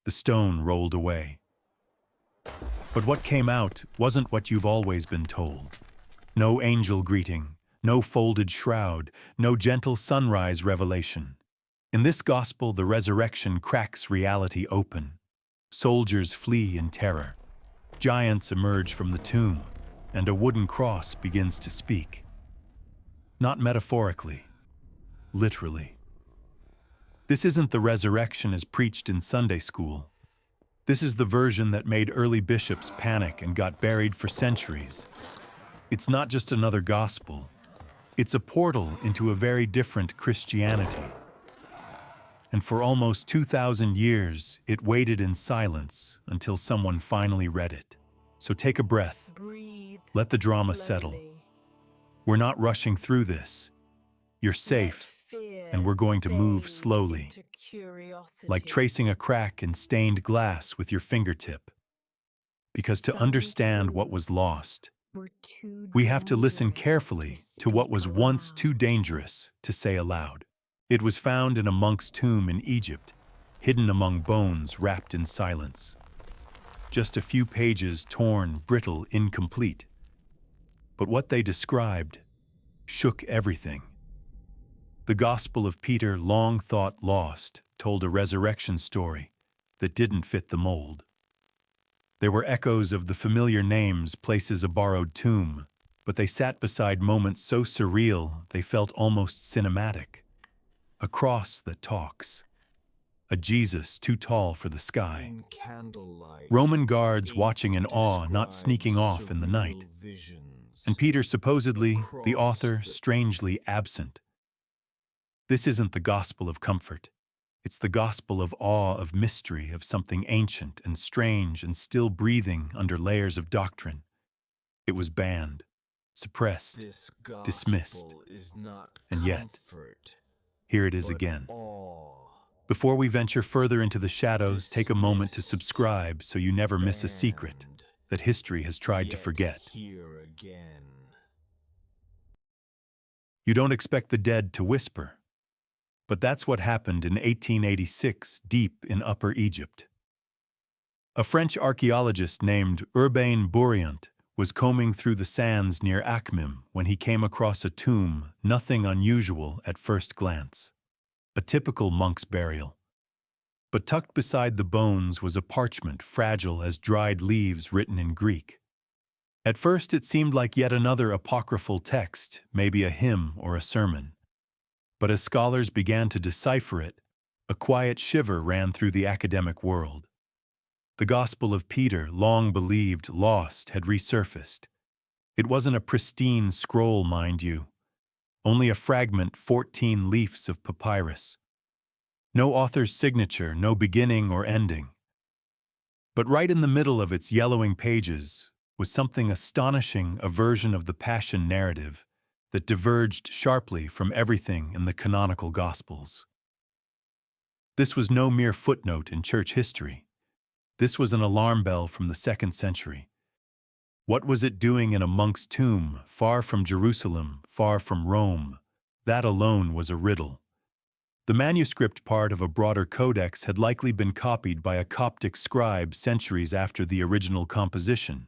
The stone rolled away. But what came out wasn't what you've always been told. No angel greeting, no folded shroud, no gentle sunrise revelation. In this gospel, the resurrection cracks reality open. Soldiers flee in terror. Giants emerge from the tomb, and a wooden cross begins to speak. Not metaphorically, literally. This isn't the resurrection as preached in Sunday school. This is the version that made early bishops panic and got buried for centuries. It's not just another gospel. It's a portal into a very different Christianity. And for almost 2,000 years, it waited in silence until someone finally read it. So take a breath. Breathe. Let the drama slowly. settle. We're not rushing through this. You're safe, and we're going to move slowly, like tracing a crack in stained glass with your fingertip. Because to understand what was lost, we have to listen carefully to what was once too dangerous to say aloud. It was found in a monk's tomb in Egypt, hidden among bones wrapped in silence. Just a few pages torn, brittle, incomplete. But what they described shook everything. The Gospel of Peter, long thought lost, told a resurrection story that didn't fit the mold. There were echoes of the familiar names, places a borrowed tomb, but they sat beside moments so surreal they felt almost cinematic. A cross that talks. A Jesus too tall for the sky. Roman guards watching in awe, not sneaking off in the night. And Peter, supposedly, the author, strangely absent. This isn't the gospel of comfort. It's the gospel of awe, of mystery, of something ancient and strange and still breathing under layers of doctrine. It was banned, suppressed, dismissed. And yet, here it is again. Before we venture further into the shadows, take a moment to subscribe so you never miss a secret that history has tried to forget. You don't expect the dead to whisper. But that's what happened in 1886, deep in Upper Egypt. A French archaeologist named Urbain Bourriant was combing through the sands near Akhmim when he came across a tomb, nothing unusual at first glance. A typical monk's burial. But tucked beside the bones was a parchment fragile as dried leaves written in Greek. At first it seemed like yet another apocryphal text, maybe a hymn or a sermon. But as scholars began to decipher it, a quiet shiver ran through the academic world. The Gospel of Peter, long believed lost, had resurfaced. It wasn't a pristine scroll, mind you. Only a fragment, 14 leaves of papyrus. No author's signature, no beginning or ending. But right in the middle of its yellowing pages was something astonishing, a version of the Passion narrative that diverged sharply from everything in the canonical Gospels. This was no mere footnote in church history. This was an alarm bell from the 2nd century. What was it doing in a monk's tomb, far from Jerusalem, far from Rome? That alone was a riddle. The manuscript part of a broader codex had likely been copied by a Coptic scribe centuries after the original composition.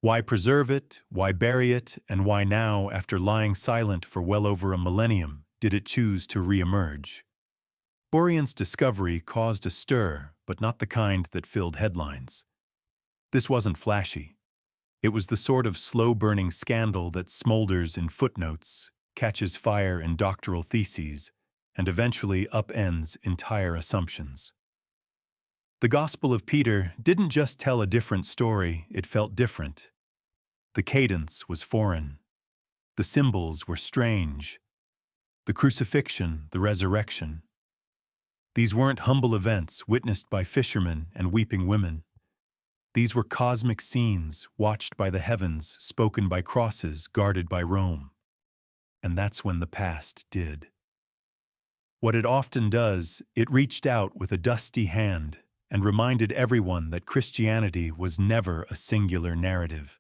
Why preserve it, why bury it, and why now, after lying silent for well over a millennium, did it choose to re-emerge? Bourriant's discovery caused a stir, but not the kind that filled headlines. This wasn't flashy. It was the sort of slow-burning scandal that smolders in footnotes, catches fire in doctoral theses, and eventually upends entire assumptions. The Gospel of Peter didn't just tell a different story, it felt different. The cadence was foreign. The symbols were strange. The crucifixion, the resurrection. These weren't humble events witnessed by fishermen and weeping women. These were cosmic scenes watched by the heavens, spoken by crosses, guarded by Rome. And that's when the past did. What it often does, it reached out with a dusty hand and reminded everyone that Christianity was never a singular narrative.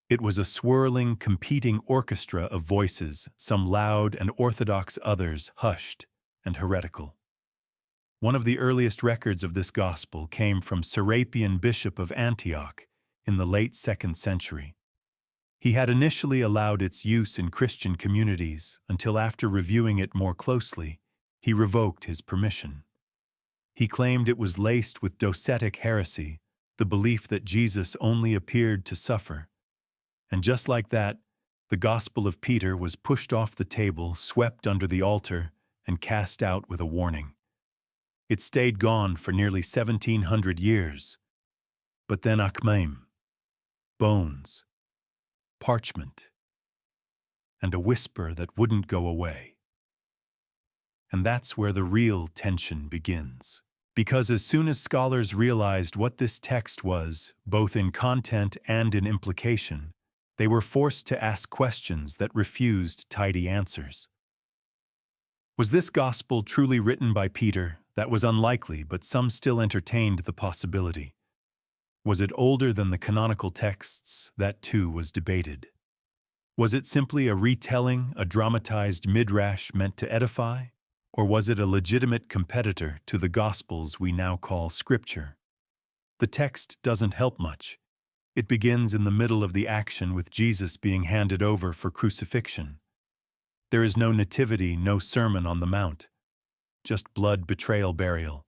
It was a swirling, competing orchestra of voices, some loud and orthodox, others hushed and heretical. One of the earliest records of this gospel came from Serapion, bishop of Antioch, in the late 2nd century. He had initially allowed its use in Christian communities until, after reviewing it more closely, he revoked his permission. He claimed it was laced with docetic heresy, the belief that Jesus only appeared to suffer. And just like that, the Gospel of Peter was pushed off the table, swept under the altar, and cast out with a warning. It stayed gone for nearly 1,700 years. But then akmaim, bones, parchment, and a whisper that wouldn't go away. And that's where the real tension begins. Because as soon as scholars realized what this text was, both in content and in implication, they were forced to ask questions that refused tidy answers. Was this gospel truly written by Peter? That was unlikely, but some still entertained the possibility. Was it older than the canonical texts? That too was debated. Was it simply a retelling, a dramatized midrash meant to edify? Or was it a legitimate competitor to the Gospels we now call Scripture? The text doesn't help much. It begins in the middle of the action with Jesus being handed over for crucifixion. There is no nativity, no Sermon on the Mount. Just blood, betrayal, burial,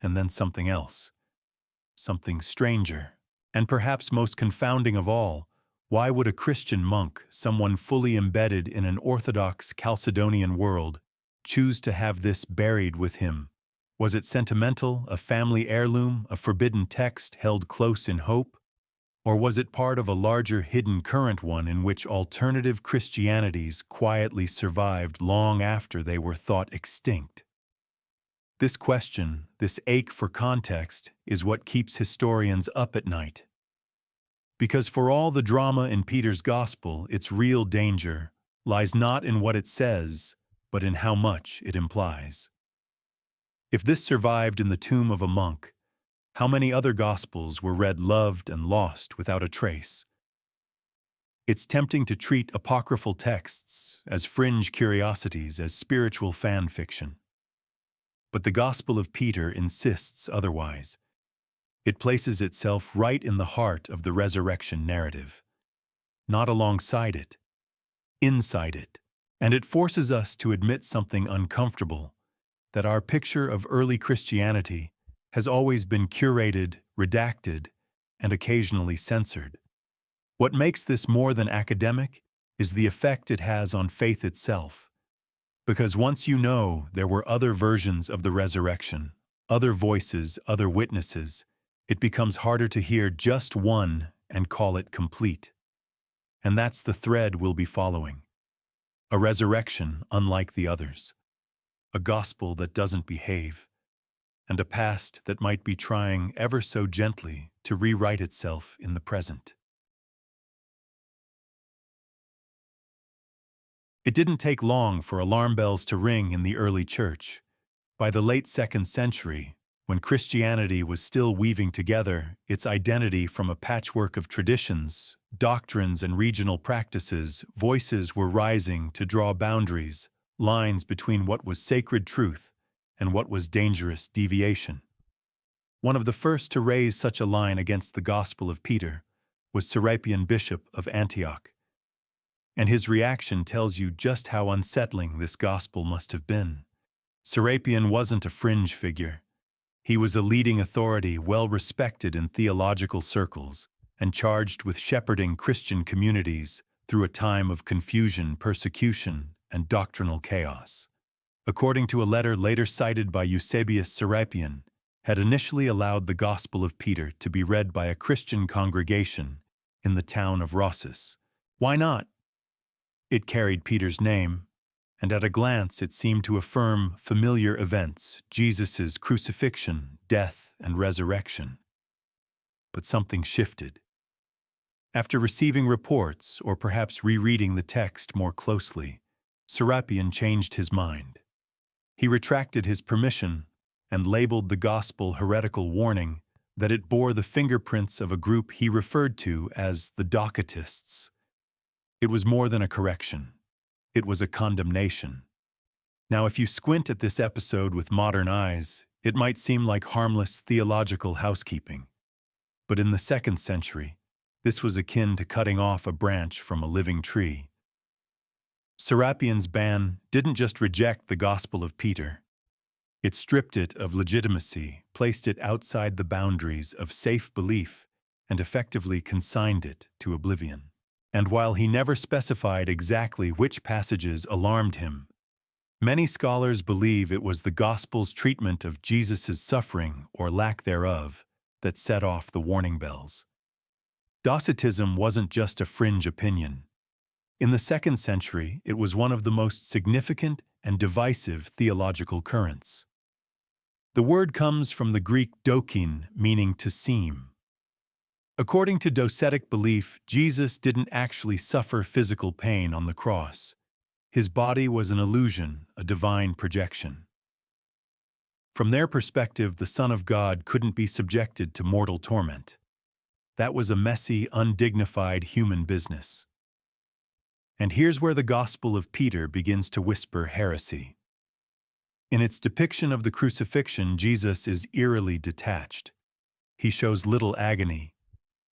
and then something else. Something stranger. And perhaps most confounding of all, why would a Christian monk, someone fully embedded in an Orthodox Chalcedonian world, choose to have this buried with him? Was it sentimental, a family heirloom, a forbidden text held close in hope? Or was it part of a larger hidden current one in which alternative Christianities quietly survived long after they were thought extinct? This question, this ache for context, is what keeps historians up at night. Because for all the drama in Peter's Gospel, its real danger lies not in what it says, but in how much it implies. If this survived in the tomb of a monk, how many other Gospels were read, loved, and lost without a trace? It's tempting to treat apocryphal texts as fringe curiosities, as spiritual fan fiction. But the Gospel of Peter insists otherwise. It places itself right in the heart of the resurrection narrative. Not alongside it, inside it. And it forces us to admit something uncomfortable, that our picture of early Christianity has always been curated, redacted, and occasionally censored. What makes this more than academic is the effect it has on faith itself. Because once you know there were other versions of the resurrection, other voices, other witnesses, it becomes harder to hear just one and call it complete. And that's the thread we'll be following. A resurrection unlike the others. A gospel that doesn't behave. And a past that might be trying ever so gently to rewrite itself in the present. It didn't take long for alarm bells to ring in the early church. By the late 2nd century, when Christianity was still weaving together its identity from a patchwork of traditions, doctrines, and regional practices, voices were rising to draw boundaries, lines between what was sacred truth and what was dangerous deviation. One of the first to raise such a line against the Gospel of Peter was Serapion, bishop of Antioch. And his reaction tells you just how unsettling this gospel must have been. Serapion wasn't a fringe figure. He was a leading authority well respected in theological circles and charged with shepherding Christian communities through a time of confusion, persecution, and doctrinal chaos. According to a letter later cited by Eusebius, Serapion had initially allowed the Gospel of Peter to be read by a Christian congregation in the town of Rossus. Why not? It carried Peter's name, and at a glance it seemed to affirm familiar events, Jesus' crucifixion, death, and resurrection. But something shifted. After receiving reports, or perhaps rereading the text more closely, Serapion changed his mind. He retracted his permission and labeled the gospel heretical, warning that it bore the fingerprints of a group he referred to as the Docetists. It was more than a correction. It was a condemnation. Now, if you squint at this episode with modern eyes, It might seem like harmless theological housekeeping, but in the 2nd century, this was akin to cutting off a branch from a living tree. Serapian's ban didn't just reject the Gospel of Peter. It stripped it of legitimacy, placed it outside the boundaries of safe belief, and effectively consigned it to oblivion. And while he never specified exactly which passages alarmed him, many scholars believe it was the Gospel's treatment of Jesus' suffering or lack thereof that set off the warning bells. Docetism wasn't just a fringe opinion. In the 2nd century, it was one of the most significant and divisive theological currents. The word comes from the Greek dokein, meaning to seem. According to docetic belief, Jesus didn't actually suffer physical pain on the cross. His body was an illusion, a divine projection. From their perspective, the Son of God couldn't be subjected to mortal torment. That was a messy, undignified human business. And here's where the Gospel of Peter begins to whisper heresy. In its depiction of the crucifixion, Jesus is eerily detached. He shows little agony.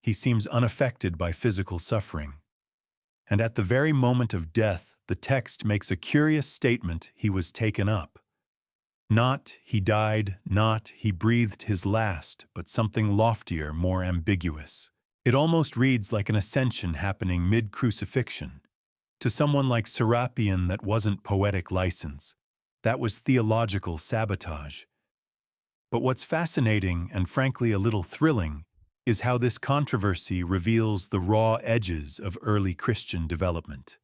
He seems unaffected by physical suffering. And at the very moment of death, the text makes a curious statement: he was taken up. Not he died, not he breathed his last, but something loftier, more ambiguous. It almost reads like an ascension happening mid-crucifixion. To someone like Serapian, that wasn't poetic license. That was theological sabotage. But what's fascinating, and frankly a little thrilling, is how this controversy reveals the raw edges of early Christian development.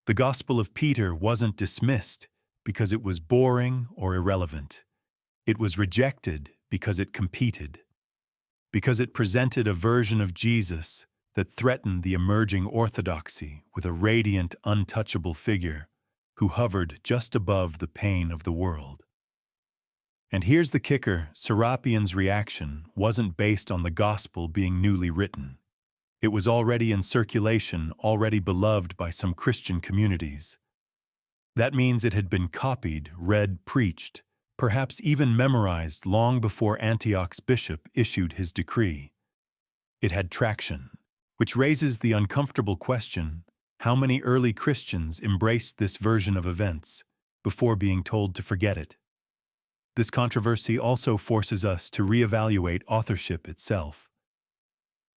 The Gospel of Peter wasn't dismissed because it was boring or irrelevant. It was rejected because it competed, because it presented a version of Jesus that threatened the emerging orthodoxy with a radiant, untouchable figure who hovered just above the pain of the world. And here's the kicker: Serapian's reaction wasn't based on the Gospel being newly written. It was already in circulation, already beloved by some Christian communities. That means it had been copied, read, preached, perhaps even memorized long before Antioch's bishop issued his decree. It had traction, which raises the uncomfortable question: how many early Christians embraced this version of events before being told to forget it? This controversy also forces us to reevaluate authorship itself.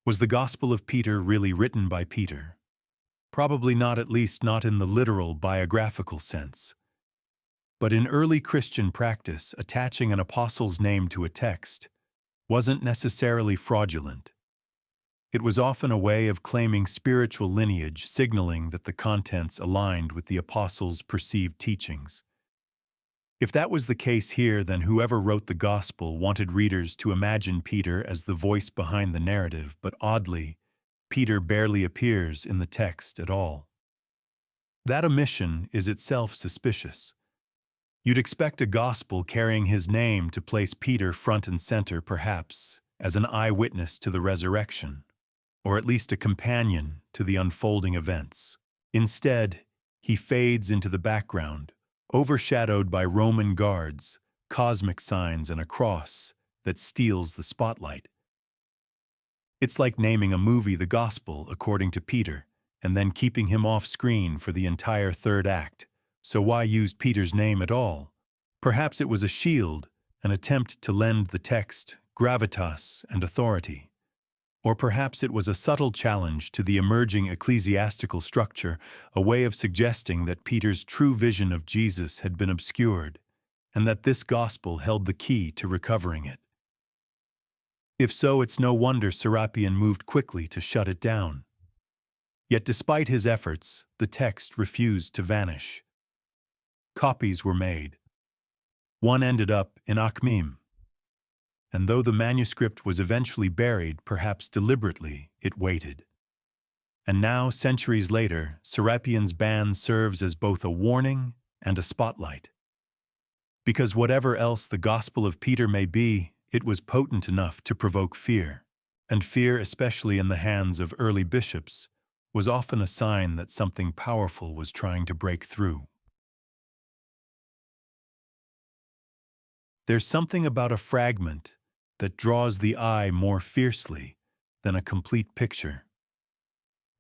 Was the Gospel of Peter really written by Peter? Probably not, at least not in the literal biographical sense. But in early Christian practice, attaching an apostle's name to a text wasn't necessarily fraudulent. It was often a way of claiming spiritual lineage, signaling that the contents aligned with the apostle's perceived teachings. If that was the case here, then whoever wrote the Gospel wanted readers to imagine Peter as the voice behind the narrative, but oddly, Peter barely appears in the text at all. That omission is itself suspicious. You'd expect a Gospel carrying his name to place Peter front and center, perhaps as an eyewitness to the resurrection, or at least a companion to the unfolding events. Instead, he fades into the background, overshadowed by Roman guards, cosmic signs, and a cross that steals the spotlight. It's like naming a movie the Gospel according to Peter, and then keeping him off screen for the entire third act. So why use Peter's name at all? Perhaps it was a shield, an attempt to lend the text gravitas and authority. Or perhaps it was a subtle challenge to the emerging ecclesiastical structure, a way of suggesting that Peter's true vision of Jesus had been obscured, and that this Gospel held the key to recovering it. If so, it's no wonder Serapian moved quickly to shut it down. Yet despite his efforts, the text refused to vanish. Copies were made. One ended up in Akhmim. And though the manuscript was eventually buried, perhaps deliberately, it waited. And now, centuries later, Serapian's ban serves as both a warning and a spotlight. Because whatever else the Gospel of Peter may be, it was potent enough to provoke fear. And fear, especially in the hands of early bishops, was often a sign that something powerful was trying to break through. There's something about a fragment that draws the eye more fiercely than a complete picture.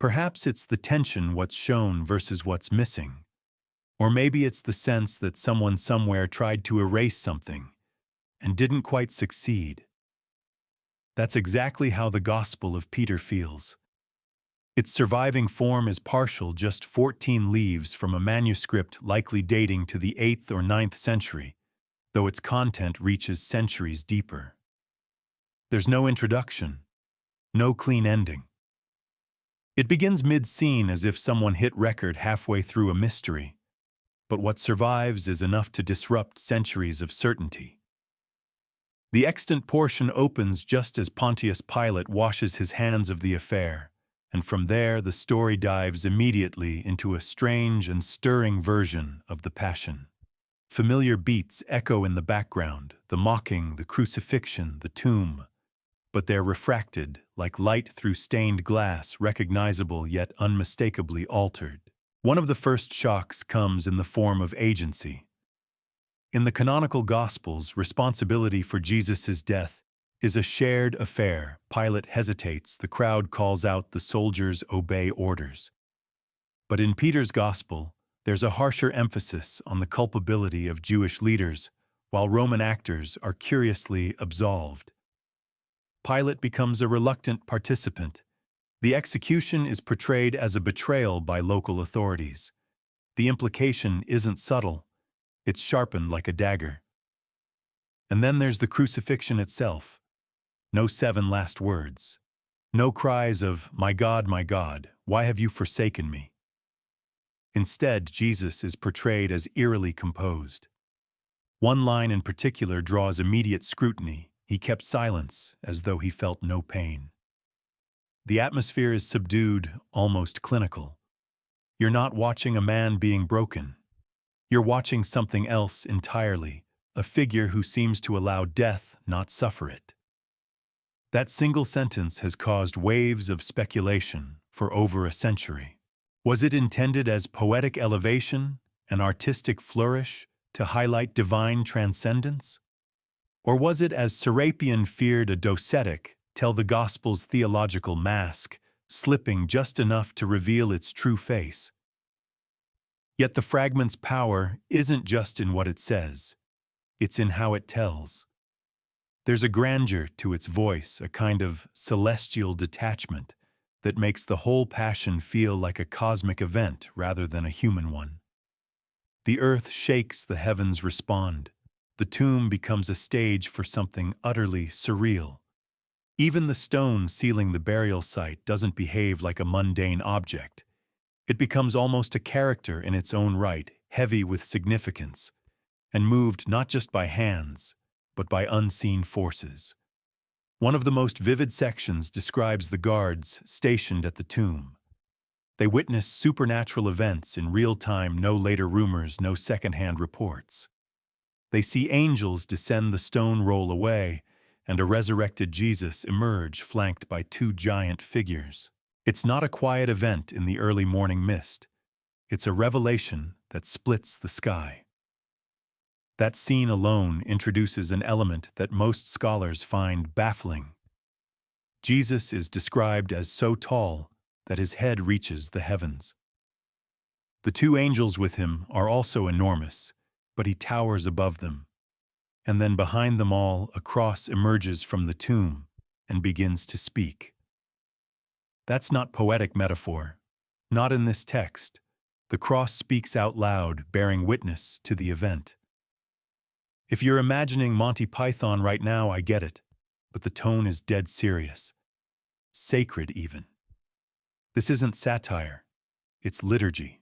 Perhaps it's the tension, what's shown versus what's missing. Or maybe it's the sense that someone somewhere tried to erase something and didn't quite succeed. That's exactly how the Gospel of Peter feels. Its surviving form is partial, just 14 leaves from a manuscript likely dating to the 8th or 9th century, though its content reaches centuries deeper. There's no introduction, no clean ending. It begins mid-scene as if someone hit record halfway through a mystery, but what survives is enough to disrupt centuries of certainty. The extant portion opens just as Pontius Pilate washes his hands of the affair, and from there the story dives immediately into a strange and stirring version of the Passion. Familiar beats echo in the background, the mocking, the crucifixion, the tomb, but they're refracted, like light through stained glass, recognizable yet unmistakably altered. One of the first shocks comes in the form of agency. In the canonical Gospels, responsibility for Jesus' death is a shared affair. Pilate hesitates, the crowd calls out, the soldiers obey orders. But in Peter's Gospel, there's a harsher emphasis on the culpability of Jewish leaders, while Roman actors are curiously absolved. Pilate becomes a reluctant participant. The execution is portrayed as a betrayal by local authorities. The implication isn't subtle. It's sharpened like a dagger. And then there's the crucifixion itself. No 7 last words. No cries of, my God, why have you forsaken me?" Instead, Jesus is portrayed as eerily composed. One line in particular draws immediate scrutiny. He kept silence, as though he felt no pain. The atmosphere is subdued, almost clinical. You're not watching a man being broken. You're watching something else entirely, a figure who seems to allow death, not suffer it. That single sentence has caused waves of speculation for over a century. Was it intended as poetic elevation, an artistic flourish, to highlight divine transcendence? Or was it, as Serapion feared, a docetic, tell the Gospel's theological mask, slipping just enough to reveal its true face? Yet the fragment's power isn't just in what it says, it's in how it tells. There's a grandeur to its voice, a kind of celestial detachment that makes the whole Passion feel like a cosmic event rather than a human one. The earth shakes, the heavens respond. The tomb becomes a stage for something utterly surreal. Even the stone sealing the burial site doesn't behave like a mundane object. It becomes almost a character in its own right, heavy with significance, and moved not just by hands, but by unseen forces. One of the most vivid sections describes the guards stationed at the tomb. They witness supernatural events in real time, no later rumors, no secondhand reports. They see angels descend, the stone roll away, and a resurrected Jesus emerge, flanked by 2 giant figures. It's not a quiet event in the early morning mist. It's a revelation that splits the sky. That scene alone introduces an element that most scholars find baffling. Jesus is described as so tall that his head reaches the heavens. The 2 angels with him are also enormous, but he towers above them. And then behind them all, a cross emerges from the tomb and begins to speak. That's not poetic metaphor. Not in this text. The cross speaks out loud, bearing witness to the event. If you're imagining Monty Python right now, I get it, but the tone is dead serious. Sacred, even. This isn't satire. It's liturgy.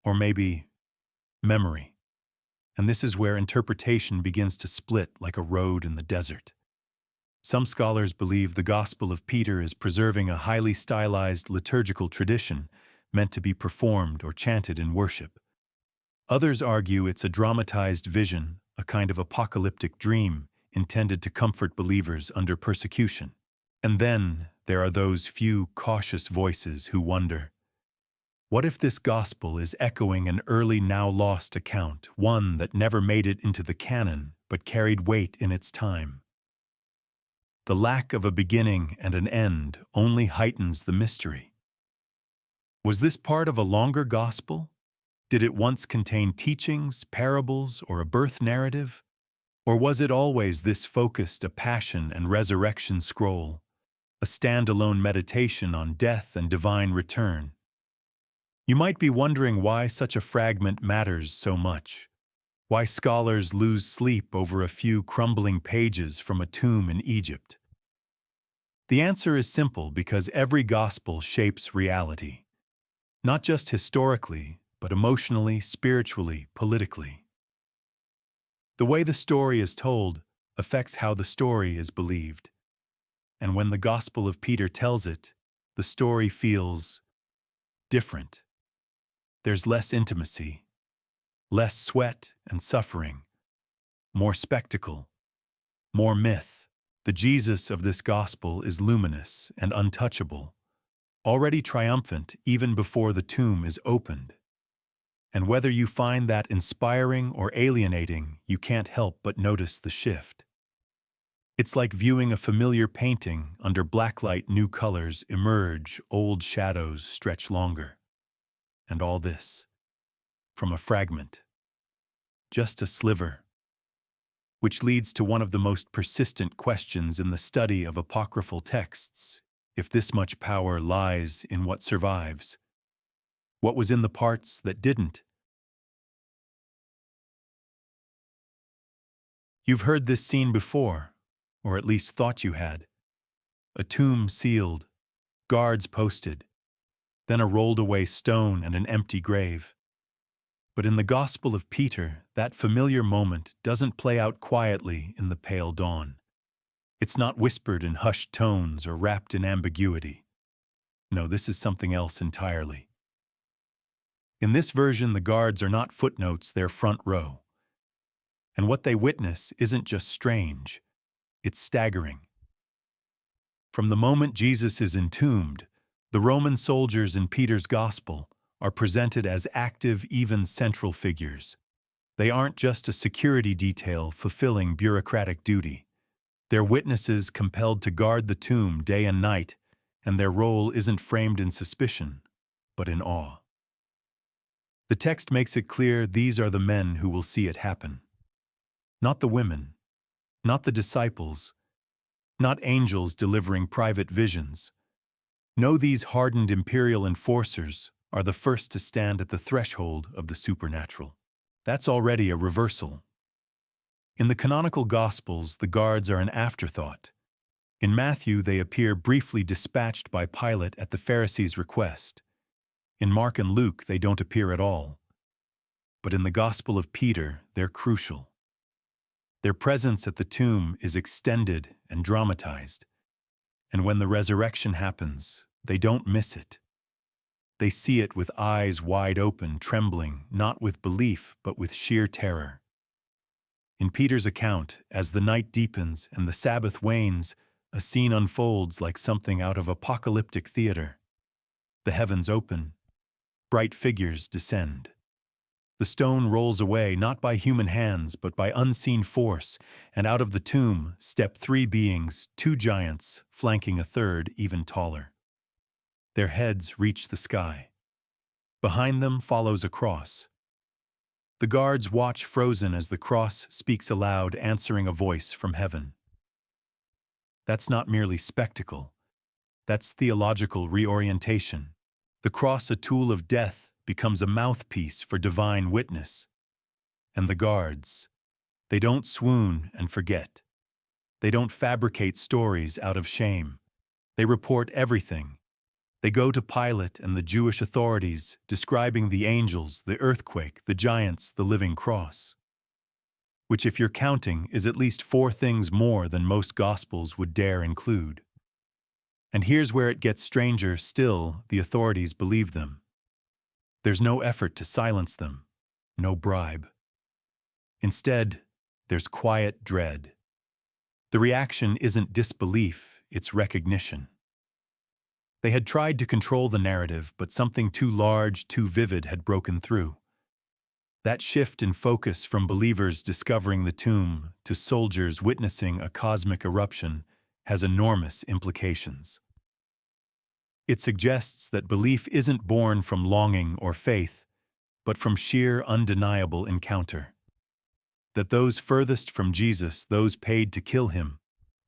Or maybe memory. And this is where interpretation begins to split like a road in the desert. Some scholars believe the Gospel of Peter is preserving a highly stylized liturgical tradition meant to be performed or chanted in worship. Others argue it's a dramatized vision, a kind of apocalyptic dream intended to comfort believers under persecution. And then there are those few cautious voices who wonder, what if this gospel is echoing an early, now lost account, one that never made it into the canon, but carried weight in its time. The lack of a beginning and an end only heightens the mystery. Was this part of a longer gospel? Did it once contain teachings, parables, or a birth narrative? Or was it always this focused, a passion and resurrection scroll, a standalone meditation on death and divine return? You might be wondering why such a fragment matters so much, why scholars lose sleep over a few crumbling pages from a tomb in Egypt. The answer is simple because every gospel shapes reality, not just historically, but emotionally, spiritually, politically. The way the story is told affects how the story is believed. And when the Gospel of Peter tells it, the story feels different. There's less intimacy, less sweat and suffering, more spectacle, more myth. The Jesus of this Gospel is luminous and untouchable, already triumphant even before the tomb is opened. And whether you find that inspiring or alienating, you can't help but notice the shift. It's like viewing a familiar painting under blacklight, new colors emerge, old shadows stretch longer. And all this from a fragment, just a sliver, which leads to one of the most persistent questions in the study of apocryphal texts. If this much power lies in what survives, what was in the parts that didn't? You've heard this scene before, or at least thought you had. A tomb sealed, guards posted, then a rolled-away stone and an empty grave. But in the Gospel of Peter, that familiar moment doesn't play out quietly in the pale dawn. It's not whispered in hushed tones or wrapped in ambiguity. No, this is something else entirely. In this version, the guards are not footnotes, they're front row. And what they witness isn't just strange, it's staggering. From the moment Jesus is entombed, the Roman soldiers in Peter's Gospel are presented as active, even central figures. They aren't just a security detail fulfilling bureaucratic duty. They're witnesses compelled to guard the tomb day and night, and their role isn't framed in suspicion, but in awe. The text makes it clear these are the men who will see it happen. Not the women, not the disciples, not angels delivering private visions. No, these hardened imperial enforcers are the first to stand at the threshold of the supernatural. That's already a reversal. In the canonical Gospels, the guards are an afterthought. In Matthew, they appear briefly dispatched by Pilate at the Pharisees' request. In Mark and Luke, they don't appear at all. But in the Gospel of Peter, they're crucial. Their presence at the tomb is extended and dramatized. And when the resurrection happens, they don't miss it. They see it with eyes wide open, trembling, not with belief, but with sheer terror. In Peter's account, as the night deepens and the Sabbath wanes, a scene unfolds like something out of apocalyptic theater. The heavens open, bright figures descend. The stone rolls away not by human hands but by unseen force, and out of the tomb step three beings, two giants, flanking a third even taller. Their heads reach the sky. Behind them follows a cross. The guards watch frozen as the cross speaks aloud, answering a voice from heaven. That's not merely spectacle. That's theological reorientation. The cross, a tool of death, becomes a mouthpiece for divine witness. And the guards, they don't swoon and forget. They don't fabricate stories out of shame. They report everything. They go to Pilate and the Jewish authorities, describing the angels, the earthquake, the giants, the living cross. Which, if you're counting, is at least 4 things more than most Gospels would dare include. And here's where it gets stranger still, the authorities believe them. There's no effort to silence them, no bribe. Instead, there's quiet dread. The reaction isn't disbelief, it's recognition. They had tried to control the narrative, but something too large, too vivid had broken through. That shift in focus from believers discovering the tomb to soldiers witnessing a cosmic eruption has enormous implications. It suggests that belief isn't born from longing or faith, but from sheer undeniable encounter. That those furthest from Jesus, those paid to kill him,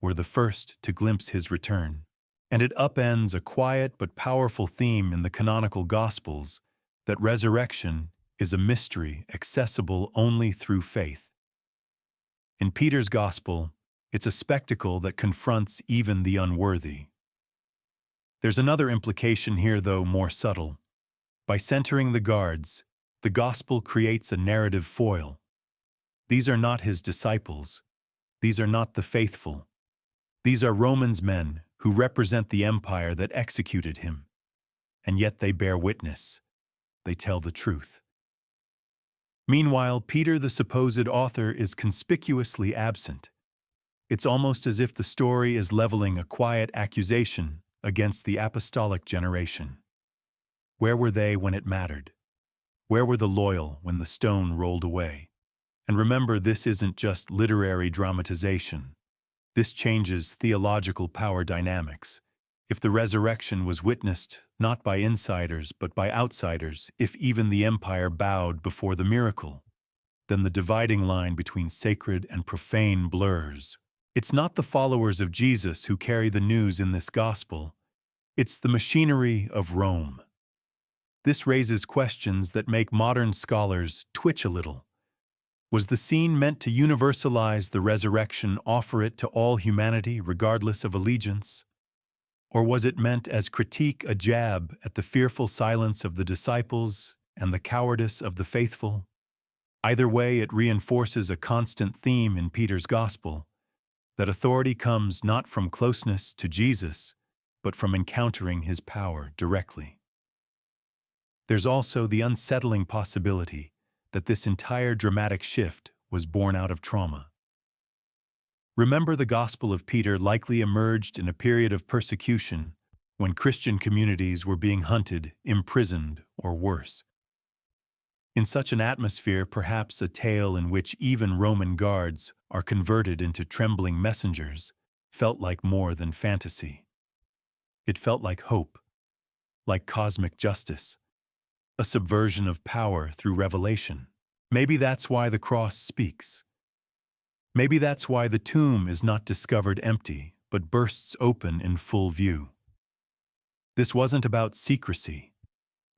were the first to glimpse his return. And it upends a quiet but powerful theme in the canonical Gospels, that resurrection is a mystery accessible only through faith. In Peter's Gospel, it's a spectacle that confronts even the unworthy. There's another implication here, though more subtle. By centering the guards, the Gospel creates a narrative foil. These are not his disciples. These are not the faithful. These are Romans men who represent the empire that executed him. And yet they bear witness. They tell the truth. Meanwhile, Peter, the supposed author, is conspicuously absent. It's almost as if the story is leveling a quiet accusation against the apostolic generation. Where were they when it mattered? Where were the loyal when the stone rolled away? And remember, this isn't just literary dramatization. This changes theological power dynamics. If the resurrection was witnessed not by insiders but by outsiders, if even the empire bowed before the miracle, then the dividing line between sacred and profane blurs. It's not the followers of Jesus who carry the news in this gospel. It's the machinery of Rome. This raises questions that make modern scholars twitch a little. Was the scene meant to universalize the resurrection, offer it to all humanity regardless of allegiance? Or was it meant as critique, a jab at the fearful silence of the disciples and the cowardice of the faithful? Either way, it reinforces a constant theme in Peter's Gospel, that authority comes not from closeness to Jesus, but from encountering his power directly. There's also the unsettling possibility that this entire dramatic shift was born out of trauma. Remember, the Gospel of Peter likely emerged in a period of persecution when Christian communities were being hunted, imprisoned, or worse. In such an atmosphere, perhaps a tale in which even Roman guards are converted into trembling messengers felt like more than fantasy. It felt like hope, like cosmic justice, a subversion of power through revelation. Maybe that's why the cross speaks. Maybe that's why the tomb is not discovered empty, but bursts open in full view. This wasn't about secrecy.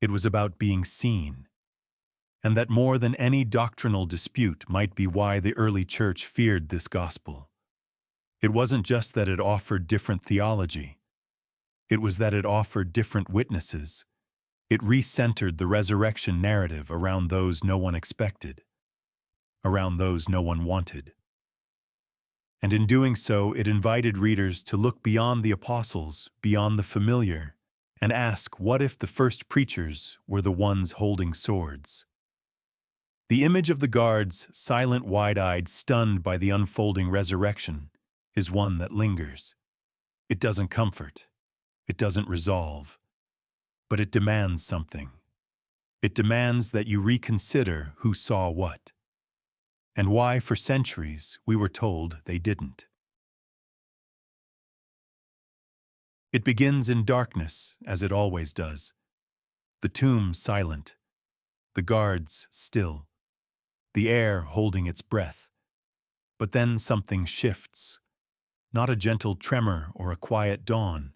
It was about being seen. And that more than any doctrinal dispute might be why the early church feared this gospel. It wasn't just that it offered different theology. It was that it offered different witnesses. It recentered the resurrection narrative around those no one expected, around those no one wanted. And in doing so, it invited readers to look beyond the apostles, beyond the familiar, and ask, what if the first preachers were the ones holding swords? The image of the guards, silent, wide-eyed, stunned by the unfolding resurrection, is one that lingers. It doesn't comfort. It doesn't resolve. But it demands something. It demands that you reconsider who saw what, and why for centuries we were told they didn't. It begins in darkness, as it always does. The tomb silent, the guards still, the air holding its breath. But then something shifts, not a gentle tremor or a quiet dawn.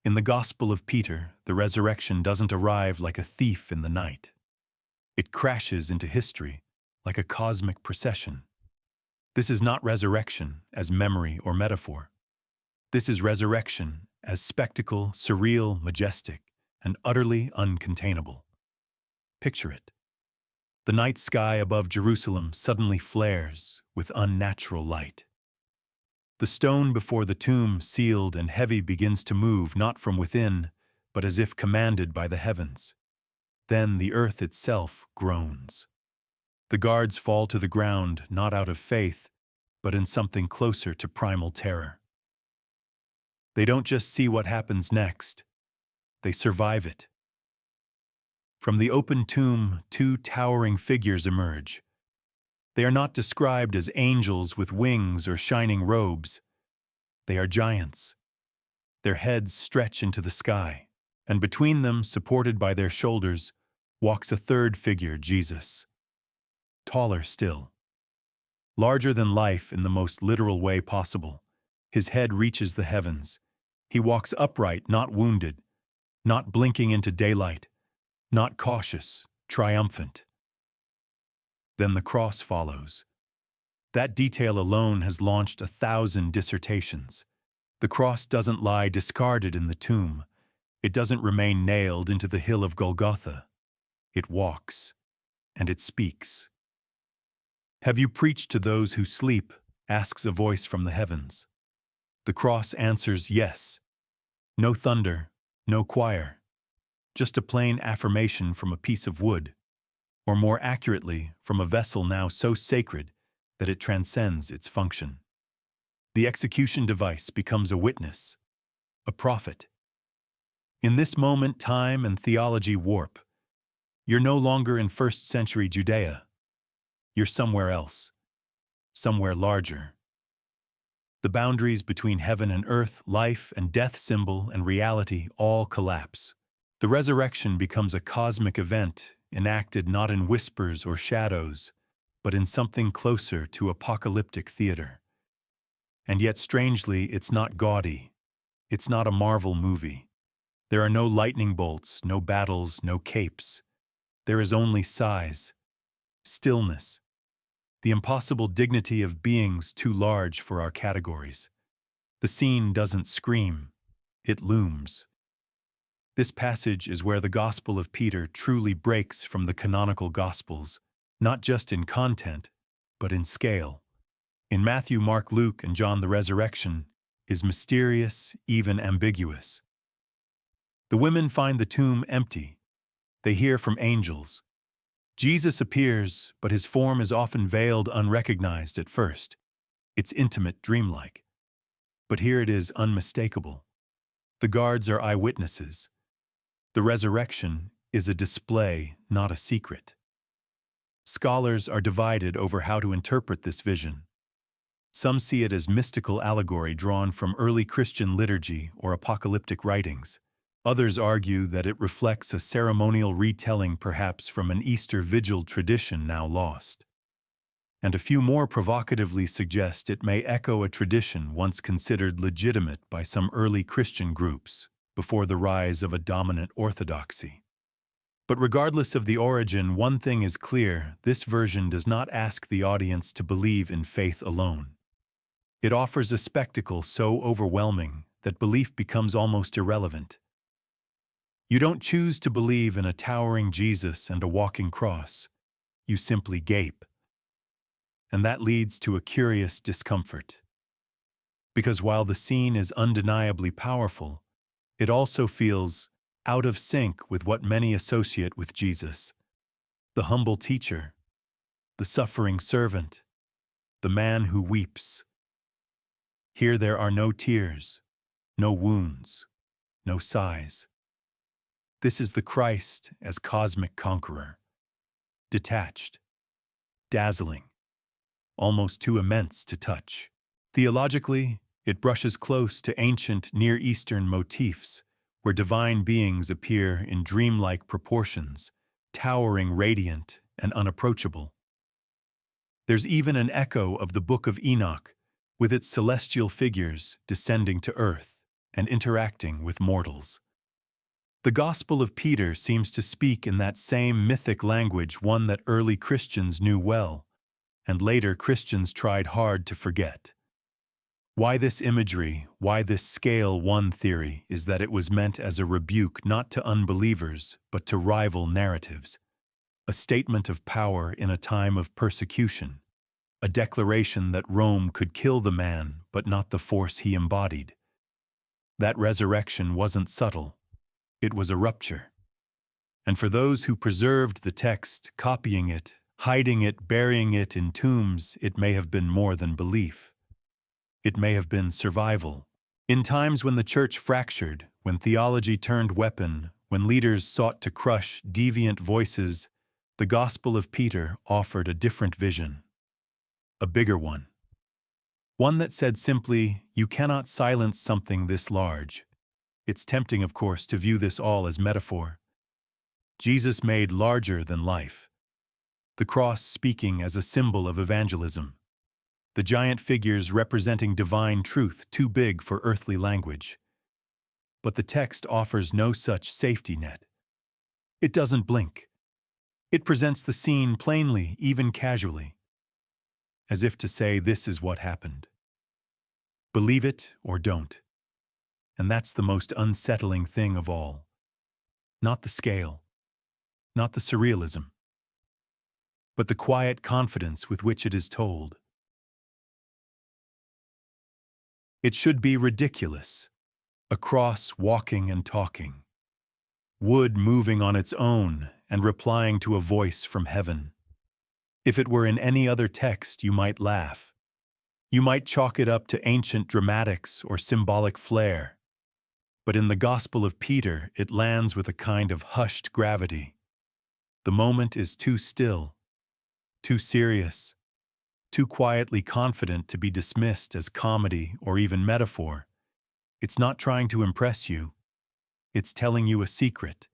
In the Gospel of Peter, the resurrection doesn't arrive like a thief in the night. It crashes into history like a cosmic procession. This is not resurrection as memory or metaphor. This is resurrection as spectacle, surreal, majestic, and utterly uncontainable. Picture it. The night sky above Jerusalem suddenly flares with unnatural light. The stone before the tomb, sealed and heavy, begins to move, not from within, but as if commanded by the heavens. Then the earth itself groans. The guards fall to the ground, not out of faith, but in something closer to primal terror. They don't just see what happens next, they survive it. From the open tomb, two towering figures emerge. They are not described as angels with wings or shining robes. They are giants. Their heads stretch into the sky, and between them, supported by their shoulders, walks a third figure, Jesus. Taller still. Larger than life in the most literal way possible. His head reaches the heavens. He walks upright, not wounded, not blinking into daylight, not cautious, triumphant. Then the cross follows. That detail alone has launched 1,000 dissertations. The cross doesn't lie discarded in the tomb. It doesn't remain nailed into the hill of Golgotha. It walks, and it speaks. "Have you preached to those who sleep?" asks a voice from the heavens. The cross answers yes. No thunder, no choir. Just a plain affirmation from a piece of wood, or more accurately, from a vessel now so sacred that it transcends its function. The execution device becomes a witness, a prophet. In this moment, time and theology warp. You're no longer in first-century Judea. You're somewhere else, somewhere larger. The boundaries between heaven and earth, life and death symbol and reality all collapse. The resurrection becomes a cosmic event, enacted not in whispers or shadows, but in something closer to apocalyptic theater. And yet, strangely, it's not gaudy. It's not a Marvel movie. There are no lightning bolts, no battles, no capes. There is only size, stillness, the impossible dignity of beings too large for our categories. The scene doesn't scream, it looms. This passage is where the Gospel of Peter truly breaks from the canonical Gospels, not just in content, but in scale. In Matthew, Mark, Luke, and John, the resurrection is mysterious, even ambiguous. The women find the tomb empty. They hear from angels. Jesus appears, but his form is often veiled, unrecognized at first. It's intimate, dreamlike. But here it is unmistakable. The guards are eyewitnesses. The resurrection is a display, not a secret. Scholars are divided over how to interpret this vision. Some see it as mystical allegory drawn from early Christian liturgy or apocalyptic writings. Others argue that it reflects a ceremonial retelling, perhaps from an Easter Vigil tradition now lost. And a few more provocatively suggest it may echo a tradition once considered legitimate by some early Christian groups before the rise of a dominant orthodoxy. But regardless of the origin, one thing is clear: this version does not ask the audience to believe in faith alone. It offers a spectacle so overwhelming that belief becomes almost irrelevant. You don't choose to believe in a towering Jesus and a walking cross. You simply gape. And that leads to a curious discomfort. Because while the scene is undeniably powerful, it also feels out of sync with what many associate with Jesus. The humble teacher, the suffering servant, the man who weeps. Here there are no tears, no wounds, no sighs. This is the Christ as cosmic conqueror. Detached, dazzling, almost too immense to touch. Theologically, it brushes close to ancient Near Eastern motifs, where divine beings appear in dreamlike proportions, towering, radiant, and unapproachable. There's even an echo of the Book of Enoch, with its celestial figures descending to earth and interacting with mortals. The Gospel of Peter seems to speak in that same mythic language, one that early Christians knew well, and later Christians tried hard to forget. Why this imagery, why this scale? One theory is that it was meant as a rebuke not to unbelievers, but to rival narratives. A statement of power in a time of persecution. A declaration that Rome could kill the man, but not the force he embodied. That resurrection wasn't subtle. It was a rupture. And for those who preserved the text, copying it, hiding it, burying it in tombs, it may have been more than belief. It may have been survival. In times when the church fractured, when theology turned weapon, when leaders sought to crush deviant voices, the Gospel of Peter offered a different vision, a bigger one. One that said simply, you cannot silence something this large. It's tempting, of course, to view this all as metaphor. Jesus made larger than life, the cross speaking as a symbol of evangelism, the giant figures representing divine truth too big for earthly language. But the text offers no such safety net. It doesn't blink. It presents the scene plainly, even casually, as if to say this is what happened. Believe it or don't. And that's the most unsettling thing of all. Not the scale, not the surrealism, but the quiet confidence with which it is told. It should be ridiculous. A cross walking and talking. Wood moving on its own and replying to a voice from heaven. If it were in any other text, you might laugh. You might chalk it up to ancient dramatics or symbolic flair. But in the Gospel of Peter, it lands with a kind of hushed gravity. The moment is too still, too serious, too quietly confident to be dismissed as comedy or even metaphor. It's not trying to impress you. It's telling you a secret,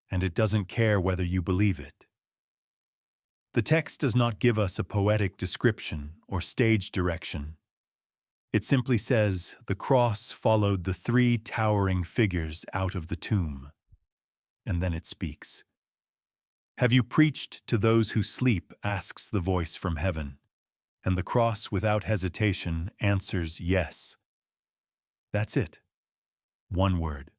and it doesn't care whether you believe it. The text does not give us a poetic description or stage direction. It simply says, the cross followed the three towering figures out of the tomb. And then it speaks. Have you preached to those who sleep, asks the voice from heaven. And the cross, without hesitation, answers yes. That's it. One word.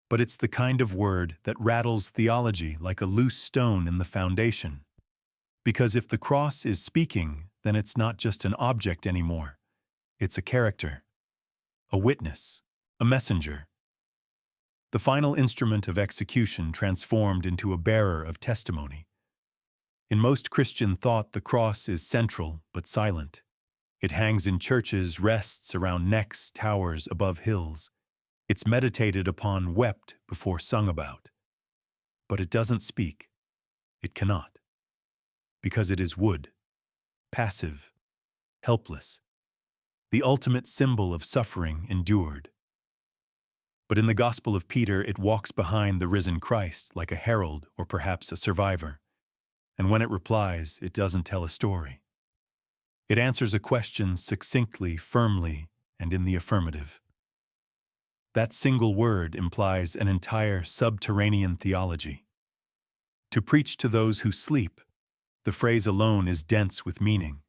But it's the kind of word that rattles theology like a loose stone in the foundation. Because if the cross is speaking, then it's not just an object anymore. It's a character, a witness, a messenger. The final instrument of execution transformed into a bearer of testimony. In most Christian thought, the cross is central but silent. It hangs in churches, rests around necks, towers, above hills. It's meditated upon, wept before sung about. But it doesn't speak. It cannot. Because it is wood, passive, helpless, the ultimate symbol of suffering endured. But in the Gospel of Peter, it walks behind the risen Christ like a herald or perhaps a survivor. And when it replies, it doesn't tell a story. It answers a question succinctly, firmly, and in the affirmative. That single word implies an entire subterranean theology. To preach to those who sleep, the phrase alone is dense with meaning.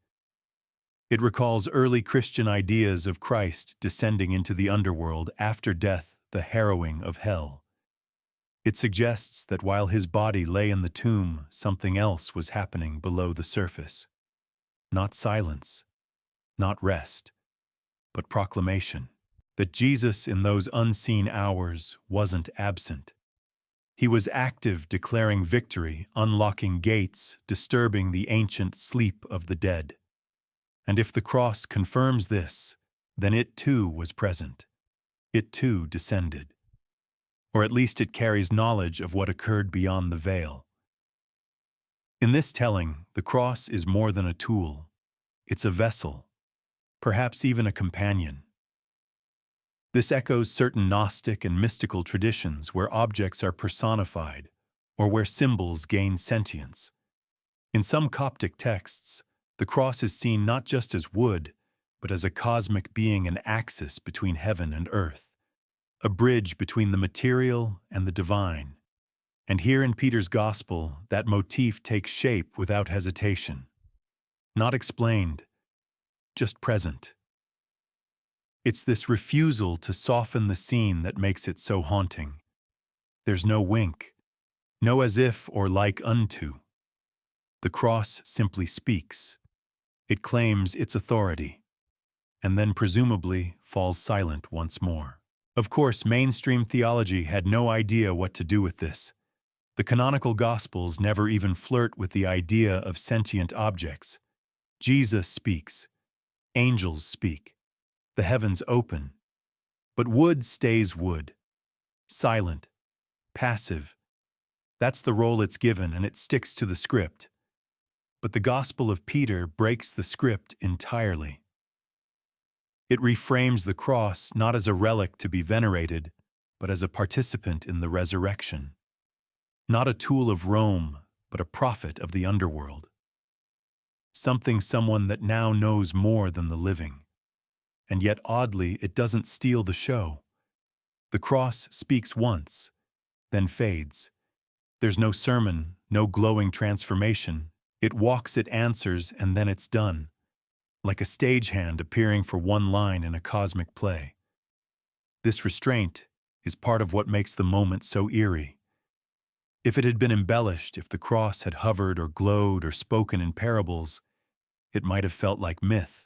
It recalls early Christian ideas of Christ descending into the underworld after death, the harrowing of hell. It suggests that while his body lay in the tomb, something else was happening below the surface. Not silence, not rest, but proclamation. That Jesus in those unseen hours wasn't absent. He was active, declaring victory, unlocking gates, disturbing the ancient sleep of the dead. And if the cross confirms this, then it too was present. It too descended. Or at least it carries knowledge of what occurred beyond the veil. In this telling, the cross is more than a tool. It's a vessel, perhaps even a companion. This echoes certain Gnostic and mystical traditions where objects are personified or where symbols gain sentience. In some Coptic texts, the cross is seen not just as wood, but as a cosmic being, an axis between heaven and earth, a bridge between the material and the divine. And here in Peter's Gospel, that motif takes shape without hesitation. Not explained, just present. It's this refusal to soften the scene that makes it so haunting. There's no wink, no as if or like unto. The cross simply speaks. It claims its authority, and then presumably falls silent once more. Of course, mainstream theology had no idea what to do with this. The canonical Gospels never even flirt with the idea of sentient objects. Jesus speaks. Angels speak. The heavens open. But wood stays wood, silent, passive. That's the role it's given, and it sticks to the script. But the Gospel of Peter breaks the script entirely. It reframes the cross not as a relic to be venerated, but as a participant in the resurrection. Not a tool of Rome, but a prophet of the underworld. Someone that now knows more than the living. And yet, oddly, it doesn't steal the show. The cross speaks once, then fades. There's no sermon, no glowing transformation. It walks, it answers, and then it's done. Like a stagehand appearing for one line in a cosmic play. This restraint is part of what makes the moment so eerie. If it had been embellished, if the cross had hovered or glowed or spoken in parables, it might have felt like myth.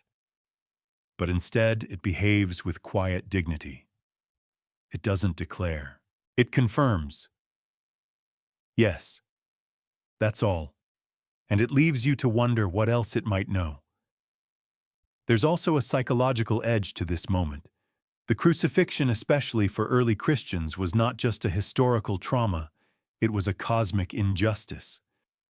But instead, it behaves with quiet dignity. It doesn't declare. It confirms. Yes, that's all. And it leaves you to wonder what else it might know. There's also a psychological edge to this moment. The crucifixion, especially for early Christians, was not just a historical trauma, it was a cosmic injustice.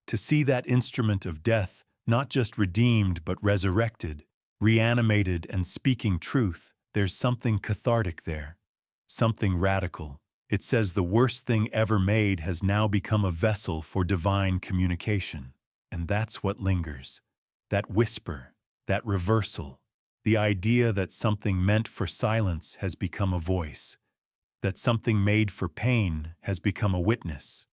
To see that instrument of death not just redeemed but resurrected, reanimated and speaking truth, there's something cathartic there, something radical. It says the worst thing ever made has now become a vessel for divine communication. And that's what lingers. That whisper, that reversal, the idea that something meant for silence has become a voice, that something made for pain has become a witness,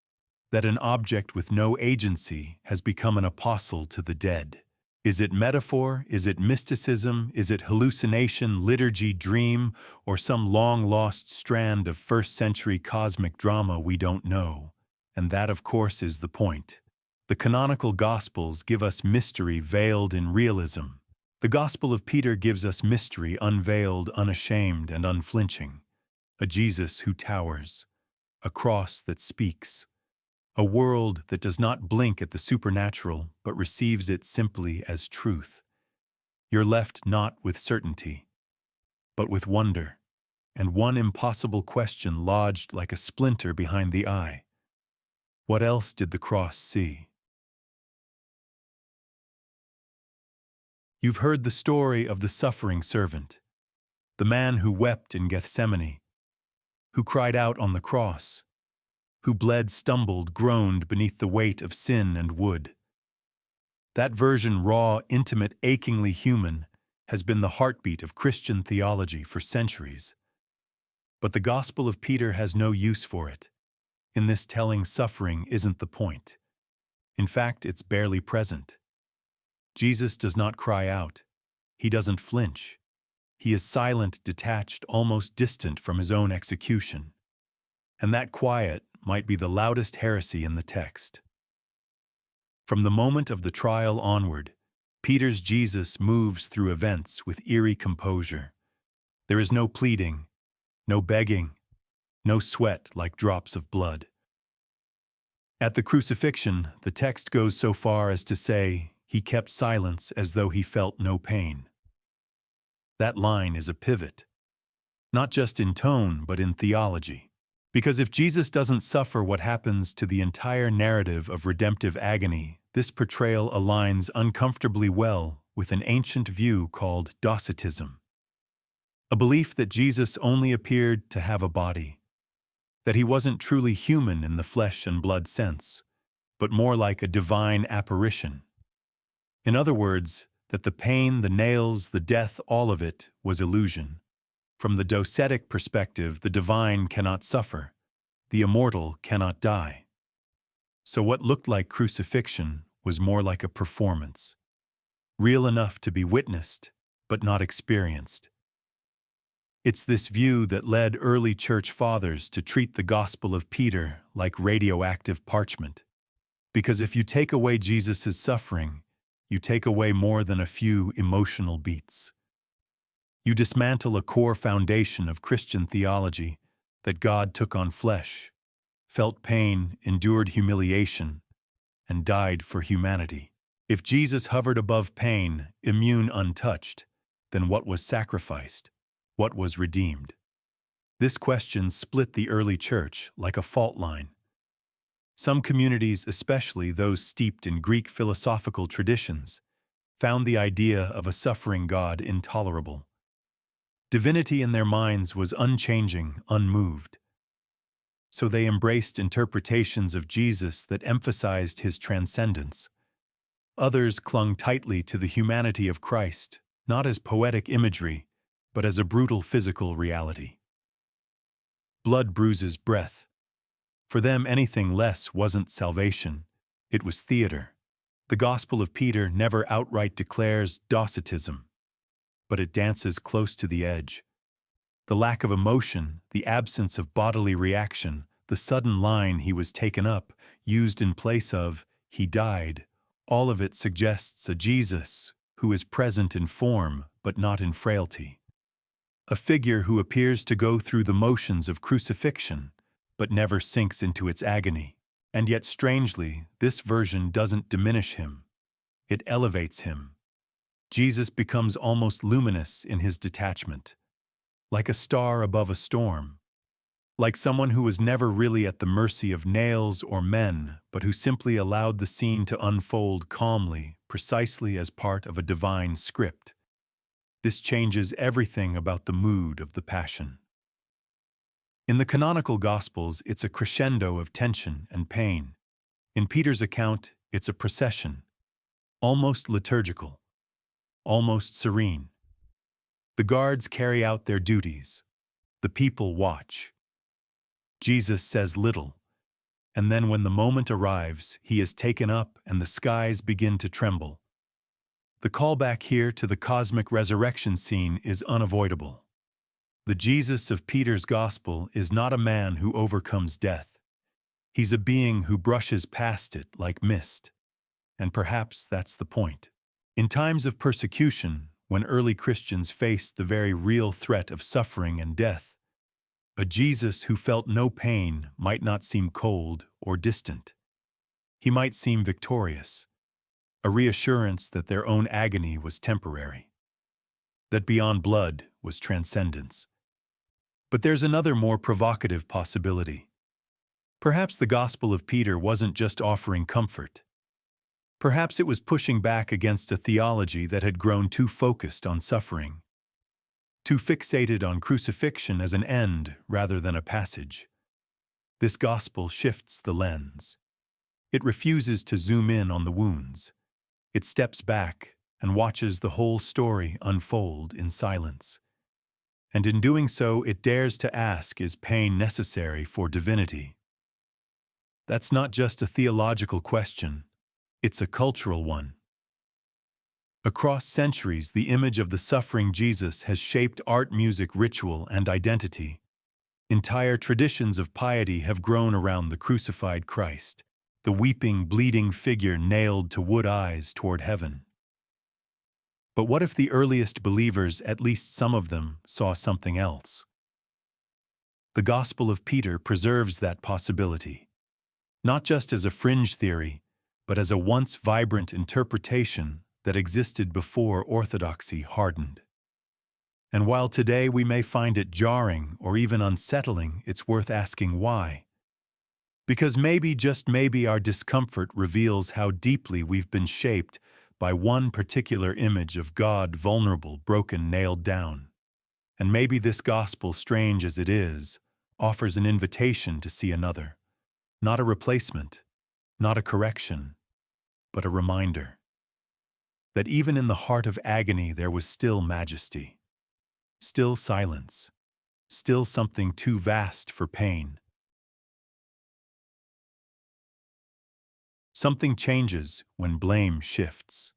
that an object with no agency has become an apostle to the dead. Is it metaphor? Is it mysticism? Is it hallucination, liturgy, dream, or some long-lost strand of first-century cosmic drama we don't know? And that, of course, is the point. The canonical Gospels give us mystery veiled in realism. The Gospel of Peter gives us mystery unveiled, unashamed, and unflinching. A Jesus who towers. A cross that speaks. A world that does not blink at the supernatural, but receives it simply as truth. You're left not with certainty, but with wonder, and one impossible question lodged like a splinter behind the eye. What else did the cross see? You've heard the story of the suffering servant, the man who wept in Gethsemane, who cried out on the cross, who bled, stumbled, groaned beneath the weight of sin and wood. That version, raw, intimate, achingly human, has been the heartbeat of Christian theology for centuries. But the Gospel of Peter has no use for it. In this telling, suffering isn't the point. In fact, it's barely present. Jesus does not cry out. He doesn't flinch. He is silent, detached, almost distant from his own execution. And that quiet might be the loudest heresy in the text. From the moment of the trial onward, Peter's Jesus moves through events with eerie composure. There is no pleading, no begging, no sweat like drops of blood. At the crucifixion, the text goes so far as to say, he kept silence as though he felt no pain. That line is a pivot, not just in tone, but in theology. Because if Jesus doesn't suffer, what happens to the entire narrative of redemptive agony? This portrayal aligns uncomfortably well with an ancient view called Docetism, a belief that Jesus only appeared to have a body, that he wasn't truly human in the flesh and blood sense, but more like a divine apparition. In other words, that the pain, the nails, the death, all of it was illusion. From the docetic perspective, the divine cannot suffer, the immortal cannot die. So what looked like crucifixion was more like a performance, real enough to be witnessed, but not experienced. It's this view that led early church fathers to treat the Gospel of Peter like radioactive parchment. Because if you take away Jesus' suffering, you take away more than a few emotional beats. You dismantle a core foundation of Christian theology, that God took on flesh, felt pain, endured humiliation, and died for humanity. If Jesus hovered above pain, immune, untouched, then what was sacrificed? What was redeemed? This question split the early church like a fault line. Some communities, especially those steeped in Greek philosophical traditions, found the idea of a suffering God intolerable. Divinity in their minds was unchanging, unmoved. So they embraced interpretations of Jesus that emphasized his transcendence. Others clung tightly to the humanity of Christ, not as poetic imagery, but as a brutal physical reality. Blood bruises breath. For them, anything less wasn't salvation, it was theater. The Gospel of Peter never outright declares Docetism, but it dances close to the edge. The lack of emotion, the absence of bodily reaction, the sudden line "he was taken up," used in place of "he died," all of it suggests a Jesus who is present in form but not in frailty. A figure who appears to go through the motions of crucifixion but never sinks into its agony. And yet, strangely, this version doesn't diminish him. It elevates him. Jesus becomes almost luminous in his detachment, like a star above a storm, like someone who was never really at the mercy of nails or men, but who simply allowed the scene to unfold calmly, precisely as part of a divine script. This changes everything about the mood of the Passion. In the canonical Gospels, it's a crescendo of tension and pain. In Peter's account, it's a procession, almost liturgical, almost serene. The guards carry out their duties. The people watch. Jesus says little, and then when the moment arrives, he is taken up and the skies begin to tremble. The callback here to the cosmic resurrection scene is unavoidable. The Jesus of Peter's Gospel is not a man who overcomes death. He's a being who brushes past it like mist. And perhaps that's the point. In times of persecution, when early Christians faced the very real threat of suffering and death, a Jesus who felt no pain might not seem cold or distant. He might seem victorious, a reassurance that their own agony was temporary, that beyond blood was transcendence. But there's another more provocative possibility. Perhaps the Gospel of Peter wasn't just offering comfort. Perhaps it was pushing back against a theology that had grown too focused on suffering, too fixated on crucifixion as an end rather than a passage. This Gospel shifts the lens. It refuses to zoom in on the wounds. It steps back and watches the whole story unfold in silence. And in doing so, it dares to ask, is pain necessary for divinity? That's not just a theological question, it's a cultural one. Across centuries, the image of the suffering Jesus has shaped art, music, ritual, and identity. Entire traditions of piety have grown around the crucified Christ, the weeping, bleeding figure nailed to wood eyes toward heaven. But what if the earliest believers, at least some of them, saw something else? The Gospel of Peter preserves that possibility, not just as a fringe theory, but as a once vibrant interpretation that existed before orthodoxy hardened. And while today we may find it jarring or even unsettling, it's worth asking why. Because maybe, just maybe, our discomfort reveals how deeply we've been shaped by one particular image of God, vulnerable, broken, nailed down. And maybe this gospel, strange as it is, offers an invitation to see another. Not a replacement, not a correction, but a reminder that even in the heart of agony there was still majesty, still silence, still something too vast for pain. Something changes when blame shifts.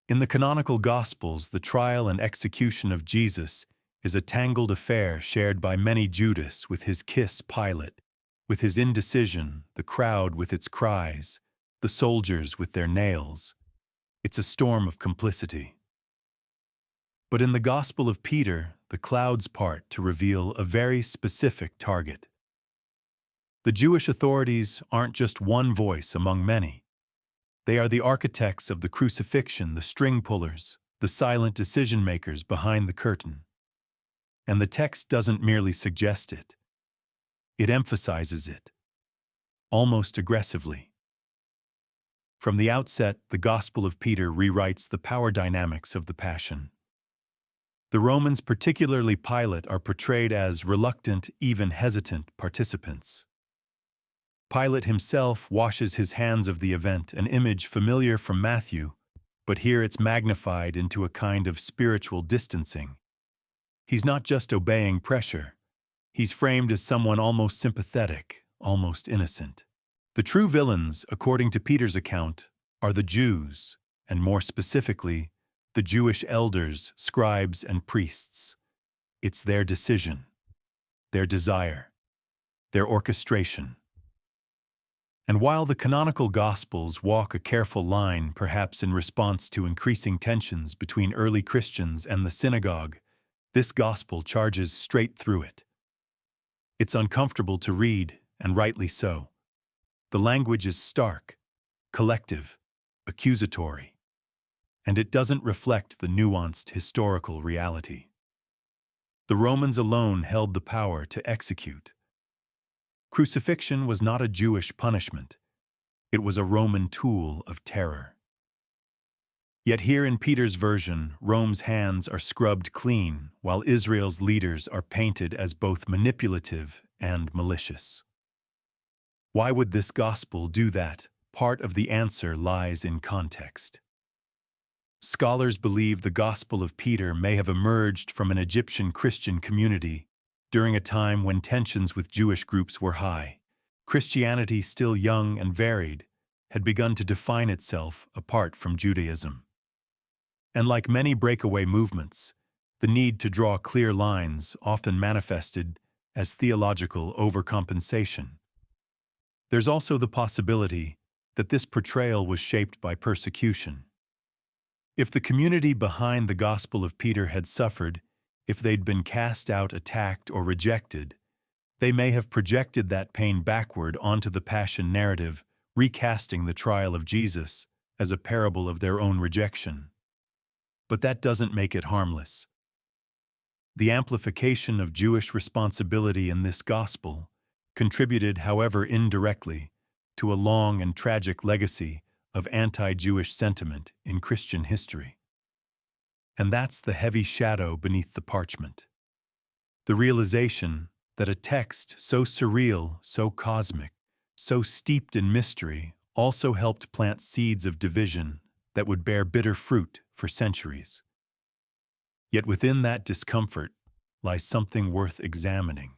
In the canonical Gospels, the trial and execution of Jesus is a tangled affair shared by many: Judas with his kiss, Pilate with his indecision, the crowd with its cries, the soldiers with their nails. It's a storm of complicity. But in the Gospel of Peter, the clouds part to reveal a very specific target. The Jewish authorities aren't just one voice among many. They are the architects of the crucifixion, the string pullers, the silent decision-makers behind the curtain. And the text doesn't merely suggest it. It emphasizes it, almost aggressively. From the outset, the Gospel of Peter rewrites the power dynamics of the Passion. The Romans, particularly Pilate, are portrayed as reluctant, even hesitant participants. Pilate himself washes his hands of the event, an image familiar from Matthew, but here it's magnified into a kind of spiritual distancing. He's not just obeying pressure. He's framed as someone almost sympathetic, almost innocent. The true villains, according to Peter's account, are the Jews, and more specifically, the Jewish elders, scribes, and priests. It's their decision, their desire, their orchestration. And while the canonical Gospels walk a careful line, perhaps in response to increasing tensions between early Christians and the synagogue, this Gospel charges straight through it. It's uncomfortable to read, and rightly so. The language is stark, collective, accusatory, and it doesn't reflect the nuanced historical reality. The Romans alone held the power to execute. Crucifixion was not a Jewish punishment. It was a Roman tool of terror. Yet here in Peter's version, Rome's hands are scrubbed clean, while Israel's leaders are painted as both manipulative and malicious. Why would this gospel do that? Part of the answer lies in context. Scholars believe the Gospel of Peter may have emerged from an Egyptian Christian community during a time when tensions with Jewish groups were high. Christianity, still young and varied, had begun to define itself apart from Judaism. And like many breakaway movements, the need to draw clear lines often manifested as theological overcompensation. There's also the possibility that this portrayal was shaped by persecution. If the community behind the Gospel of Peter had suffered, if they'd been cast out, attacked, or rejected, they may have projected that pain backward onto the Passion narrative, recasting the trial of Jesus as a parable of their own rejection. But that doesn't make it harmless. The amplification of Jewish responsibility in this Gospel contributed, however indirectly, to a long and tragic legacy of anti-Jewish sentiment in Christian history. And that's the heavy shadow beneath the parchment. The realization that a text so surreal, so cosmic, so steeped in mystery also helped plant seeds of division that would bear bitter fruit for centuries. Yet within that discomfort lies something worth examining,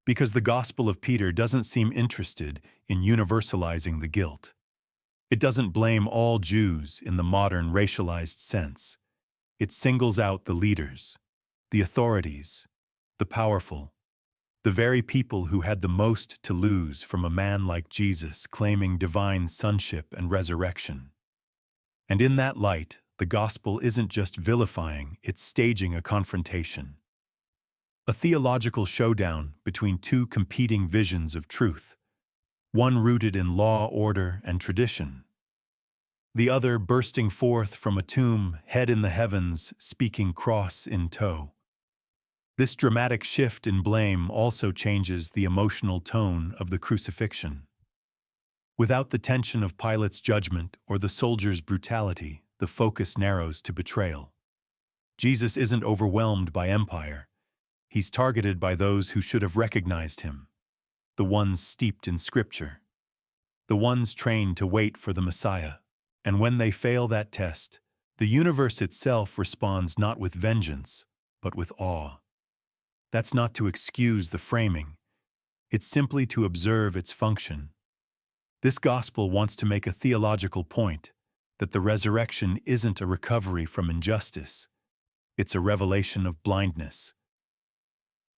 because the Gospel of Peter doesn't seem interested in universalizing the guilt. It doesn't blame all Jews in the modern racialized sense. It singles out the leaders, the authorities, the powerful, the very people who had the most to lose from a man like Jesus claiming divine sonship and resurrection. And in that light, the Gospel isn't just vilifying, it's staging a confrontation. A theological showdown between two competing visions of truth, one rooted in law, order, and tradition, the other bursting forth from a tomb, head in the heavens, speaking cross in tow. This dramatic shift in blame also changes the emotional tone of the crucifixion. Without the tension of Pilate's judgment or the soldier's brutality, the focus narrows to betrayal. Jesus isn't overwhelmed by empire. He's targeted by those who should have recognized him, the ones steeped in Scripture, the ones trained to wait for the Messiah. And when they fail that test, the universe itself responds not with vengeance, but with awe. That's not to excuse the framing. It's simply to observe its function. This gospel wants to make a theological point, that the resurrection isn't a recovery from injustice. It's a revelation of blindness.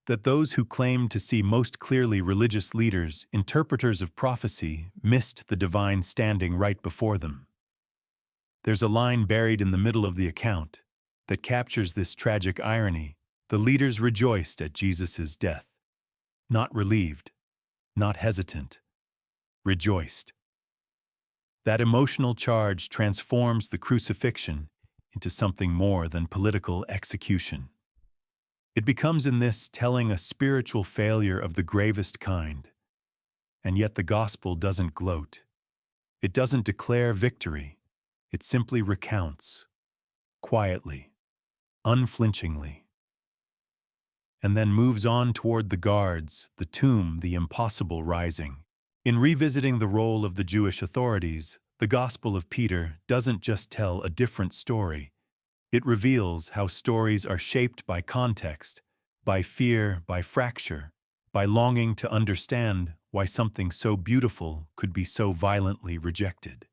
That those who claim to see most clearly religious leaders, interpreters of prophecy, missed the divine standing right before them. There's a line buried in the middle of the account that captures this tragic irony. The leaders rejoiced at Jesus' death. Not relieved, not hesitant, rejoiced. That emotional charge transforms the crucifixion into something more than political execution. It becomes in this telling a spiritual failure of the gravest kind. And yet the gospel doesn't gloat. It doesn't declare victory. It simply recounts, quietly, unflinchingly, and then moves on toward the guards, the tomb, the impossible rising. In revisiting the role of the Jewish authorities, the Gospel of Peter doesn't just tell a different story. It reveals how stories are shaped by context, by fear, by fracture, by longing to understand why something so beautiful could be so violently rejected.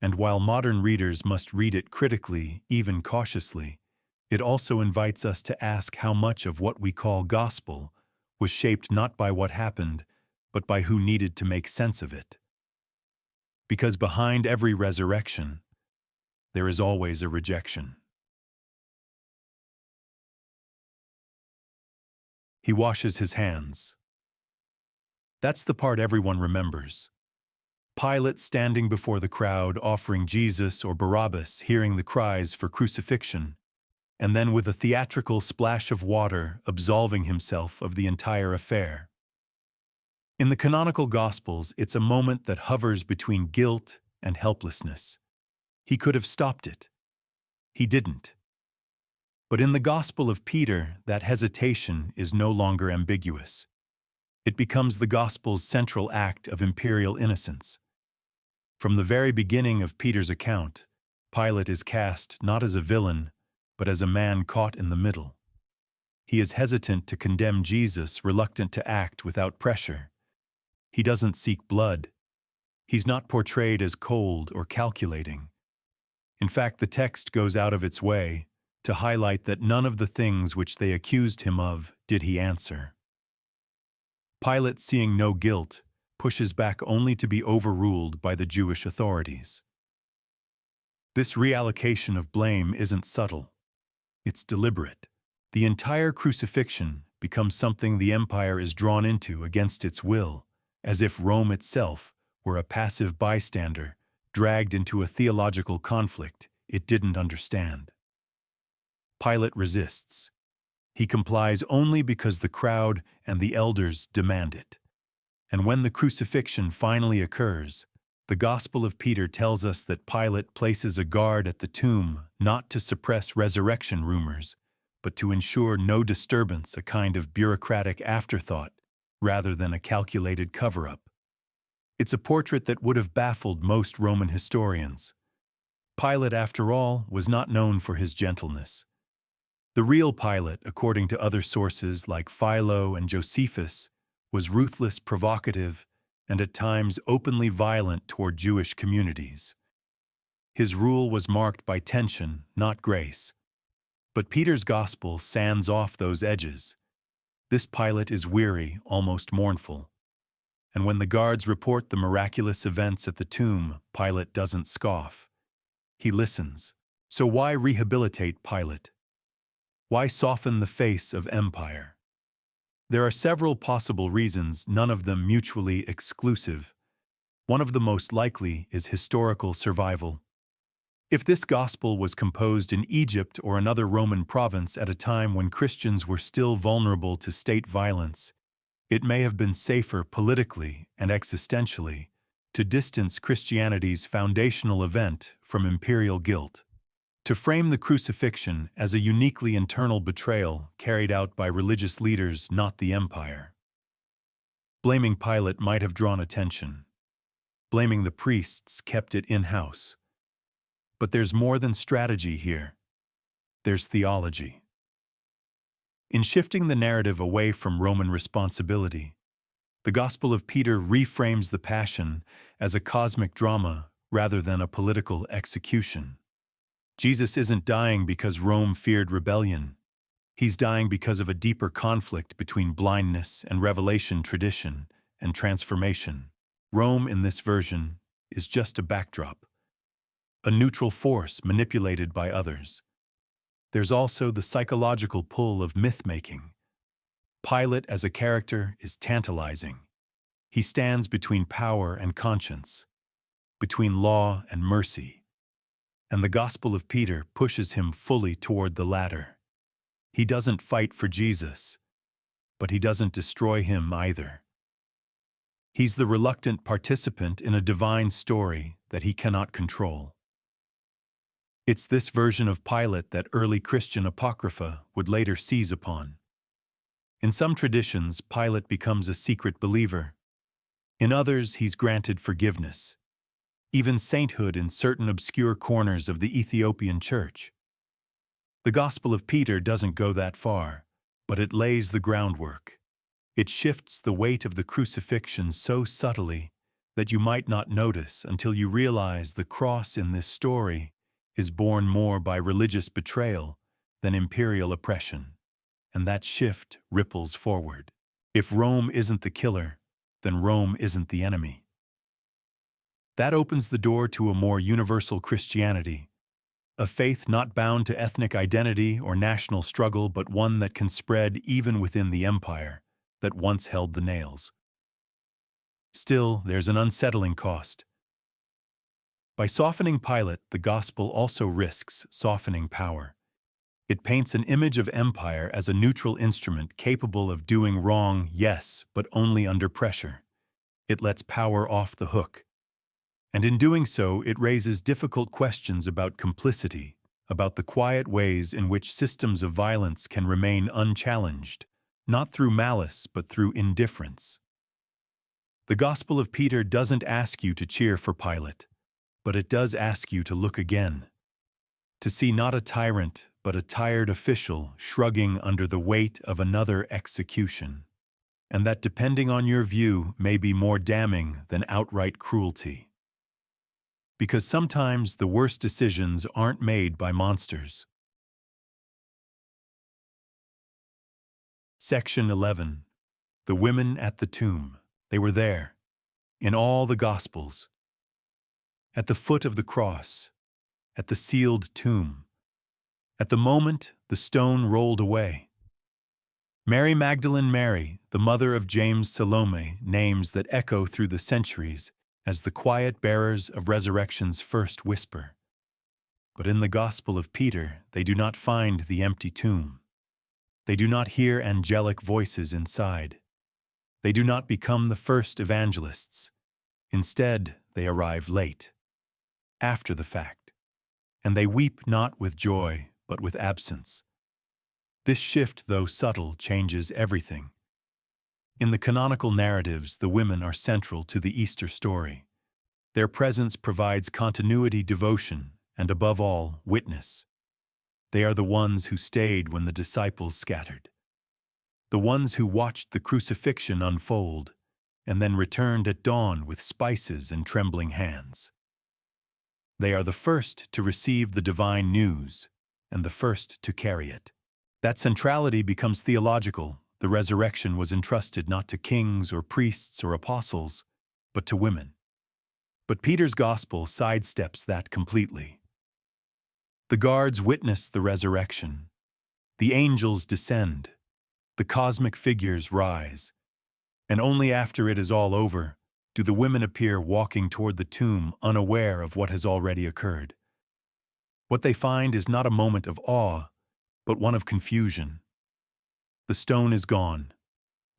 And while modern readers must read it critically, even cautiously, it also invites us to ask how much of what we call gospel was shaped not by what happened, but by who needed to make sense of it. Because behind every resurrection, there is always a rejection. He washes his hands. That's the part everyone remembers. Pilate standing before the crowd offering Jesus or Barabbas, hearing the cries for crucifixion, and then with a theatrical splash of water absolving himself of the entire affair. In the canonical Gospels, it's a moment that hovers between guilt and helplessness. He could have stopped it. He didn't. But in the Gospel of Peter, that hesitation is no longer ambiguous. It becomes the Gospel's central act of imperial innocence. From the very beginning of Peter's account, Pilate is cast not as a villain, but as a man caught in the middle. He is hesitant to condemn Jesus, reluctant to act without pressure. He doesn't seek blood. He's not portrayed as cold or calculating. In fact, the text goes out of its way to highlight that none of the things which they accused him of did he answer. Pilate, seeing no guilt, pushes back only to be overruled by the Jewish authorities. This reallocation of blame isn't subtle. It's deliberate. The entire crucifixion becomes something the empire is drawn into against its will, as if Rome itself were a passive bystander, dragged into a theological conflict it didn't understand. Pilate resists. He complies only because the crowd and the elders demand it. And when the crucifixion finally occurs, the Gospel of Peter tells us that Pilate places a guard at the tomb not to suppress resurrection rumors, but to ensure no disturbance, a kind of bureaucratic afterthought, rather than a calculated cover-up. It's a portrait that would have baffled most Roman historians. Pilate, after all, was not known for his gentleness. The real Pilate, according to other sources like Philo and Josephus, was ruthless, provocative, and at times openly violent toward Jewish communities. His rule was marked by tension, not grace. But Peter's gospel sands off those edges. This Pilate is weary, almost mournful. And when the guards report the miraculous events at the tomb, Pilate doesn't scoff. He listens. So why rehabilitate Pilate? Why soften the face of empire? There are several possible reasons, none of them mutually exclusive. One of the most likely is historical survival. If this gospel was composed in Egypt or another Roman province at a time when Christians were still vulnerable to state violence, it may have been safer politically and existentially to distance Christianity's foundational event from imperial guilt. To frame the crucifixion as a uniquely internal betrayal carried out by religious leaders, not the empire. Blaming Pilate might have drawn attention. Blaming the priests kept it in-house. But there's more than strategy here. There's theology. In shifting the narrative away from Roman responsibility, the Gospel of Peter reframes the Passion as a cosmic drama rather than a political execution. Jesus isn't dying because Rome feared rebellion. He's dying because of a deeper conflict between blindness and revelation, tradition and transformation. Rome, in this version, is just a backdrop, a neutral force manipulated by others. There's also the psychological pull of myth-making. Pilate as a character is tantalizing. He stands between power and conscience, between law and mercy. And the Gospel of Peter pushes him fully toward the latter. He doesn't fight for Jesus, but he doesn't destroy him either. He's the reluctant participant in a divine story that he cannot control. It's this version of Pilate that early Christian apocrypha would later seize upon. In some traditions, Pilate becomes a secret believer. In others, he's granted forgiveness, even sainthood in certain obscure corners of the Ethiopian church. The Gospel of Peter doesn't go that far, but it lays the groundwork. It shifts the weight of the crucifixion so subtly that you might not notice until you realize the cross in this story is borne more by religious betrayal than imperial oppression, and that shift ripples forward. If Rome isn't the killer, then Rome isn't the enemy. That opens the door to a more universal Christianity, a faith not bound to ethnic identity or national struggle, but one that can spread even within the empire that once held the nails. Still, there's an unsettling cost. By softening Pilate, the gospel also risks softening power. It paints an image of empire as a neutral instrument capable of doing wrong, yes, but only under pressure. It lets power off the hook. And in doing so, it raises difficult questions about complicity, about the quiet ways in which systems of violence can remain unchallenged, not through malice, but through indifference. The Gospel of Peter doesn't ask you to cheer for Pilate, but it does ask you to look again, to see not a tyrant, but a tired official shrugging under the weight of another execution, and that, depending on your view, may be more damning than outright cruelty. Because sometimes the worst decisions aren't made by monsters. Section 11. The women at the tomb. They were there, in all the Gospels, at the foot of the cross, at the sealed tomb, at the moment the stone rolled away. Mary Magdalene Mary, the mother of James Salome, names that echo through the centuries as the quiet bearers of resurrection's first whisper. But in the Gospel of Peter, they do not find the empty tomb. They do not hear angelic voices inside. They do not become the first evangelists. Instead, they arrive late, after the fact, and they weep not with joy, but with absence. This shift, though subtle, changes everything. In the canonical narratives, the women are central to the Easter story. Their presence provides continuity, devotion, and above all, witness. They are the ones who stayed when the disciples scattered, the ones who watched the crucifixion unfold, and then returned at dawn with spices and trembling hands. They are the first to receive the divine news, and the first to carry it. That centrality becomes theological. The resurrection was entrusted not to kings or priests or apostles, but to women. But Peter's gospel sidesteps that completely. The guards witness the resurrection. The angels descend. The cosmic figures rise. And only after it is all over do the women appear walking toward the tomb, unaware of what has already occurred. What they find is not a moment of awe, but one of confusion. The stone is gone.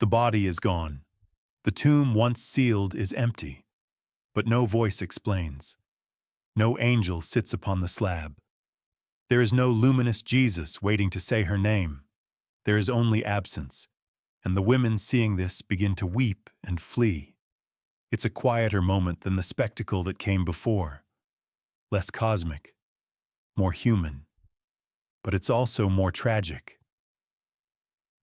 The body is gone. The tomb once sealed is empty. But no voice explains. No angel sits upon the slab. There is no luminous Jesus waiting to say her name. There is only absence. And the women, seeing this, begin to weep and flee. It's a quieter moment than the spectacle that came before. Less cosmic, more human. But it's also more tragic.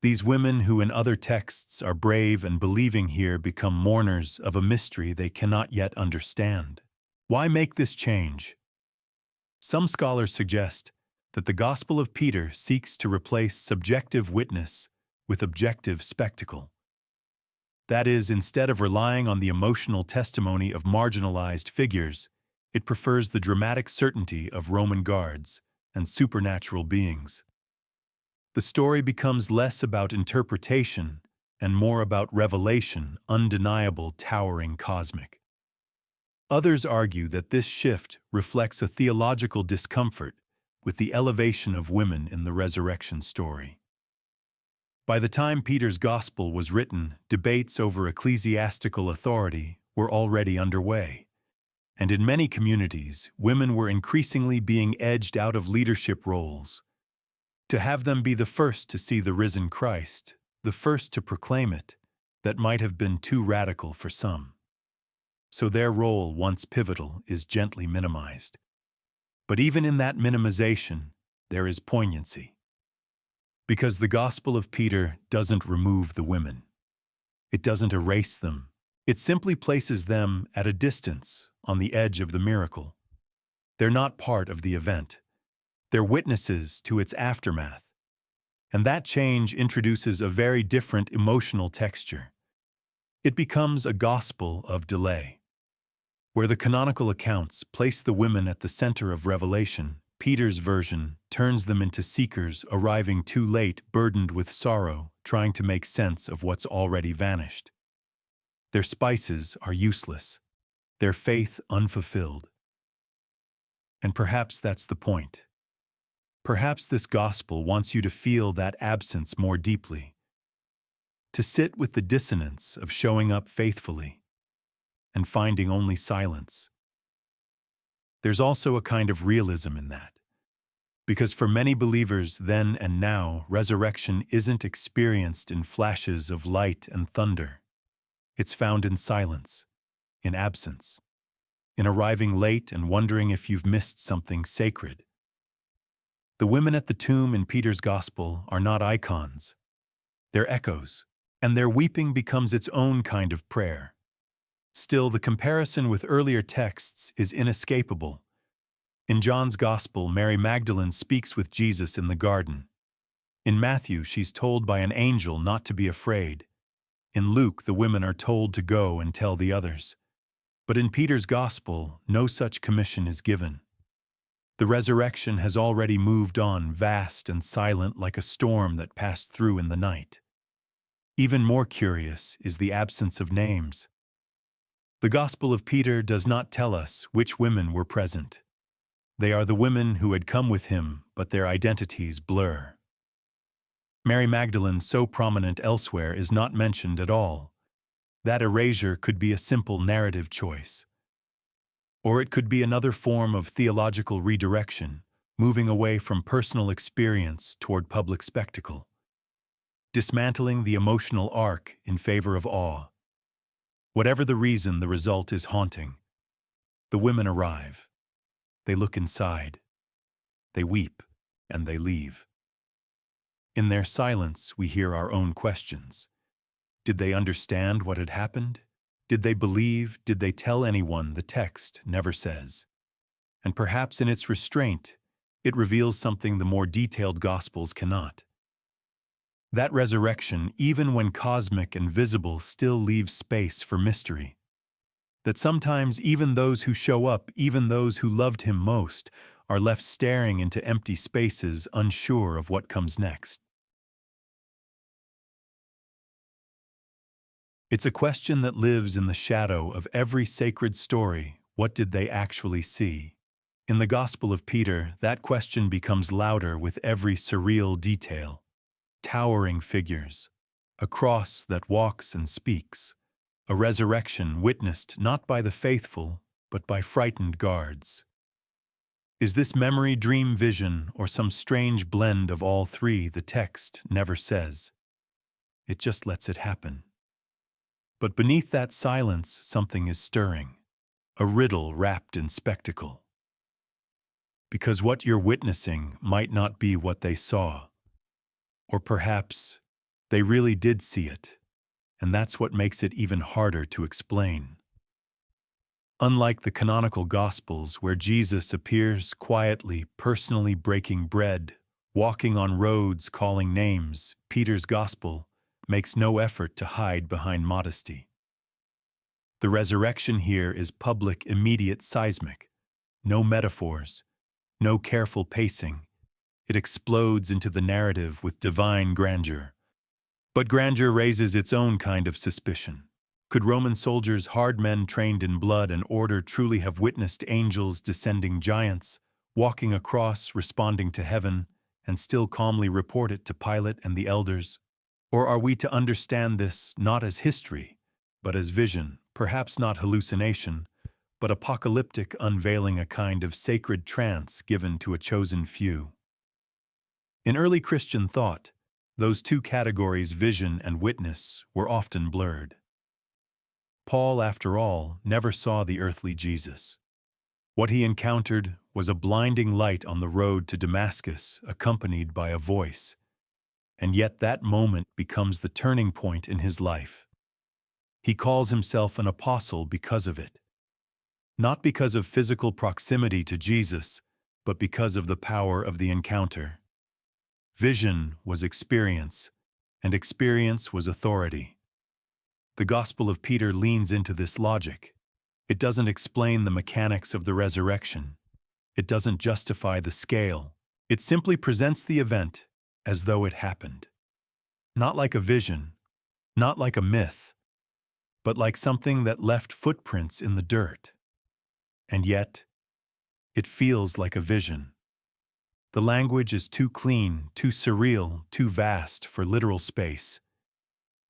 These women, who in other texts are brave and believing, here become mourners of a mystery they cannot yet understand. Why make this change? Some scholars suggest that the Gospel of Peter seeks to replace subjective witness with objective spectacle. That is, instead of relying on the emotional testimony of marginalized figures, it prefers the dramatic certainty of Roman guards and supernatural beings. The story becomes less about interpretation and more about revelation, undeniable, towering, cosmic. Others argue that this shift reflects a theological discomfort with the elevation of women in the resurrection story. By the time Peter's Gospel was written, debates over ecclesiastical authority were already underway. And in many communities, women were increasingly being edged out of leadership roles. To have them be the first to see the risen Christ, the first to proclaim it, that might have been too radical for some. So their role, once pivotal, is gently minimized. But even in that minimization, there is poignancy. Because the Gospel of Peter doesn't remove the women. It doesn't erase them. It simply places them at a distance, on the edge of the miracle. They're not part of the event. They're witnesses to its aftermath. And that change introduces a very different emotional texture. It becomes a gospel of delay. Where the canonical accounts place the women at the center of revelation, Peter's version turns them into seekers arriving too late, burdened with sorrow, trying to make sense of what's already vanished. Their spices are useless, their faith unfulfilled. And perhaps that's the point. Perhaps this gospel wants you to feel that absence more deeply, to sit with the dissonance of showing up faithfully and finding only silence. There's also a kind of realism in that, because for many believers then and now, resurrection isn't experienced in flashes of light and thunder. It's found in silence, in absence, in arriving late and wondering if you've missed something sacred. The women at the tomb in Peter's Gospel are not icons. They're echoes, and their weeping becomes its own kind of prayer. Still, the comparison with earlier texts is inescapable. In John's Gospel, Mary Magdalene speaks with Jesus in the garden. In Matthew, she's told by an angel not to be afraid. In Luke, the women are told to go and tell the others. But in Peter's Gospel, no such commission is given. The resurrection has already moved on, vast and silent like a storm that passed through in the night. Even more curious is the absence of names. The Gospel of Peter does not tell us which women were present. They are the women who had come with him, but their identities blur. Mary Magdalene, so prominent elsewhere, is not mentioned at all. That erasure could be a simple narrative choice. Or it could be another form of theological redirection, moving away from personal experience toward public spectacle, dismantling the emotional arc in favor of awe. Whatever the reason, the result is haunting. The women arrive. They look inside. They weep, and they leave. In their silence, we hear our own questions. Did they understand what had happened? Did they believe? Did they tell anyone? The text never says. And perhaps in its restraint, it reveals something the more detailed Gospels cannot. That resurrection, even when cosmic and visible, still leaves space for mystery. That sometimes even those who show up, even those who loved him most, are left staring into empty spaces, unsure of what comes next. It's a question that lives in the shadow of every sacred story. What did they actually see? In the Gospel of Peter, that question becomes louder with every surreal detail. Towering figures, a cross that walks and speaks, a resurrection witnessed not by the faithful, but by frightened guards. Is this memory, dream, vision, or some strange blend of all three? The text never says. It just lets it happen. But beneath that silence, something is stirring, a riddle wrapped in spectacle. Because what you're witnessing might not be what they saw. Or perhaps they really did see it, and that's what makes it even harder to explain. Unlike the canonical Gospels, where Jesus appears quietly, personally breaking bread, walking on roads, calling names, Peter's Gospel makes no effort to hide behind modesty. The resurrection here is public, immediate, seismic. No metaphors, no careful pacing. It explodes into the narrative with divine grandeur. But grandeur raises its own kind of suspicion. Could Roman soldiers, hard men trained in blood and order, truly have witnessed angels descending, giants, walking across, responding to heaven, and still calmly report it to Pilate and the elders? Or are we to understand this not as history, but as vision, perhaps not hallucination, but apocalyptic unveiling, a kind of sacred trance given to a chosen few? In early Christian thought, those two categories, vision and witness, were often blurred. Paul, after all, never saw the earthly Jesus. What he encountered was a blinding light on the road to Damascus, accompanied by a voice. And yet that moment becomes the turning point in his life. He calls himself an apostle because of it. Not because of physical proximity to Jesus, but because of the power of the encounter. Vision was experience, and experience was authority. The Gospel of Peter leans into this logic. It doesn't explain the mechanics of the resurrection. It doesn't justify the scale. It simply presents the event as though it happened. Not like a vision, not like a myth, but like something that left footprints in the dirt. And yet, it feels like a vision. The language is too clean, too surreal, too vast for literal space.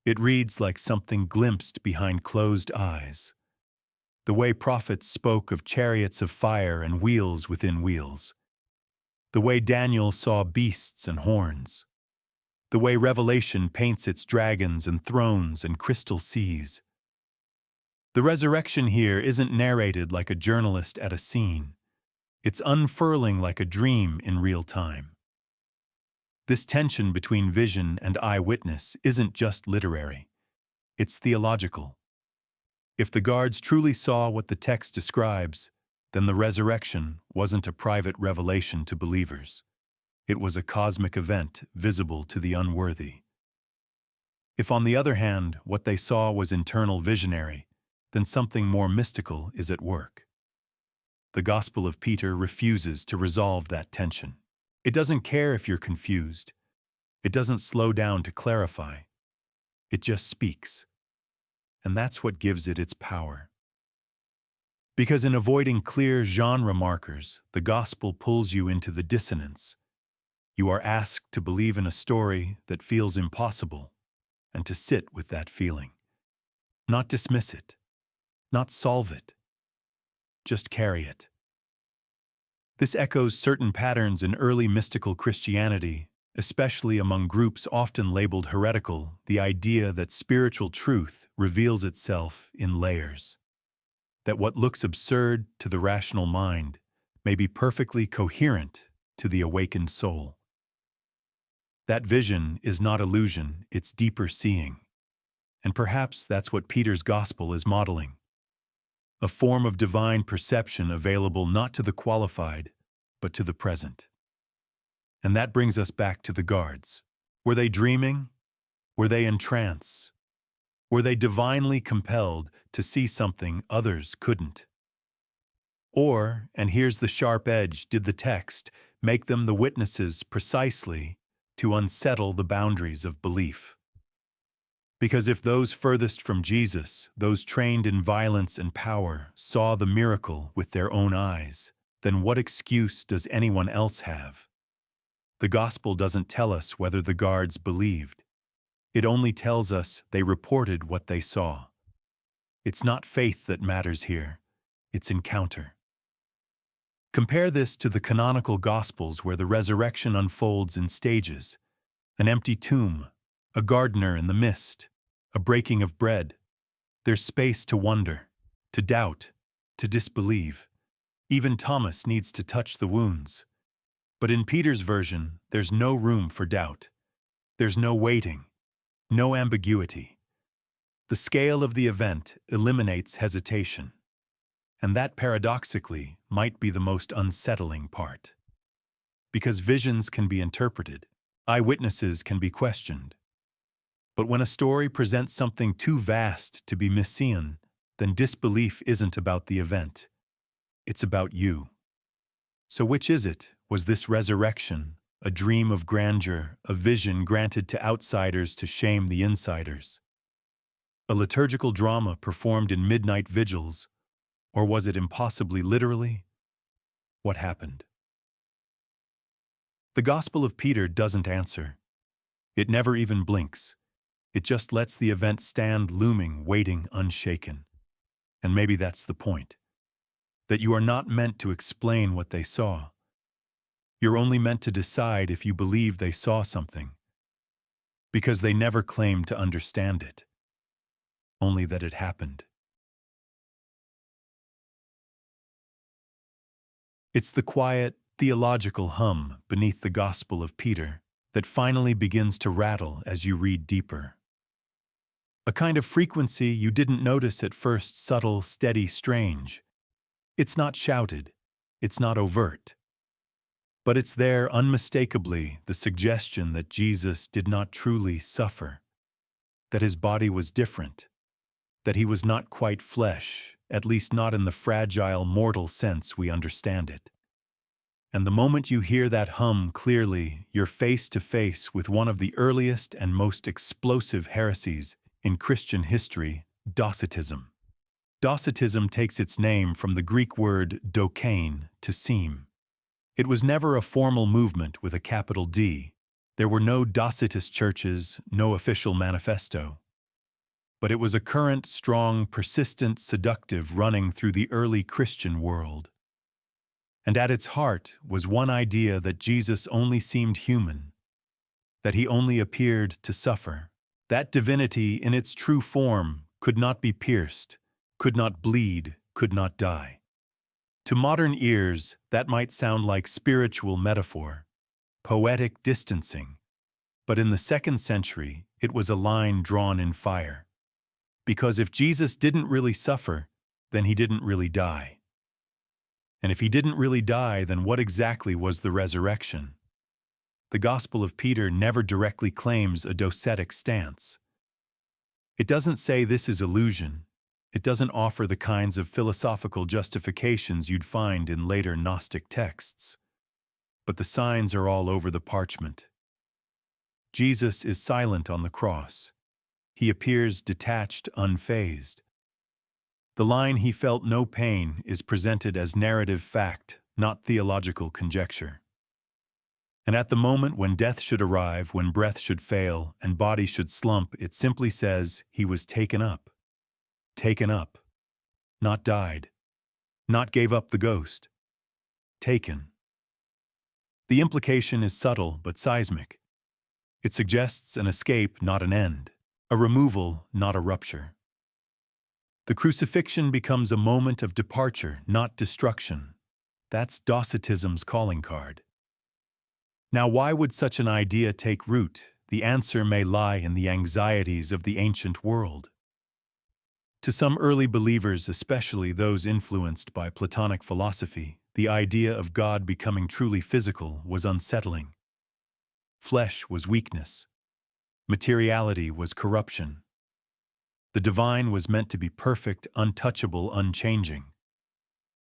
It reads like something glimpsed behind closed eyes. The way prophets spoke of chariots of fire and wheels within wheels. The way Daniel saw beasts and horns. The way Revelation paints its dragons and thrones and crystal seas. The resurrection here isn't narrated like a journalist at a scene. It's unfurling like a dream in real time. This tension between vision and eyewitness isn't just literary. It's theological. If the guards truly saw what the text describes, then the resurrection wasn't a private revelation to believers. It was a cosmic event visible to the unworthy. If, on the other hand, what they saw was internal visionary, then something more mystical is at work. The Gospel of Peter refuses to resolve that tension. It doesn't care if you're confused. It doesn't slow down to clarify. It just speaks. And that's what gives it its power. Because in avoiding clear genre markers, the Gospel pulls you into the dissonance. You are asked to believe in a story that feels impossible, and to sit with that feeling. Not dismiss it. Not solve it. Just carry it. This echoes certain patterns in early mystical Christianity, especially among groups often labeled heretical, the idea that spiritual truth reveals itself in layers. That what looks absurd to the rational mind may be perfectly coherent to the awakened soul. That vision is not illusion, it's deeper seeing. And perhaps that's what Peter's gospel is modeling. A form of divine perception available not to the qualified, but to the present. And that brings us back to the guards. Were they dreaming? Were they in trance? Were they divinely compelled to see something others couldn't? Or, and here's the sharp edge, did the text make them the witnesses precisely to unsettle the boundaries of belief? Because if those furthest from Jesus, those trained in violence and power, saw the miracle with their own eyes, then what excuse does anyone else have? The gospel doesn't tell us whether the guards believed. It only tells us they reported what they saw. It's not faith that matters here, it's encounter. Compare this to the canonical Gospels where the resurrection unfolds in stages. An empty tomb, a gardener in the mist, a breaking of bread. There's space to wonder, to doubt, to disbelieve. Even Thomas needs to touch the wounds. But in Peter's version, there's no room for doubt. There's no waiting, no ambiguity. The scale of the event eliminates hesitation. And that, paradoxically, might be the most unsettling part. Because visions can be interpreted, eyewitnesses can be questioned. But when a story presents something too vast to be misseen, then disbelief isn't about the event. It's about you. So which is it? Was this resurrection a dream of grandeur, a vision granted to outsiders to shame the insiders? A liturgical drama performed in midnight vigils, or was it impossibly literally? What happened? The Gospel of Peter doesn't answer. It never even blinks. It just lets the event stand looming, waiting, unshaken. And maybe that's the point. That you are not meant to explain what they saw. You're only meant to decide if you believe they saw something. Because they never claimed to understand it. Only that it happened. It's the quiet, theological hum beneath the Gospel of Peter that finally begins to rattle as you read deeper. A kind of frequency you didn't notice at first, subtle, steady, strange. It's not shouted, it's not overt. But it's there unmistakably, the suggestion that Jesus did not truly suffer, that his body was different, that he was not quite flesh, at least not in the fragile, mortal sense we understand it. And the moment you hear that hum clearly, you're face to face with one of the earliest and most explosive heresies in Christian history, Docetism. Docetism takes its name from the Greek word dokein, to seem. It was never a formal movement with a capital D. There were no Docetist churches, no official manifesto. But it was a current, strong, persistent, seductive running through the early Christian world. And at its heart was one idea that Jesus only seemed human, that he only appeared to suffer. That divinity in its true form could not be pierced, could not bleed, could not die. To modern ears, that might sound like spiritual metaphor, poetic distancing, but in the 2nd century, it was a line drawn in fire. Because if Jesus didn't really suffer, then he didn't really die. And if he didn't really die, then what exactly was the resurrection? The Gospel of Peter never directly claims a docetic stance. It doesn't say this is illusion. It doesn't offer the kinds of philosophical justifications you'd find in later Gnostic texts. But the signs are all over the parchment. Jesus is silent on the cross. He appears detached, unfazed. The line "he felt no pain" is presented as narrative fact, not theological conjecture. And at the moment when death should arrive, when breath should fail, and body should slump, it simply says he was taken up. Taken up. Not died. Not gave up the ghost. Taken. The implication is subtle but seismic. It suggests an escape, not an end. A removal, not a rupture. The crucifixion becomes a moment of departure, not destruction. That's Docetism's calling card. Now, why would such an idea take root? The answer may lie in the anxieties of the ancient world. To some early believers, especially those influenced by Platonic philosophy, the idea of God becoming truly physical was unsettling. Flesh was weakness. Materiality was corruption. The divine was meant to be perfect, untouchable, unchanging.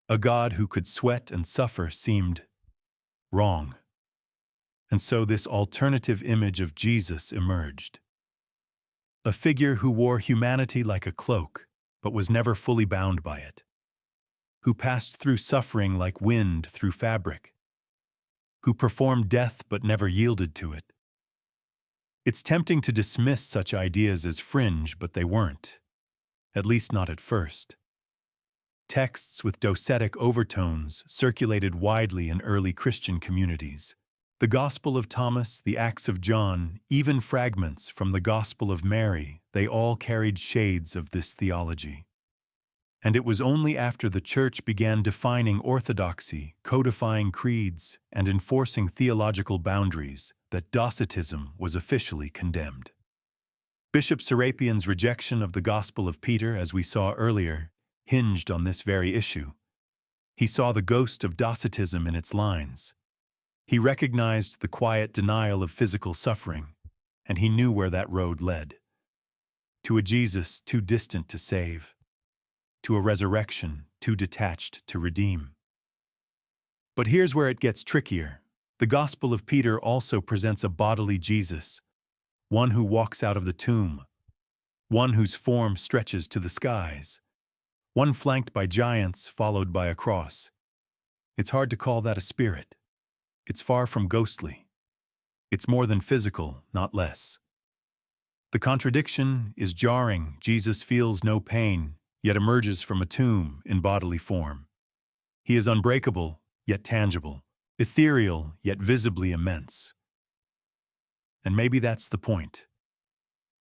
A God who could sweat and suffer seemed wrong. And so this alternative image of Jesus emerged. A figure who wore humanity like a cloak, but was never fully bound by it. Who passed through suffering like wind through fabric. Who performed death but never yielded to it. It's tempting to dismiss such ideas as fringe, but they weren't. At least not at first. Texts with docetic overtones circulated widely in early Christian communities. The Gospel of Thomas, the Acts of John, even fragments from the Gospel of Mary, they all carried shades of this theology. And it was only after the Church began defining orthodoxy, codifying creeds, and enforcing theological boundaries that Docetism was officially condemned. Bishop Serapian's rejection of the Gospel of Peter, as we saw earlier, hinged on this very issue. He saw the ghost of Docetism in its lines. He recognized the quiet denial of physical suffering, and he knew where that road led. To a Jesus too distant to save. To a resurrection too detached to redeem. But here's where it gets trickier. The Gospel of Peter also presents a bodily Jesus, one who walks out of the tomb, one whose form stretches to the skies, one flanked by giants followed by a cross. It's hard to call that a spirit. It's far from ghostly. It's more than physical, not less. The contradiction is jarring. Jesus feels no pain, yet emerges from a tomb in bodily form. He is unbreakable, yet tangible, ethereal, yet visibly immense. And maybe that's the point.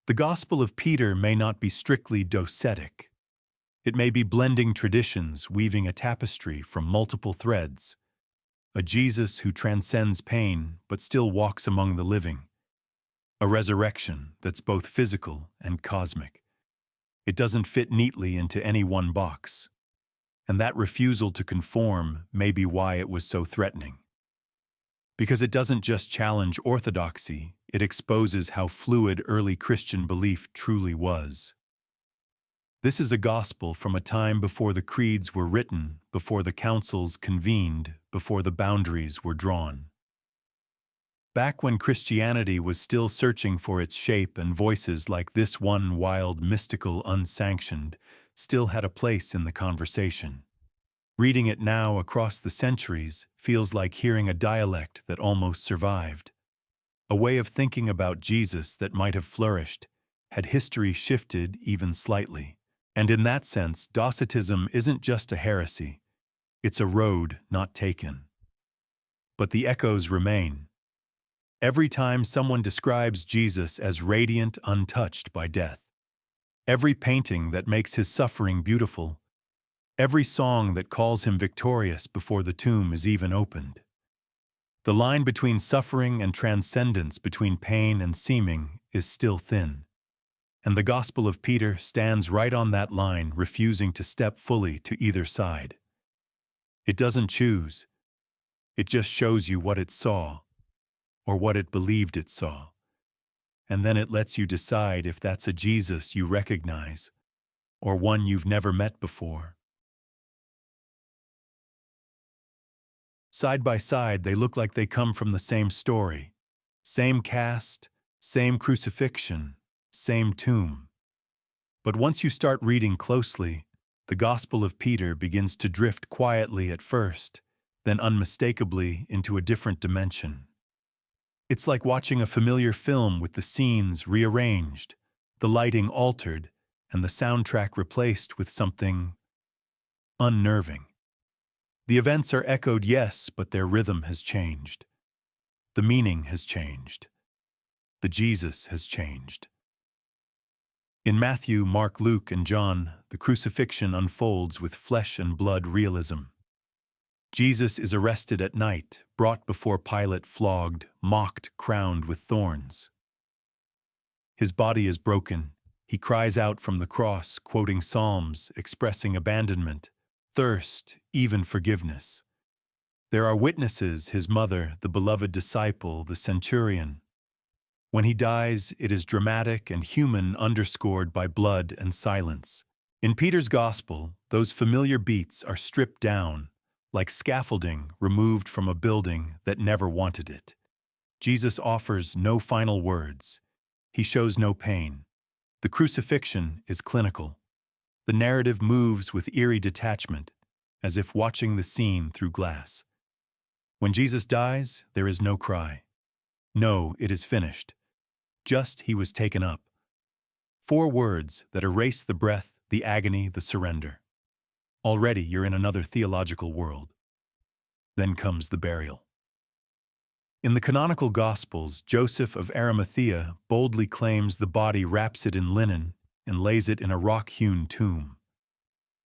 The Gospel of Peter may not be strictly docetic. It may be blending traditions, weaving a tapestry from multiple threads. A Jesus who transcends pain but still walks among the living. A resurrection that's both physical and cosmic. It doesn't fit neatly into any one box. And that refusal to conform may be why it was so threatening. Because it doesn't just challenge orthodoxy, it exposes how fluid early Christian belief truly was. This is a gospel from a time before the creeds were written, before the councils convened, before the boundaries were drawn. Back when Christianity was still searching for its shape and voices like this one wild, mystical, unsanctioned, still had a place in the conversation. Reading it now across the centuries feels like hearing a dialect that almost survived. A way of thinking about Jesus that might have flourished, had history shifted even slightly. And in that sense, Docetism isn't just a heresy. It's a road not taken. But the echoes remain. Every time someone describes Jesus as radiant, untouched by death, every painting that makes his suffering beautiful, every song that calls him victorious before the tomb is even opened. The line between suffering and transcendence, between pain and seeming, is still thin. And the Gospel of Peter stands right on that line, refusing to step fully to either side. It doesn't choose. It just shows you what it saw, or what it believed it saw. And then it lets you decide if that's a Jesus you recognize, or one you've never met before. Side by side, they look like they come from the same story. Same cast, same crucifixion, same tomb. But once you start reading closely, the Gospel of Peter begins to drift quietly at first, then unmistakably into a different dimension. It's like watching a familiar film with the scenes rearranged, the lighting altered, and the soundtrack replaced with something unnerving. The events are echoed, yes, but their rhythm has changed. The meaning has changed. The Jesus has changed. In Matthew, Mark, Luke, and John, the crucifixion unfolds with flesh and blood realism. Jesus is arrested at night, brought before Pilate, flogged, mocked, crowned with thorns. His body is broken. He cries out from the cross, quoting Psalms, expressing abandonment, thirst, even forgiveness. There are witnesses, his mother, the beloved disciple, the centurion. When he dies, it is dramatic and human, underscored by blood and silence. In Peter's Gospel, those familiar beats are stripped down, like scaffolding removed from a building that never wanted it. Jesus offers no final words. He shows no pain. The crucifixion is clinical. The narrative moves with eerie detachment, as if watching the scene through glass. When Jesus dies, there is no cry. No, it is finished. Just he was taken up. 4 words that erase the breath, the agony, the surrender. Already you're in another theological world. Then comes the burial. In the canonical Gospels, Joseph of Arimathea boldly claims the body, wraps it in linen, and lays it in a rock-hewn tomb.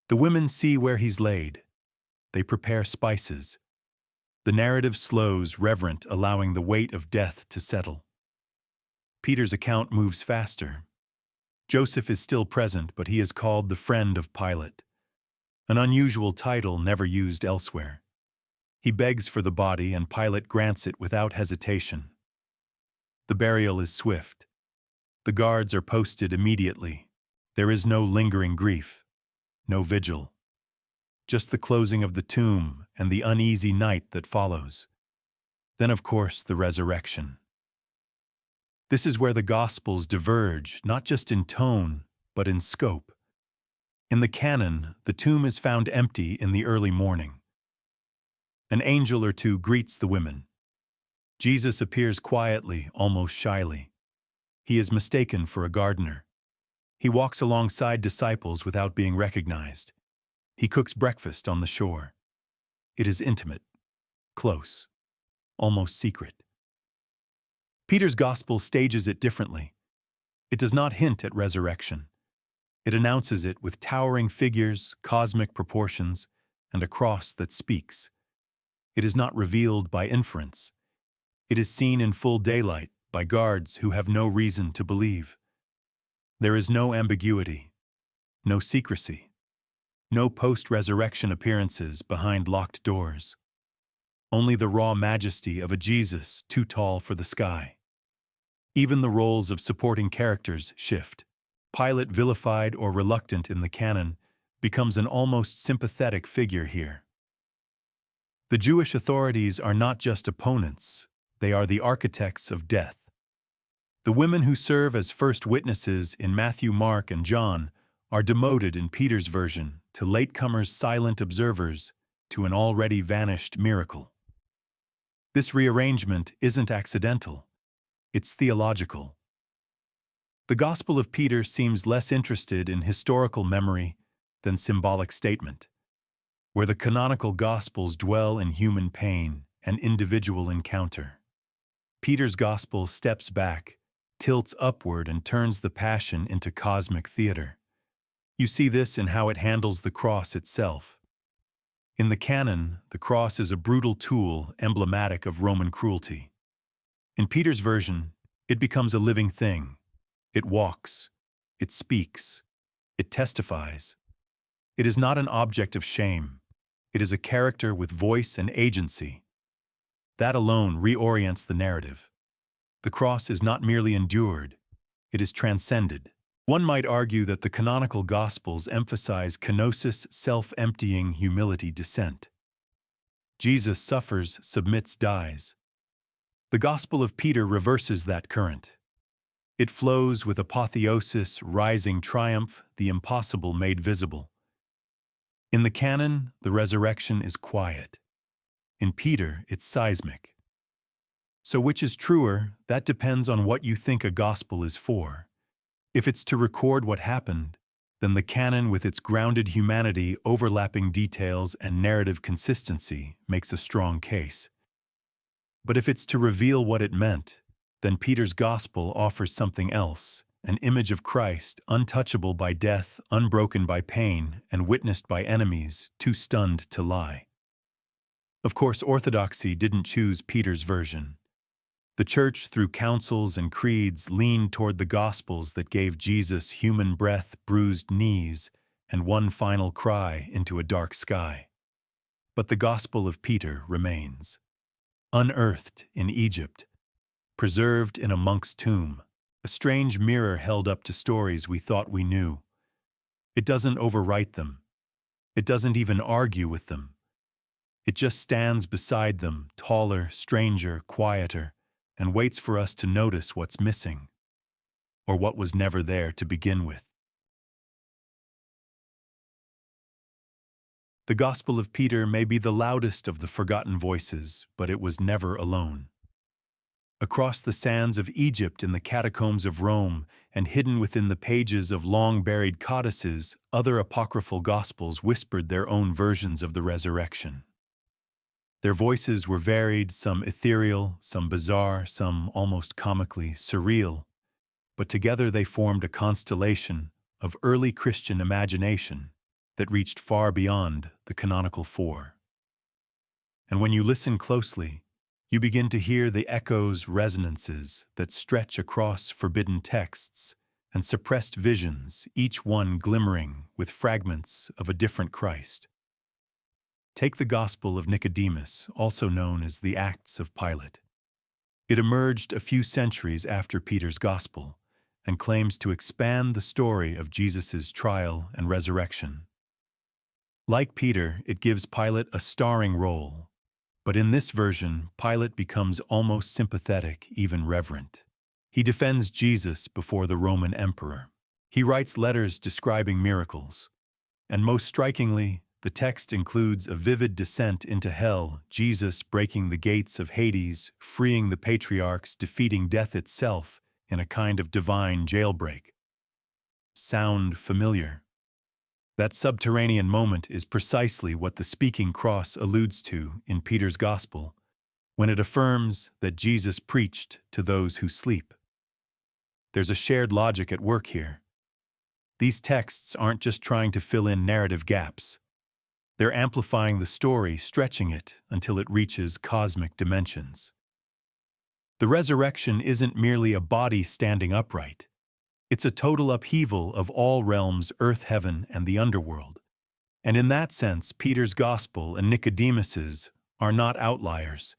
The women see where he's laid. They prepare spices. The narrative slows, reverent, allowing the weight of death to settle. Peter's account moves faster. Joseph is still present, but he is called the friend of Pilate, an unusual title never used elsewhere. He begs for the body, and Pilate grants it without hesitation. The burial is swift. The guards are posted immediately. There is no lingering grief, no vigil. Just the closing of the tomb and the uneasy night that follows. Then, of course, the resurrection. This is where the Gospels diverge, not just in tone, but in scope. In the canon, the tomb is found empty in the early morning. An angel or two greets the women. Jesus appears quietly, almost shyly. He is mistaken for a gardener. He walks alongside disciples without being recognized. He cooks breakfast on the shore. It is intimate, close, almost secret. Peter's gospel stages it differently. It does not hint at resurrection. It announces it with towering figures, cosmic proportions, and a cross that speaks. It is not revealed by inference. It is seen in full daylight by guards who have no reason to believe. There is no ambiguity, no secrecy, no post-resurrection appearances behind locked doors. Only the raw majesty of a Jesus too tall for the sky. Even the roles of supporting characters shift. Pilate, vilified or reluctant in the canon, becomes an almost sympathetic figure here. The Jewish authorities are not just opponents, they are the architects of death. The women who serve as first witnesses in Matthew, Mark, and John are demoted in Peter's version to latecomers, silent observers, to an already vanished miracle. This rearrangement isn't accidental, it's theological. The Gospel of Peter seems less interested in historical memory than symbolic statement, where the canonical Gospels dwell in human pain and individual encounter. Peter's Gospel steps back, tilts upward, and turns the Passion into cosmic theater. You see this in how it handles the cross itself. In the canon, the cross is a brutal tool emblematic of Roman cruelty. In Peter's version, it becomes a living thing. It walks, it speaks, it testifies. It is not an object of shame. It is a character with voice and agency. That alone reorients the narrative. The cross is not merely endured, it is transcended. One might argue that the canonical Gospels emphasize kenosis, self-emptying humility descent. Jesus suffers, submits, dies. The Gospel of Peter reverses that current. It flows with apotheosis, rising triumph, the impossible made visible. In the canon, the resurrection is quiet. In Peter, it's seismic. So which is truer, that depends on what you think a gospel is for. If it's to record what happened, then the canon with its grounded humanity, overlapping details, and narrative consistency makes a strong case. But if it's to reveal what it meant, then Peter's gospel offers something else, an image of Christ, untouchable by death, unbroken by pain, and witnessed by enemies, too stunned to lie. Of course, orthodoxy didn't choose Peter's version. The Church, through councils and creeds, leaned toward the Gospels that gave Jesus human breath, bruised knees, and one final cry into a dark sky. But the Gospel of Peter remains. Unearthed in Egypt, preserved in a monk's tomb, a strange mirror held up to stories we thought we knew. It doesn't overwrite them. It doesn't even argue with them. It just stands beside them, taller, stranger, quieter, and waits for us to notice what's missing, or what was never there to begin with. The Gospel of Peter may be the loudest of the forgotten voices, but it was never alone. Across the sands of Egypt, in the catacombs of Rome, and hidden within the pages of long-buried codices, other apocryphal Gospels whispered their own versions of the resurrection. Their voices were varied, some ethereal, some bizarre, some almost comically surreal, but together they formed a constellation of early Christian imagination that reached far beyond the canonical four. And when you listen closely, you begin to hear the echoes, resonances that stretch across forbidden texts and suppressed visions, each one glimmering with fragments of a different Christ. Take the Gospel of Nicodemus, also known as the Acts of Pilate. It emerged a few centuries after Peter's Gospel and claims to expand the story of Jesus' trial and resurrection. Like Peter, it gives Pilate a starring role. But in this version, Pilate becomes almost sympathetic, even reverent. He defends Jesus before the Roman emperor. He writes letters describing miracles. And most strikingly, the text includes a vivid descent into hell, Jesus breaking the gates of Hades, freeing the patriarchs, defeating death itself, in a kind of divine jailbreak. Sound familiar? That subterranean moment is precisely what the speaking cross alludes to in Peter's Gospel, when it affirms that Jesus preached to those who sleep. There's a shared logic at work here. These texts aren't just trying to fill in narrative gaps. They're amplifying the story, stretching it until it reaches cosmic dimensions. The resurrection isn't merely a body standing upright. It's a total upheaval of all realms, earth, heaven, and the underworld. And in that sense, Peter's Gospel and Nicodemus's are not outliers.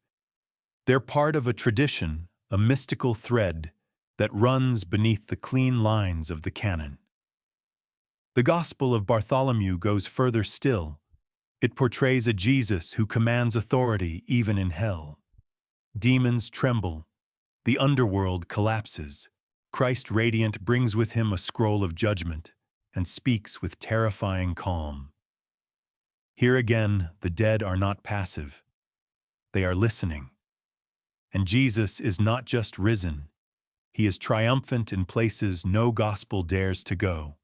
They're part of a tradition, a mystical thread that runs beneath the clean lines of the canon. The Gospel of Bartholomew goes further still. It portrays a Jesus who commands authority even in hell. Demons tremble. The underworld collapses. Christ radiant brings with him a scroll of judgment and speaks with terrifying calm. Here again, the dead are not passive. They are listening. And Jesus is not just risen. He is triumphant in places no gospel dares to go.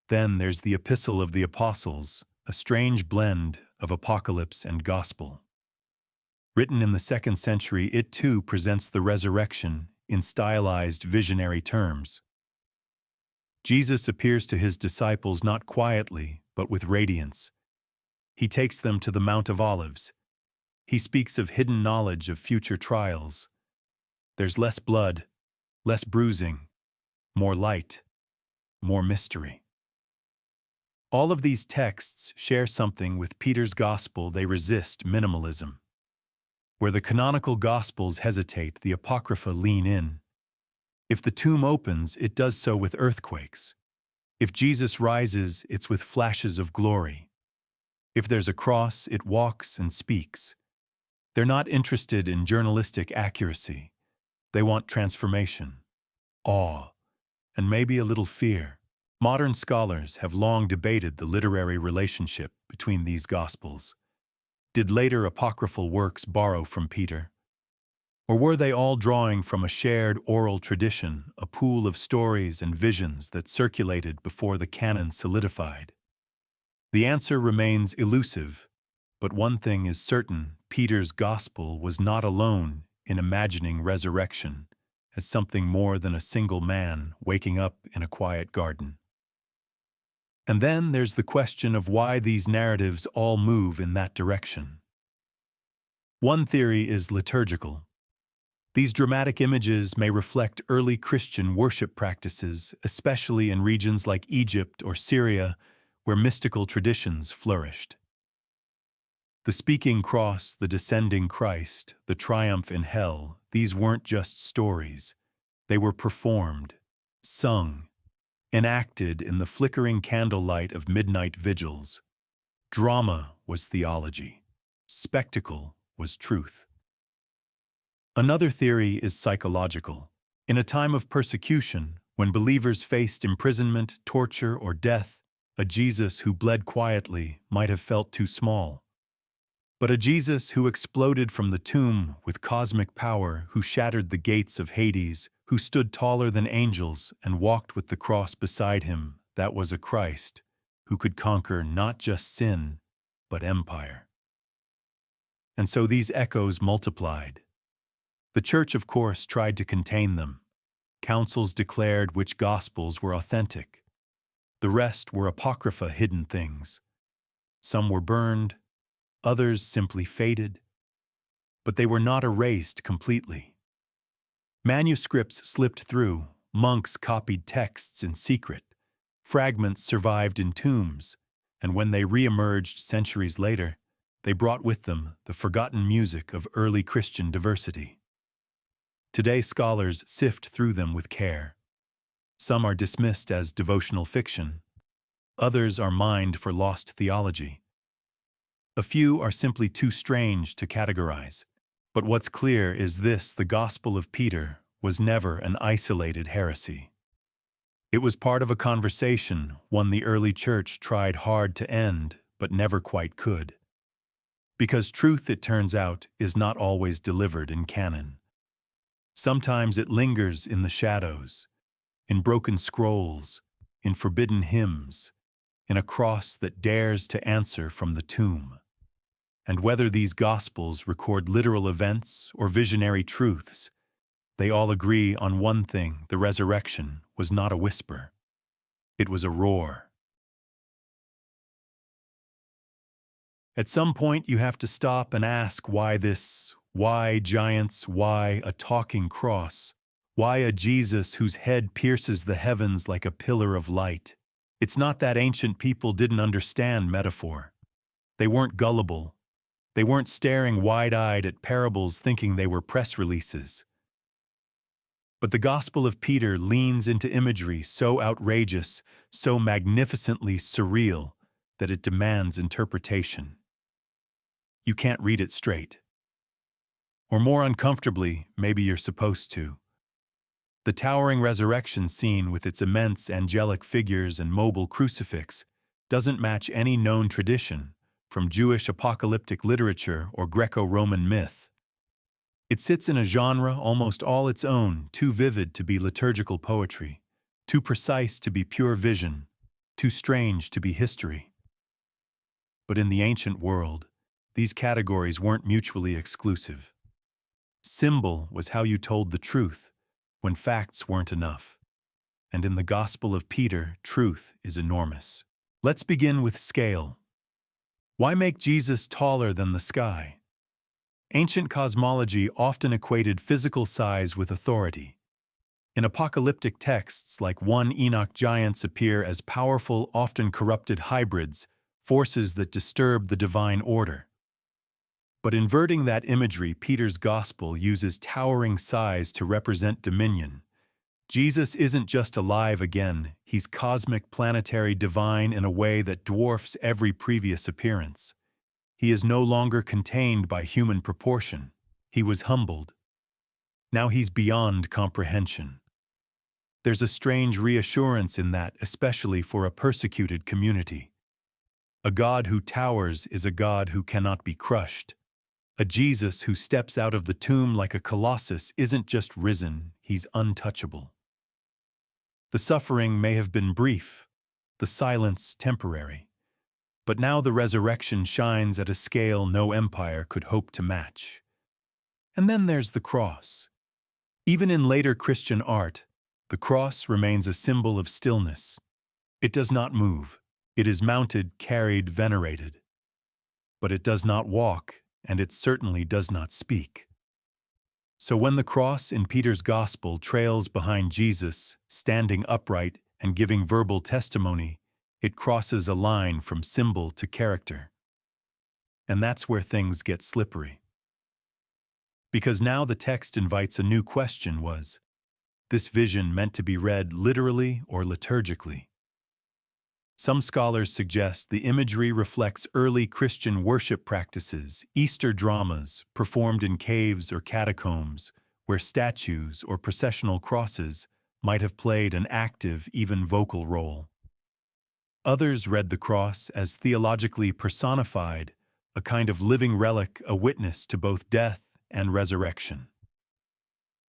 Then there's the Epistle of the Apostles, a strange blend of apocalypse and gospel. Written in the 2nd century, it too presents the resurrection in stylized visionary terms. Jesus appears to his disciples not quietly, but with radiance. He takes them to the Mount of Olives. He speaks of hidden knowledge of future trials. There's less blood, less bruising, more light, more mystery. All of these texts share something with Peter's Gospel. They resist minimalism. Where the canonical Gospels hesitate, the apocrypha lean in. If the tomb opens, it does so with earthquakes. If Jesus rises, it's with flashes of glory. If there's a cross, it walks and speaks. They're not interested in journalistic accuracy. They want transformation, awe, and maybe a little fear. Modern scholars have long debated the literary relationship between these Gospels. Did later apocryphal works borrow from Peter? Or were they all drawing from a shared oral tradition, a pool of stories and visions that circulated before the canon solidified? The answer remains elusive, but one thing is certain: Peter's Gospel was not alone in imagining resurrection as something more than a single man waking up in a quiet garden. And then there's the question of why these narratives all move in that direction. One theory is liturgical. These dramatic images may reflect early Christian worship practices, especially in regions like Egypt or Syria, where mystical traditions flourished. The speaking cross, the descending Christ, the triumph in hell, these weren't just stories. They were performed, sung, enacted in the flickering candlelight of midnight vigils. Drama was theology. Spectacle was truth. Another theory is psychological. In a time of persecution, when believers faced imprisonment, torture, or death, a Jesus who bled quietly might have felt too small. But a Jesus who exploded from the tomb with cosmic power, who shattered the gates of Hades, who stood taller than angels and walked with the cross beside him, that was a Christ who could conquer not just sin, but empire. And so these echoes multiplied. The Church, of course, tried to contain them. Councils declared which Gospels were authentic. The rest were apocrypha, hidden things. Some were burned, others simply faded. But they were not erased completely. Manuscripts slipped through, monks copied texts in secret, fragments survived in tombs, and when they re-emerged centuries later, they brought with them the forgotten music of early Christian diversity. Today, scholars sift through them with care. Some are dismissed as devotional fiction. Others are mined for lost theology. A few are simply too strange to categorize. But what's clear is this: the Gospel of Peter was never an isolated heresy. It was part of a conversation, one the early church tried hard to end, but never quite could. Because truth, it turns out, is not always delivered in canon. Sometimes it lingers in the shadows, in broken scrolls, in forbidden hymns, in a cross that dares to answer from the tomb. And whether these Gospels record literal events or visionary truths, they all agree on one thing: the resurrection was not a whisper. It was a roar. At some point, you have to stop and ask why this, why giants, why a talking cross, why a Jesus whose head pierces the heavens like a pillar of light. It's not that ancient people didn't understand metaphor. They weren't gullible. They weren't staring wide-eyed at parables thinking they were press releases. But the Gospel of Peter leans into imagery so outrageous, so magnificently surreal, that it demands interpretation. You can't read it straight. Or more uncomfortably, maybe you're supposed to. The towering resurrection scene with its immense angelic figures and mobile crucifix doesn't match any known tradition, from Jewish apocalyptic literature or Greco-Roman myth. It sits in a genre almost all its own, too vivid to be liturgical poetry, too precise to be pure vision, too strange to be history. But in the ancient world, these categories weren't mutually exclusive. Symbol was how you told the truth, when facts weren't enough. And in the Gospel of Peter, truth is enormous. Let's begin with scale. Why make Jesus taller than the sky? Ancient cosmology often equated physical size with authority. In apocalyptic texts like 1 Enoch, giants appear as powerful, often corrupted hybrids, forces that disturb the divine order. But inverting that imagery, Peter's Gospel uses towering size to represent dominion. Jesus isn't just alive again, he's cosmic, planetary, divine in a way that dwarfs every previous appearance. He is no longer contained by human proportion. He was humbled. Now he's beyond comprehension. There's a strange reassurance in that, especially for a persecuted community. A God who towers is a God who cannot be crushed. A Jesus who steps out of the tomb like a colossus isn't just risen, he's untouchable. The suffering may have been brief, the silence temporary, but now the resurrection shines at a scale no empire could hope to match. And then there's the cross. Even in later Christian art, the cross remains a symbol of stillness. It does not move. It is mounted, carried, venerated. But it does not walk, and it certainly does not speak. So when the cross in Peter's Gospel trails behind Jesus, standing upright and giving verbal testimony, it crosses a line from symbol to character. And that's where things get slippery. Because now the text invites a new question: was this vision meant to be read literally or liturgically? Some scholars suggest the imagery reflects early Christian worship practices, Easter dramas performed in caves or catacombs, where statues or processional crosses might have played an active, even vocal role. Others read the cross as theologically personified, a kind of living relic, a witness to both death and resurrection.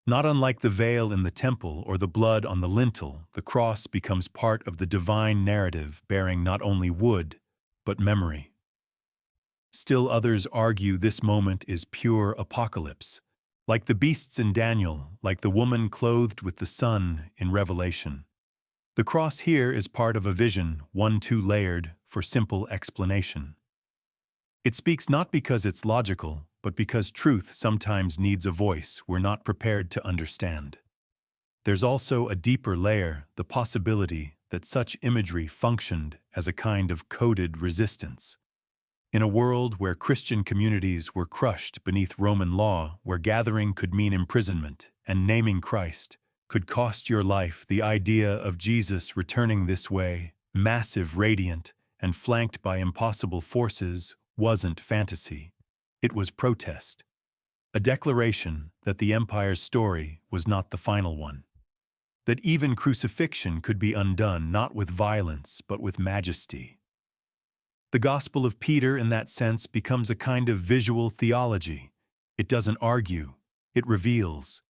Not unlike the veil in the temple or the blood on the lintel, the cross becomes part of the divine narrative, bearing not only wood, but memory. Still others argue this moment is pure apocalypse, like the beasts in Daniel, like the woman clothed with the sun in Revelation. The cross here is part of a vision, one too layered for simple explanation. It speaks not because it's logical, but because truth sometimes needs a voice we're not prepared to understand. There's also a deeper layer, the possibility that such imagery functioned as a kind of coded resistance. In a world where Christian communities were crushed beneath Roman law, where gathering could mean imprisonment and naming Christ could cost your life, the idea of Jesus returning this way, massive, radiant, and flanked by impossible forces, wasn't fantasy. It was protest, a declaration that the empire's story was not the final one, that even crucifixion could be undone not with violence but with majesty. The Gospel of Peter, in that sense, becomes a kind of visual theology. It doesn't argue, it reveals.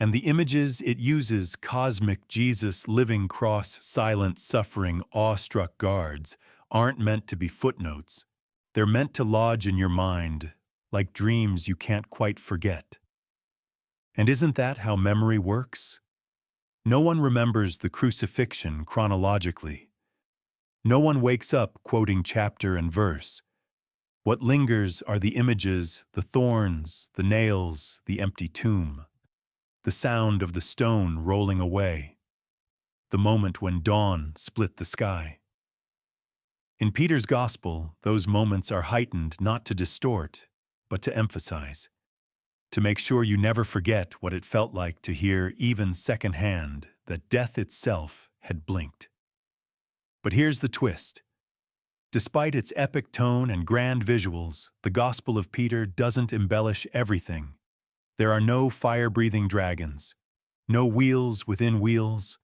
And the images it uses, cosmic Jesus, living cross, silent, suffering, awestruck guards, aren't meant to be footnotes. They're meant to lodge in your mind, like dreams you can't quite forget. And isn't that how memory works? No one remembers the crucifixion chronologically. No one wakes up quoting chapter and verse. What lingers are the images, the thorns, the nails, the empty tomb, the sound of the stone rolling away, the moment when dawn split the sky. In Peter's Gospel, those moments are heightened not to distort, but to emphasize, to make sure you never forget what it felt like to hear, even secondhand, that death itself had blinked. But here's the twist. Despite its epic tone and grand visuals, the Gospel of Peter doesn't embellish everything. There are no fire-breathing dragons, no wheels within wheels,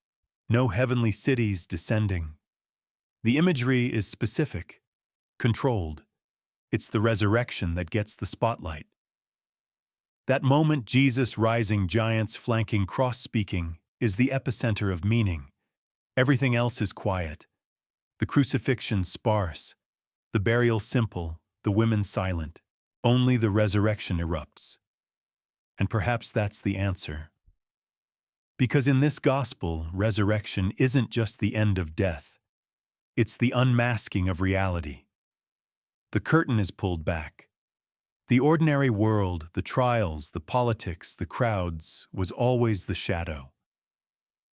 no heavenly cities descending. The imagery is specific, controlled. It's the resurrection that gets the spotlight. That moment, Jesus rising, giants flanking, cross-speaking, is the epicenter of meaning. Everything else is quiet. The crucifixion sparse, the burial simple, the women silent. Only the resurrection erupts. And perhaps that's the answer. Because in this gospel, resurrection isn't just the end of death. It's the unmasking of reality. The curtain is pulled back. The ordinary world, the trials, the politics, the crowds, was always the shadow.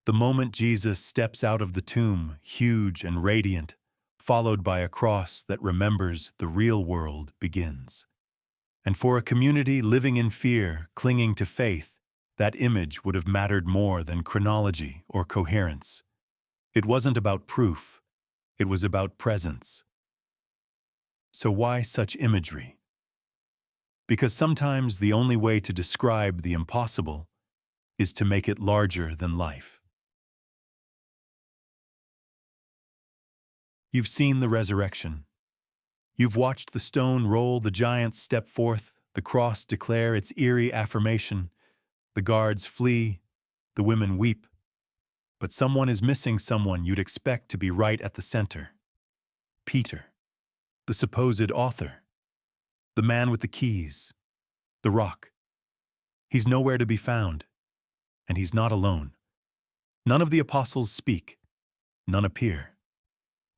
The moment Jesus steps out of the tomb, huge and radiant, followed by a cross that remembers the real world, begins. And for a community living in fear, clinging to faith, that image would have mattered more than chronology or coherence. It wasn't about proof. It was about presence. So why such imagery? Because sometimes the only way to describe the impossible is to make it larger than life. You've seen the resurrection. You've watched the stone roll, the giants step forth, the cross declare its eerie affirmation, the guards flee, the women weep. But someone is missing, someone you'd expect to be right at the center. Peter, the supposed author, the man with the keys, the rock. He's nowhere to be found, and he's not alone. None of the apostles speak, none appear.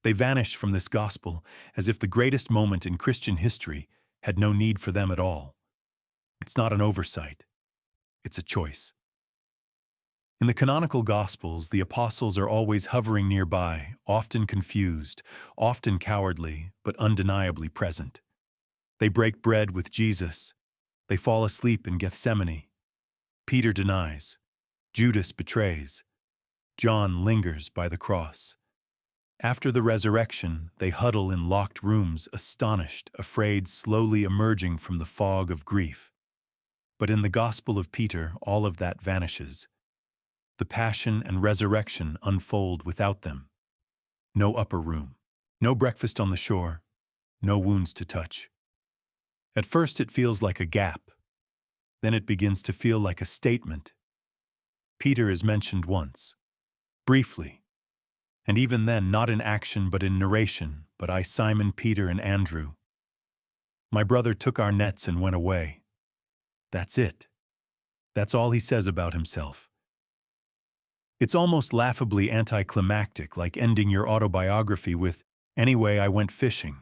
They vanish from this gospel as if the greatest moment in Christian history had no need for them at all. It's not an oversight, it's a choice. In the canonical Gospels, the apostles are always hovering nearby, often confused, often cowardly, but undeniably present. They break bread with Jesus. They fall asleep in Gethsemane. Peter denies. Judas betrays. John lingers by the cross. After the resurrection, they huddle in locked rooms, astonished, afraid, slowly emerging from the fog of grief. But in the Gospel of Peter, all of that vanishes. The passion and resurrection unfold without them. No upper room, no breakfast on the shore, no wounds to touch. At first it feels like a gap. Then it begins to feel like a statement. Peter is mentioned once, briefly, and even then not in action but in narration, but I, Simon, Peter, and Andrew. My brother took our nets and went away. That's it. That's all he says about himself. It's almost laughably anticlimactic, like ending your autobiography with, "Anyway, I went fishing."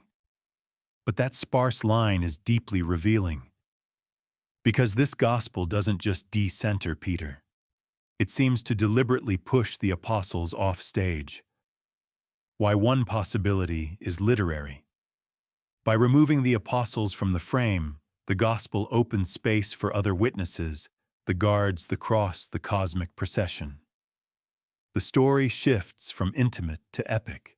But that sparse line is deeply revealing. Because this gospel doesn't just de-center Peter. It seems to deliberately push the apostles off stage. Why, one possibility is literary. By removing the apostles from the frame, the gospel opens space for other witnesses, the guards, the cross, the cosmic procession. The story shifts from intimate to epic.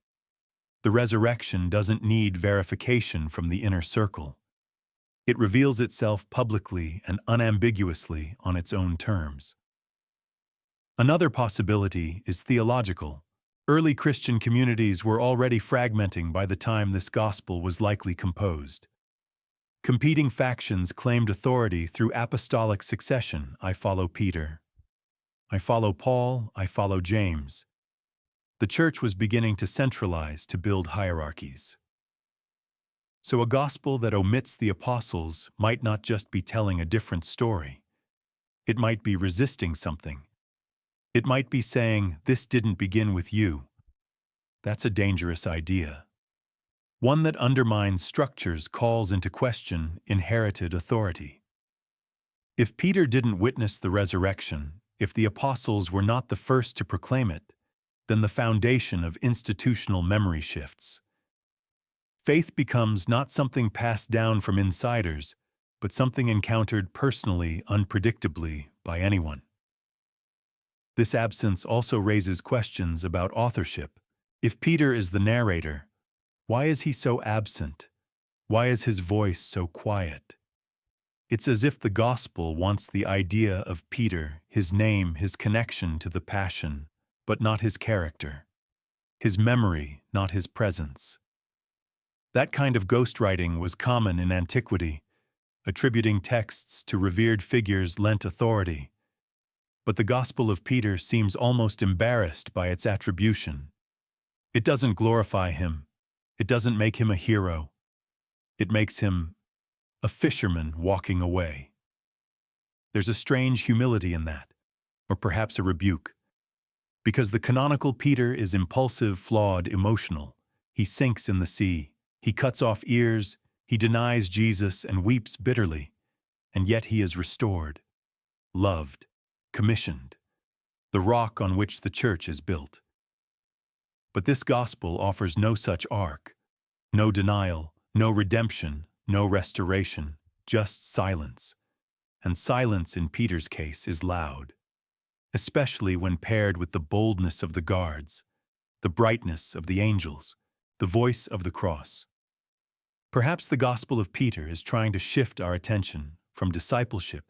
The resurrection doesn't need verification from the inner circle. It reveals itself publicly and unambiguously on its own terms. Another possibility is theological. Early Christian communities were already fragmenting by the time this gospel was likely composed. Competing factions claimed authority through apostolic succession. I follow Peter. I follow Paul, I follow James. The church was beginning to centralize, to build hierarchies. So a gospel that omits the apostles might not just be telling a different story. It might be resisting something. It might be saying, this didn't begin with you. That's a dangerous idea. One that undermines structures, calls into question inherited authority. If Peter didn't witness the resurrection, if the apostles were not the first to proclaim it, then the foundation of institutional memory shifts. Faith becomes not something passed down from insiders, but something encountered personally, unpredictably, by anyone. This absence also raises questions about authorship. If Peter is the narrator, why is he so absent? Why is his voice so quiet? It's as if the gospel wants the idea of Peter, his name, his connection to the passion, but not his character. His memory, not his presence. That kind of ghostwriting was common in antiquity. Attributing texts to revered figures lent authority. But the Gospel of Peter seems almost embarrassed by its attribution. It doesn't glorify him. It doesn't make him a hero. It makes him a fisherman walking away. There's a strange humility in that, or perhaps a rebuke. Because the canonical Peter is impulsive, flawed, emotional. He sinks in the sea. He cuts off ears. He denies Jesus and weeps bitterly. And yet he is restored, loved, commissioned, the rock on which the church is built. But this gospel offers no such arc, no denial, no redemption, no restoration, just silence. And silence in Peter's case is loud, especially when paired with the boldness of the guards, the brightness of the angels, the voice of the cross. Perhaps the Gospel of Peter is trying to shift our attention from discipleship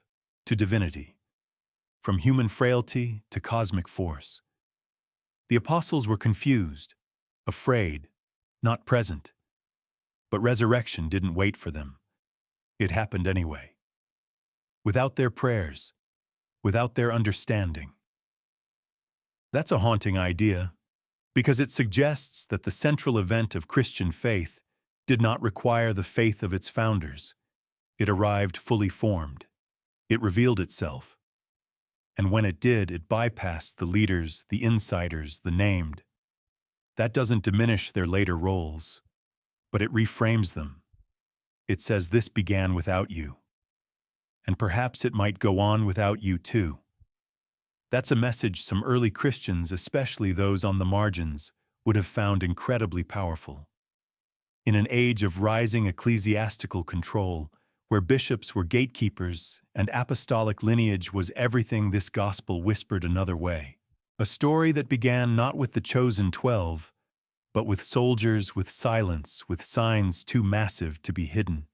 to divinity, from human frailty to cosmic force. The apostles were confused, afraid, not present. But resurrection didn't wait for them. It happened anyway. Without their prayers, without their understanding. That's a haunting idea, because it suggests that the central event of Christian faith did not require the faith of its founders. It arrived fully formed. It revealed itself. And when it did, it bypassed the leaders, the insiders, the named. That doesn't diminish their later roles, but it reframes them. It says this began without you. And perhaps it might go on without you too. That's a message some early Christians, especially those on the margins, would have found incredibly powerful. In an age of rising ecclesiastical control, where bishops were gatekeepers and apostolic lineage was everything, this gospel whispered another way. A story that began not with the chosen 12, but with soldiers, with silence, with signs too massive to be hidden,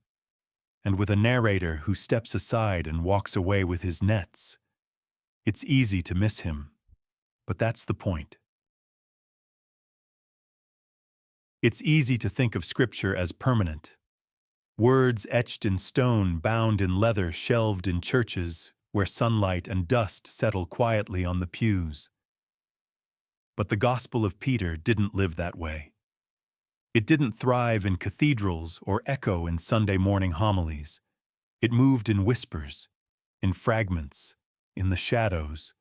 and with a narrator who steps aside and walks away with his nets. It's easy to miss him, but that's the point. It's easy to think of Scripture as permanent. Words etched in stone, bound in leather, shelved in churches, where sunlight and dust settle quietly on the pews. But the Gospel of Peter didn't live that way. It didn't thrive in cathedrals or echo in Sunday morning homilies. It moved in whispers, in fragments, in the shadows,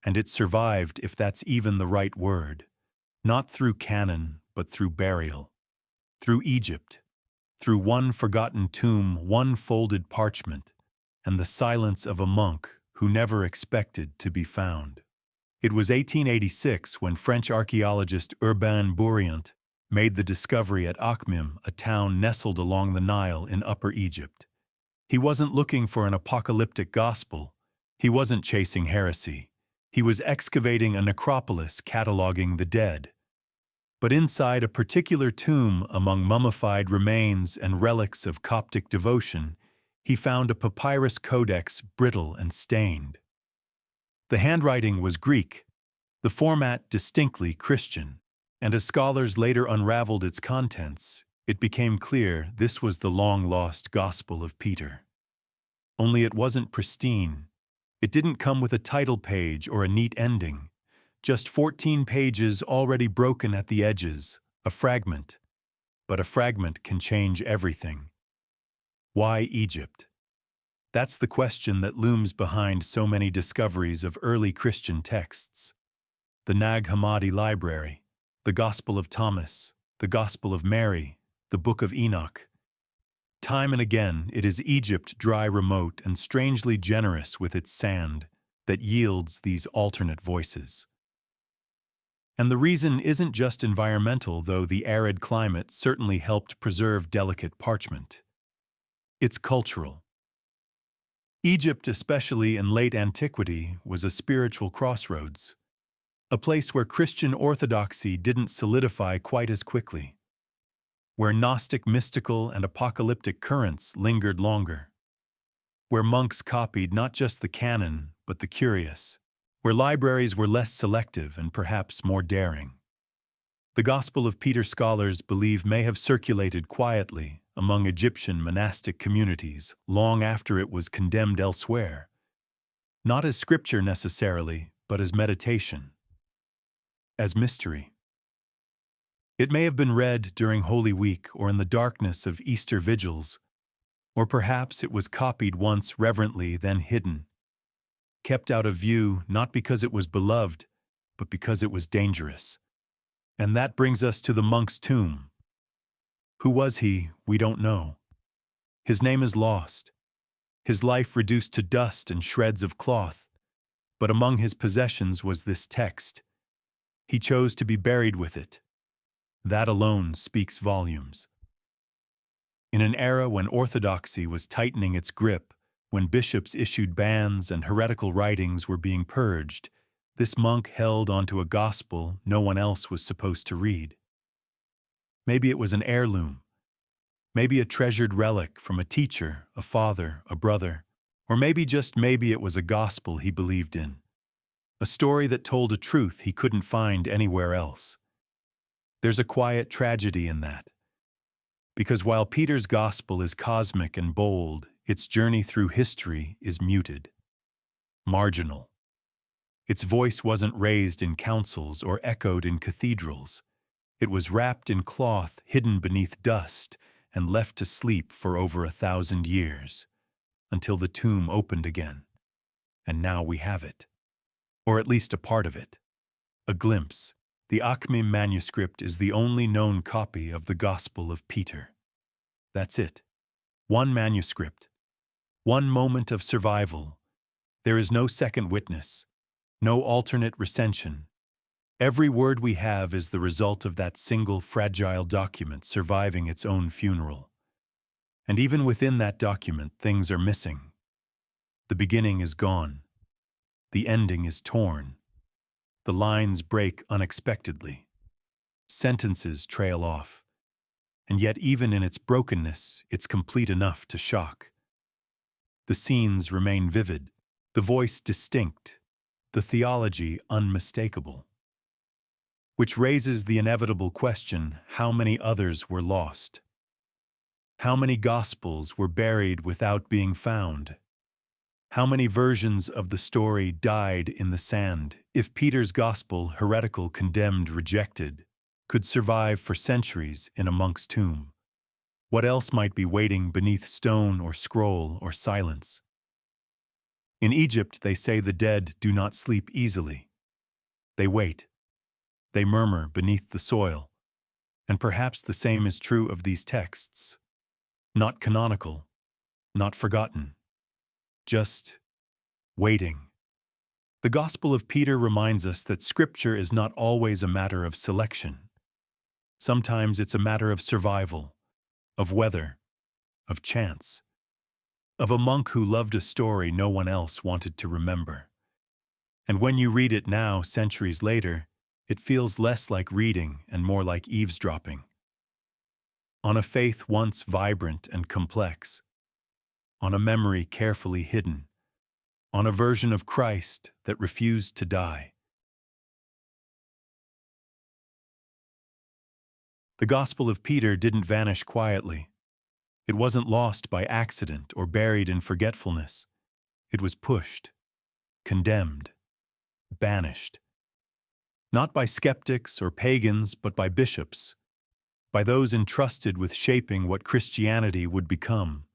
and it survived, if that's even the right word, not through canon, but through burial, through Egypt, through one forgotten tomb, one folded parchment, and the silence of a monk who never expected to be found. It was 1886 when French archaeologist Urbain Bourriant made the discovery at Akhmim, a town nestled along the Nile in Upper Egypt. He wasn't looking for an apocalyptic gospel. He wasn't chasing heresy. He was excavating a necropolis cataloging the dead. But inside a particular tomb, among mummified remains and relics of Coptic devotion, he found a papyrus codex brittle and stained. The handwriting was Greek, the format distinctly Christian, and as scholars later unraveled its contents, it became clear this was the long-lost Gospel of Peter. Only it wasn't pristine, It didn't come with a title page or a neat ending, just 14 pages already broken at the edges, a fragment. But a fragment can change everything. Why Egypt? That's the question that looms behind so many discoveries of early Christian texts. The Nag Hammadi Library, the Gospel of Thomas, the Gospel of Mary, the Book of Enoch. Time and again, it is Egypt, dry, remote, and strangely generous with its sand, that yields these alternate voices. And the reason isn't just environmental, though the arid climate certainly helped preserve delicate parchment. It's cultural. Egypt, especially in late antiquity, was a spiritual crossroads, a place where Christian orthodoxy didn't solidify quite as quickly, where Gnostic, mystical, and apocalyptic currents lingered longer, where monks copied not just the canon, but the curious, where libraries were less selective and perhaps more daring. The Gospel of Peter scholars believe may have circulated quietly among Egyptian monastic communities long after it was condemned elsewhere, not as scripture necessarily, but as meditation, as mystery. It may have been read during Holy Week or in the darkness of Easter vigils, or perhaps it was copied once reverently, then hidden, kept out of view not because it was beloved, but because it was dangerous. And that brings us to the monk's tomb. Who was he? We don't know. His name is lost, his life reduced to dust and shreds of cloth, but among his possessions was this text. He chose to be buried with it. That alone speaks volumes. In an era when orthodoxy was tightening its grip, when bishops issued bans and heretical writings were being purged, this monk held onto a gospel no one else was supposed to read. Maybe it was an heirloom, maybe a treasured relic from a teacher, a father, a brother, or maybe just maybe it was a gospel he believed in, a story that told a truth he couldn't find anywhere else. There's a quiet tragedy in that, because while Peter's gospel is cosmic and bold, its journey through history is muted, marginal. Its voice wasn't raised in councils or echoed in cathedrals. It was wrapped in cloth, hidden beneath dust, and left to sleep for over 1,000 years, until the tomb opened again. And now we have it. Or at least a part of it. A glimpse. The Akhmim manuscript is the only known copy of the Gospel of Peter. That's it. One manuscript. One moment of survival. There is no second witness. No alternate recension. Every word we have is the result of that single fragile document surviving its own funeral. And even within that document, things are missing. The beginning is gone. The ending is torn. The lines break unexpectedly. Sentences trail off. And yet even in its brokenness, it's complete enough to shock. The scenes remain vivid, the voice distinct, the theology unmistakable. Which raises the inevitable question, how many others were lost? How many gospels were buried without being found? How many versions of the story died in the sand if Peter's gospel, heretical, condemned, rejected, could survive for centuries in a monk's tomb? What else might be waiting beneath stone or scroll or silence? In Egypt, they say the dead do not sleep easily. They wait. They murmur beneath the soil. And perhaps the same is true of these texts. Not canonical, not forgotten. Just waiting. The Gospel of Peter reminds us that Scripture is not always a matter of selection. Sometimes it's a matter of survival, of weather, of chance, of a monk who loved a story no one else wanted to remember. And when you read it now, centuries later, it feels less like reading and more like eavesdropping. On a faith once vibrant and complex, on a memory carefully hidden, on a version of Christ that refused to die. The Gospel of Peter didn't vanish quietly. It wasn't lost by accident or buried in forgetfulness. It was pushed, condemned, banished. Not by skeptics or pagans, but by bishops, by those entrusted with shaping what Christianity would become.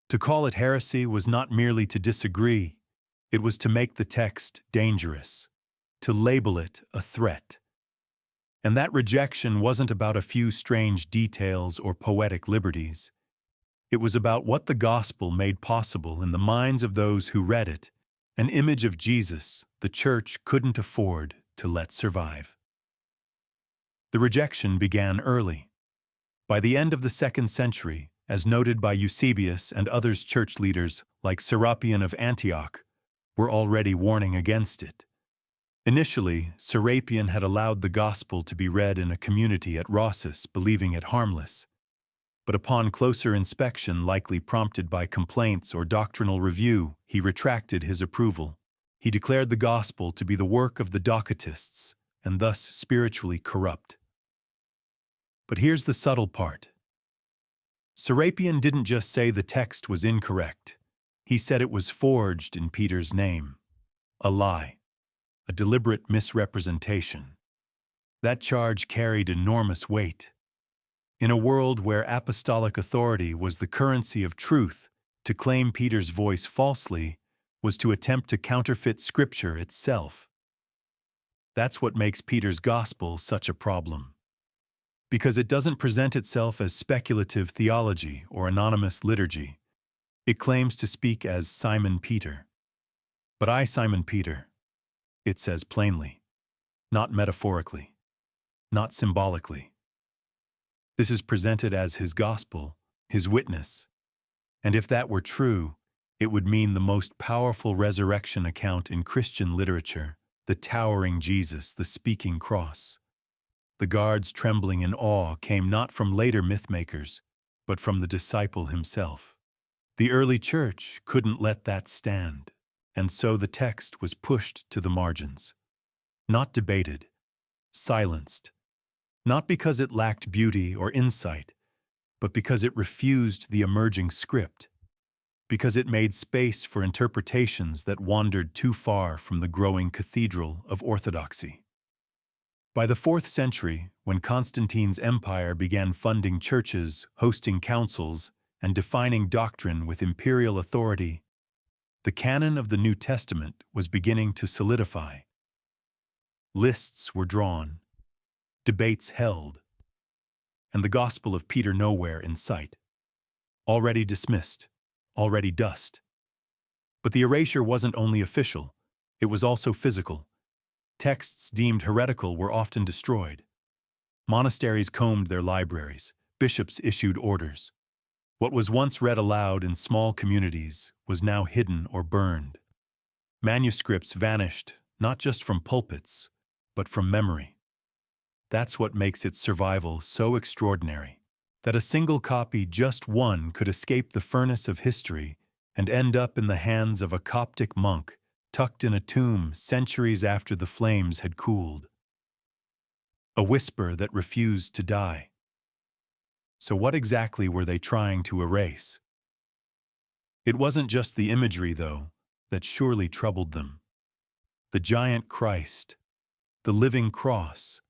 To call it heresy was not merely to disagree, it was to make the text dangerous, to label it a threat. And that rejection wasn't about a few strange details or poetic liberties. It was about what the gospel made possible in the minds of those who read it, an image of Jesus the church couldn't afford to let survive. The rejection began early. By the end of the 2nd century, as noted by Eusebius and others, church leaders like Serapion of Antioch were already warning against it. Initially, Serapion had allowed the gospel to be read in a community at Rossus, believing it harmless. But upon closer inspection, likely prompted by complaints or doctrinal review, he retracted his approval. He declared the gospel to be the work of the Docetists, and thus spiritually corrupt. But here's the subtle part. Serapion didn't just say the text was incorrect. He said it was forged in Peter's name. A lie. A deliberate misrepresentation. That charge carried enormous weight. In a world where apostolic authority was the currency of truth, to claim Peter's voice falsely was to attempt to counterfeit Scripture itself. That's what makes Peter's gospel such a problem. Because it doesn't present itself as speculative theology or anonymous liturgy. It claims to speak as Simon Peter. But I, Simon Peter, it says plainly, not metaphorically, not symbolically. This is presented as his gospel, his witness. And if that were true, it would mean the most powerful resurrection account in Christian literature, the towering Jesus, the speaking cross. The guards trembling in awe came not from later mythmakers, but from the disciple himself. The early church couldn't let that stand, and so the text was pushed to the margins. Not debated, silenced. Not because it lacked beauty or insight, but because it refused the emerging script, because it made space for interpretations that wandered too far from the growing cathedral of orthodoxy. By the 4th century, when Constantine's empire began funding churches, hosting councils, and defining doctrine with imperial authority, the canon of the New Testament was beginning to solidify. Lists were drawn, debates held, and the gospel of Peter nowhere in sight. Already dismissed, already dust. But the erasure wasn't only official, it was also physical. Texts deemed heretical were often destroyed. Monasteries combed their libraries, bishops issued orders. What was once read aloud in small communities was now hidden or burned. Manuscripts vanished, not just from pulpits, but from memory. That's what makes its survival so extraordinary, that a single copy, just one, could escape the furnace of history and end up in the hands of a Coptic monk tucked in a tomb centuries after the flames had cooled. A whisper that refused to die. So what exactly were they trying to erase? It wasn't just the imagery, though, that surely troubled them. The giant Christ, the living cross,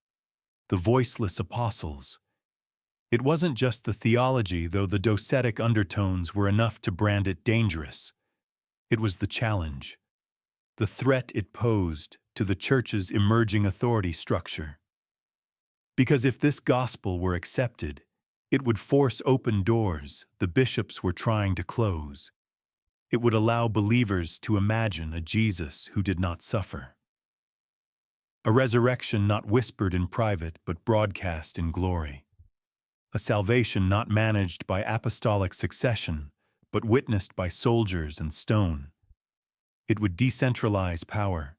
the voiceless apostles. It wasn't just the theology, though the docetic undertones were enough to brand it dangerous. It was the challenge, the threat it posed to the church's emerging authority structure. Because if this gospel were accepted, it would force open doors the bishops were trying to close. It would allow believers to imagine a Jesus who did not suffer. A resurrection not whispered in private but broadcast in glory. A salvation not managed by apostolic succession but witnessed by soldiers and stone. It would decentralize power.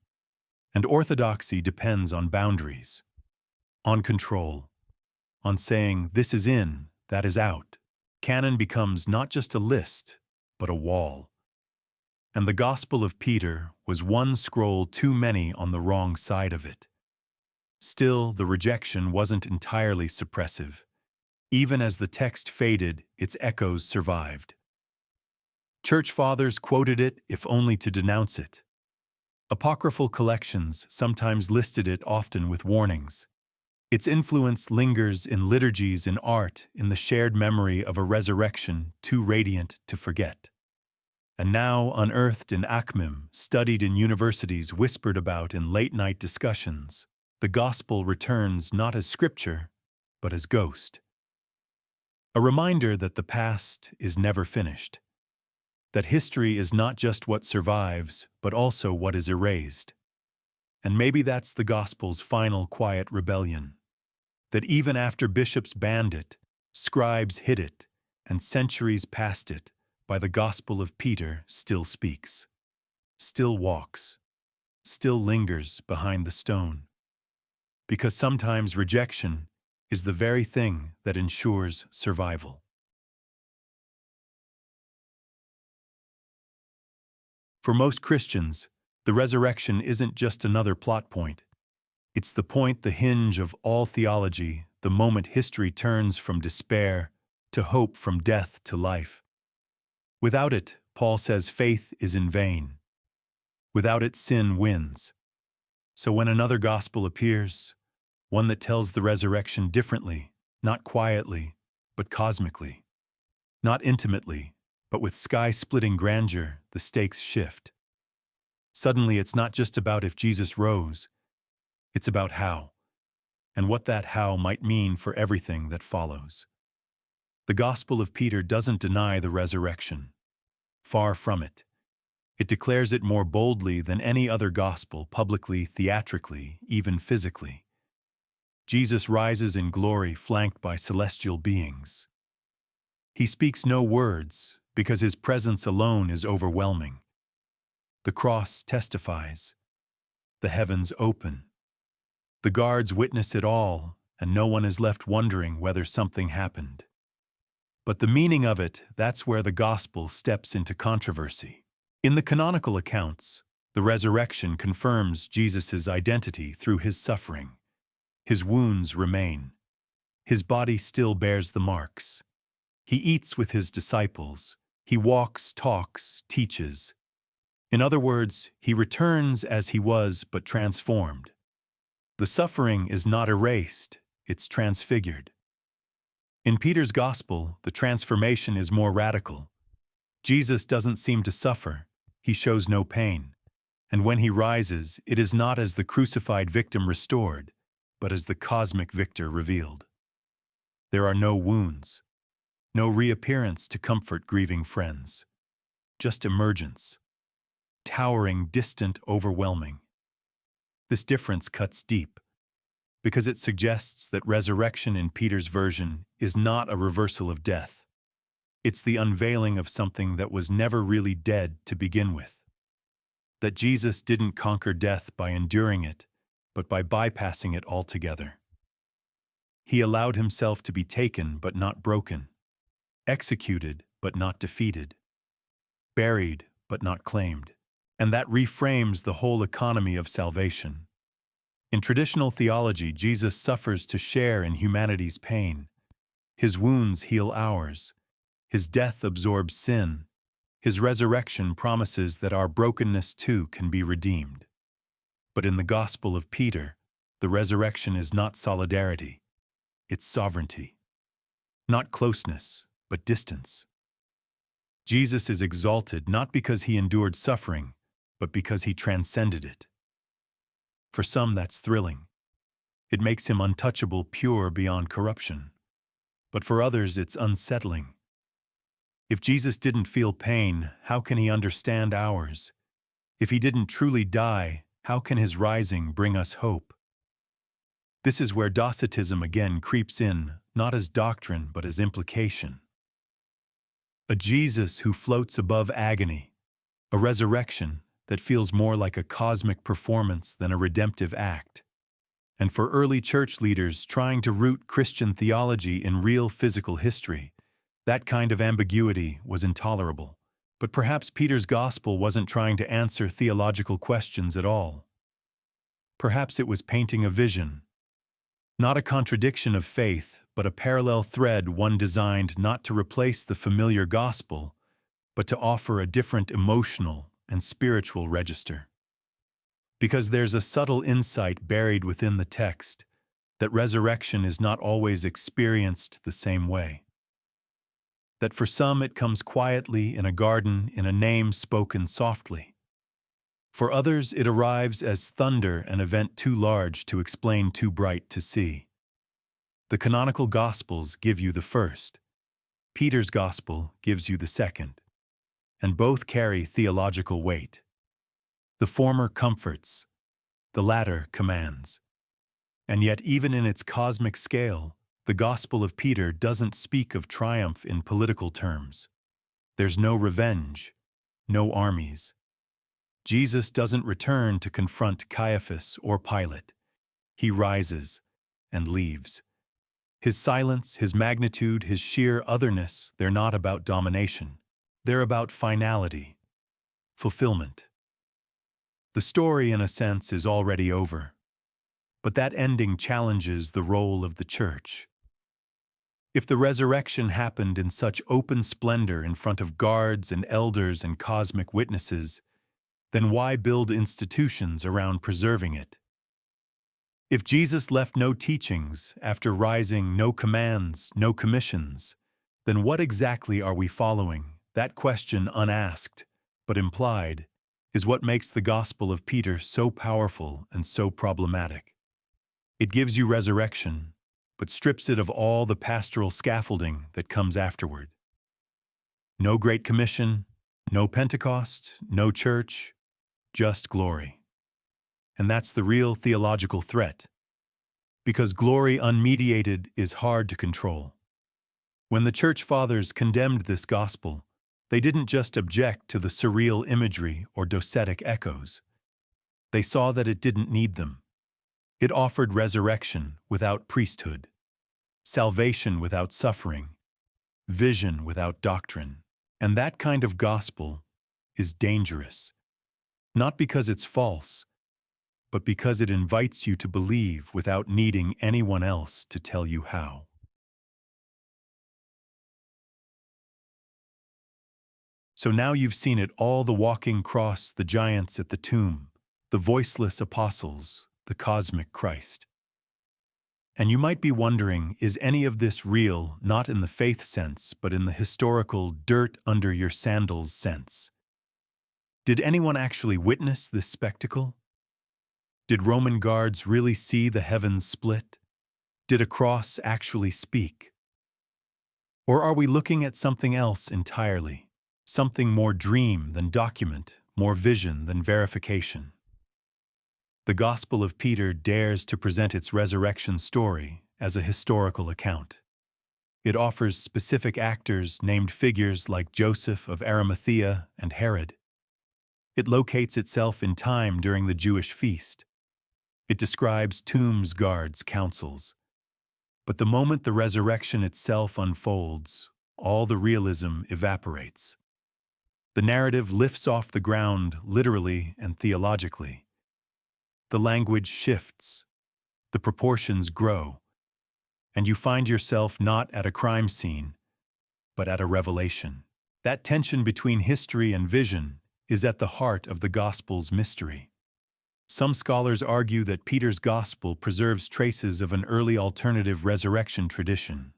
And orthodoxy depends on boundaries, on control, on saying this is in, that is out. Canon becomes not just a list, but a wall. And the Gospel of Peter was one scroll too many on the wrong side of it. Still, the rejection wasn't entirely suppressive. Even as the text faded, its echoes survived. Church fathers quoted it, if only to denounce it. Apocryphal collections sometimes listed it, often with warnings. Its influence lingers in liturgies and art, in the shared memory of a resurrection too radiant to forget. And now unearthed in Akhmim, studied in universities, whispered about in late-night discussions, the gospel returns not as scripture, but as ghost. A reminder that the past is never finished, that history is not just what survives, but also what is erased. And maybe that's the gospel's final quiet rebellion, that even after bishops banned it, scribes hid it, and centuries passed it, by the gospel of Peter still speaks, still walks, still lingers behind the stone. Because sometimes rejection is the very thing that ensures survival. For most Christians, the resurrection isn't just another plot point. It's the point, the hinge of all theology, the moment history turns from despair to hope, from death to life. Without it, Paul says, faith is in vain. Without it, sin wins. So when another gospel appears, one that tells the resurrection differently, not quietly, but cosmically, not intimately, but with sky-splitting grandeur, the stakes shift. Suddenly, it's not just about if Jesus rose, it's about how, and what that how might mean for everything that follows. The Gospel of Peter doesn't deny the resurrection. Far from it. It declares it more boldly than any other gospel, publicly, theatrically, even physically. Jesus rises in glory, flanked by celestial beings. He speaks no words, because his presence alone is overwhelming. The cross testifies. The heavens open. The guards witness it all, and no one is left wondering whether something happened. But the meaning of it, that's where the gospel steps into controversy. In the canonical accounts, the resurrection confirms Jesus' identity through his suffering. His wounds remain. His body still bears the marks. He eats with his disciples. He walks, talks, teaches. In other words, he returns as he was, but transformed. The suffering is not erased, it's transfigured. In Peter's gospel, the transformation is more radical. Jesus doesn't seem to suffer. He shows no pain. And when he rises, it is not as the crucified victim restored, but as the cosmic victor revealed. There are no wounds, no reappearance to comfort grieving friends, just emergence, towering, distant, overwhelming. This difference cuts deep, because it suggests that resurrection in Peter's version is not a reversal of death. It's the unveiling of something that was never really dead to begin with. That Jesus didn't conquer death by enduring it, but by bypassing it altogether. He allowed himself to be taken but not broken, executed but not defeated, buried but not claimed. And that reframes the whole economy of salvation. In traditional theology, Jesus suffers to share in humanity's pain. His wounds heal ours. His death absorbs sin. His resurrection promises that our brokenness too can be redeemed. But in the Gospel of Peter, the resurrection is not solidarity. It's sovereignty. Not closeness, but distance. Jesus is exalted not because he endured suffering, but because he transcended it. For some, that's thrilling. It makes him untouchable, pure beyond corruption. But for others, it's unsettling. If Jesus didn't feel pain, how can he understand ours? If he didn't truly die, how can his rising bring us hope? This is where Docetism again creeps in, not as doctrine but as implication. A Jesus who floats above agony, a resurrection that feels more like a cosmic performance than a redemptive act. And for early church leaders trying to root Christian theology in real physical history, that kind of ambiguity was intolerable. But perhaps Peter's gospel wasn't trying to answer theological questions at all. Perhaps it was painting a vision, not a contradiction of faith, but a parallel thread, one designed not to replace the familiar gospel, but to offer a different emotional and spiritual register. Because there's a subtle insight buried within the text that resurrection is not always experienced the same way. That for some it comes quietly in a garden in a name spoken softly. For others it arrives as thunder, an event too large to explain, too bright to see. The canonical Gospels give you the first. Peter's Gospel gives you the second. And both carry theological weight. The former comforts, the latter commands. And yet even in its cosmic scale, the Gospel of Peter doesn't speak of triumph in political terms. There's no revenge, no armies. Jesus doesn't return to confront Caiaphas or Pilate. He rises and leaves. His silence, his magnitude, his sheer otherness, they're not about domination. They're about finality, fulfillment. The story, in a sense, is already over. But that ending challenges the role of the church. If the resurrection happened in such open splendor in front of guards and elders and cosmic witnesses, then why build institutions around preserving it? If Jesus left no teachings after rising, no commands, no commissions, then what exactly are we following? That question, unasked but implied, is what makes the Gospel of Peter so powerful and so problematic. It gives you resurrection, but strips it of all the pastoral scaffolding that comes afterward. No Great Commission, no Pentecost, no church, just glory. And that's the real theological threat. Because glory unmediated is hard to control. When the Church Fathers condemned this gospel, they didn't just object to the surreal imagery or docetic echoes. They saw that it didn't need them. It offered resurrection without priesthood, salvation without suffering, vision without doctrine. And that kind of gospel is dangerous, not because it's false, but because it invites you to believe without needing anyone else to tell you how. So now you've seen it all: the walking cross, the giants at the tomb, the voiceless apostles, the cosmic Christ. And you might be wondering, is any of this real, not in the faith sense, but in the historical dirt under your sandals sense? Did anyone actually witness this spectacle? Did Roman guards really see the heavens split? Did a cross actually speak? Or are we looking at something else entirely? Something more dream than document, more vision than verification? The Gospel of Peter dares to present its resurrection story as a historical account. It offers specific actors, named figures like Joseph of Arimathea and Herod. It locates itself in time during the Jewish feast. It describes tombs, guards, councils. But the moment the resurrection itself unfolds, all the realism evaporates. The narrative lifts off the ground literally and theologically. The language shifts, the proportions grow, and you find yourself not at a crime scene, but at a revelation. That tension between history and vision is at the heart of the Gospel's mystery. Some scholars argue that Peter's Gospel preserves traces of an early alternative resurrection tradition,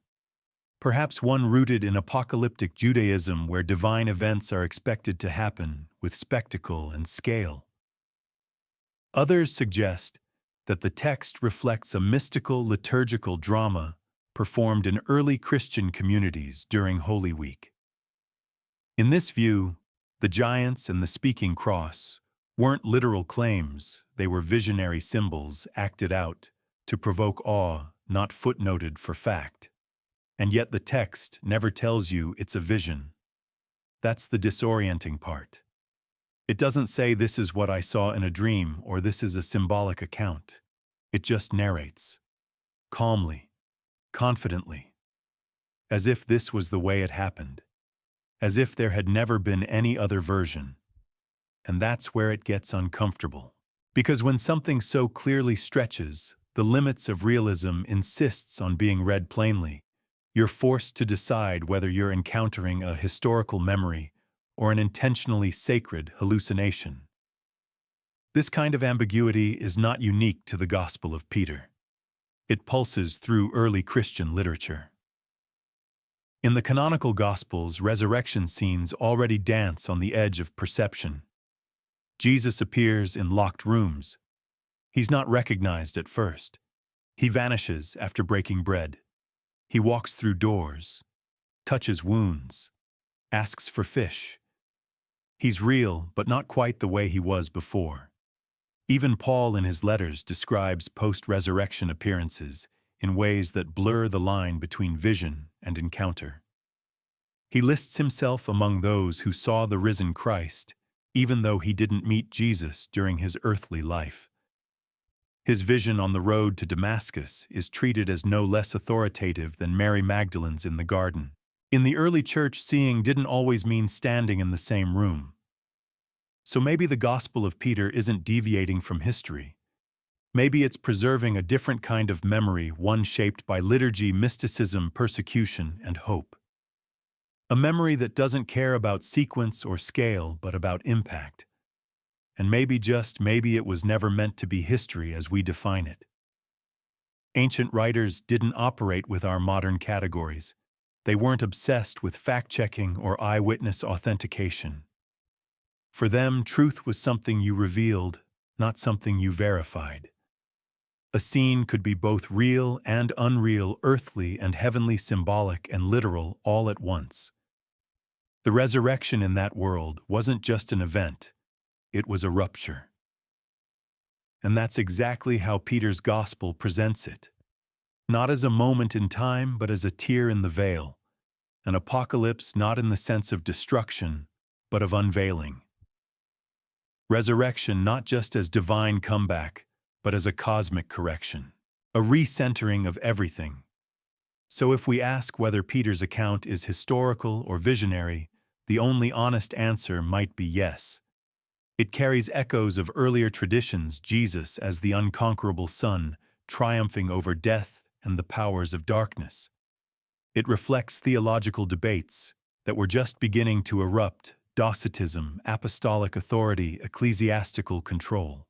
perhaps one rooted in apocalyptic Judaism where divine events are expected to happen with spectacle and scale. Others suggest that the text reflects a mystical liturgical drama performed in early Christian communities during Holy Week. In this view, the giants and the speaking cross weren't literal claims, they were visionary symbols acted out to provoke awe, not footnoted for fact. And yet the text never tells you it's a vision. That's the disorienting part. It doesn't say this is what I saw in a dream or this is a symbolic account. It just narrates, calmly, confidently, as if this was the way it happened, as if there had never been any other version. And that's where it gets uncomfortable. Because when something so clearly stretches the limits of realism, insists on being read plainly, you're forced to decide whether you're encountering a historical memory or an intentionally sacred hallucination. This kind of ambiguity is not unique to the Gospel of Peter. It pulses through early Christian literature. In the canonical Gospels, resurrection scenes already dance on the edge of perception. Jesus appears in locked rooms. He's not recognized at first. He vanishes after breaking bread. He walks through doors, touches wounds, asks for fish. He's real, but not quite the way he was before. Even Paul in his letters describes post-resurrection appearances in ways that blur the line between vision and encounter. He lists himself among those who saw the risen Christ, even though he didn't meet Jesus during his earthly life. His vision on the road to Damascus is treated as no less authoritative than Mary Magdalene's in the garden. In the early church, seeing didn't always mean standing in the same room. So maybe the Gospel of Peter isn't deviating from history. Maybe it's preserving a different kind of memory, one shaped by liturgy, mysticism, persecution, and hope. A memory that doesn't care about sequence or scale, but about impact. And maybe, just maybe, it was never meant to be history as we define it. Ancient writers didn't operate with our modern categories. They weren't obsessed with fact-checking or eyewitness authentication. For them, truth was something you revealed, not something you verified. A scene could be both real and unreal, earthly and heavenly, symbolic and literal, all at once. The resurrection in that world wasn't just an event, it was a rupture. And that's exactly how Peter's Gospel presents it. Not as a moment in time, but as a tear in the veil. An apocalypse not in the sense of destruction, but of unveiling. Resurrection not just as divine comeback, but as a cosmic correction. A recentering of everything. So if we ask whether Peter's account is historical or visionary, the only honest answer might be yes. It carries echoes of earlier traditions, Jesus as the unconquerable Son, triumphing over death and the powers of darkness. It reflects theological debates that were just beginning to erupt: Docetism, apostolic authority, ecclesiastical control.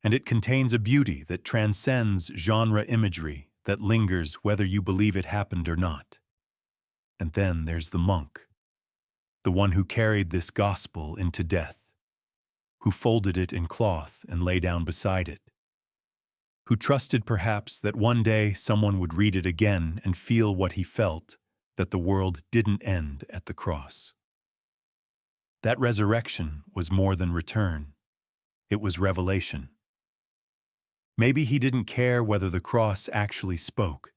And it contains a beauty that transcends genre imagery, that lingers whether you believe it happened or not. And then there's the monk, the one who carried this gospel into death, who folded it in cloth and lay down beside it, who trusted perhaps that one day someone would read it again and feel what he felt, that the world didn't end at the cross. That resurrection was more than return. It was revelation. Maybe he didn't care whether the cross actually spoke.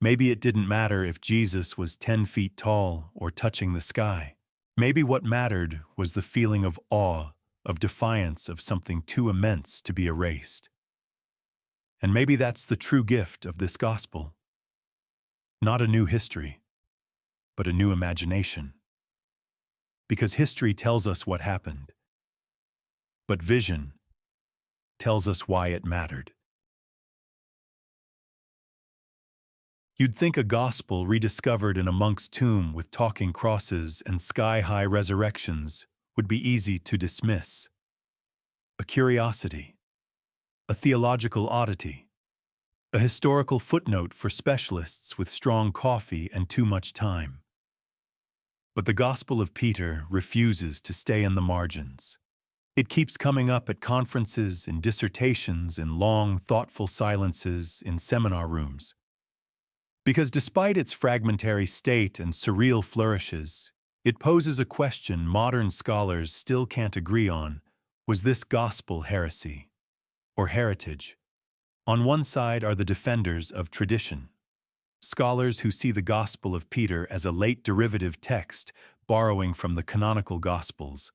Maybe it didn't matter if Jesus was 10 feet tall or touching the sky. Maybe what mattered was the feeling of awe, of defiance, of something too immense to be erased. And maybe that's the true gift of this gospel. Not a new history, but a new imagination. Because history tells us what happened, but vision tells us why it mattered. You'd think a gospel rediscovered in a monk's tomb with talking crosses and sky-high resurrections would be easy to dismiss. A curiosity, a theological oddity, a historical footnote for specialists with strong coffee and too much time. But the Gospel of Peter refuses to stay in the margins. It keeps coming up at conferences, in dissertations, in long, thoughtful silences, in seminar rooms. Because despite its fragmentary state and surreal flourishes, it poses a question modern scholars still can't agree on: was this gospel heresy or heritage? On one side are the defenders of tradition, scholars who see the Gospel of Peter as a late derivative text, borrowing from the canonical Gospels,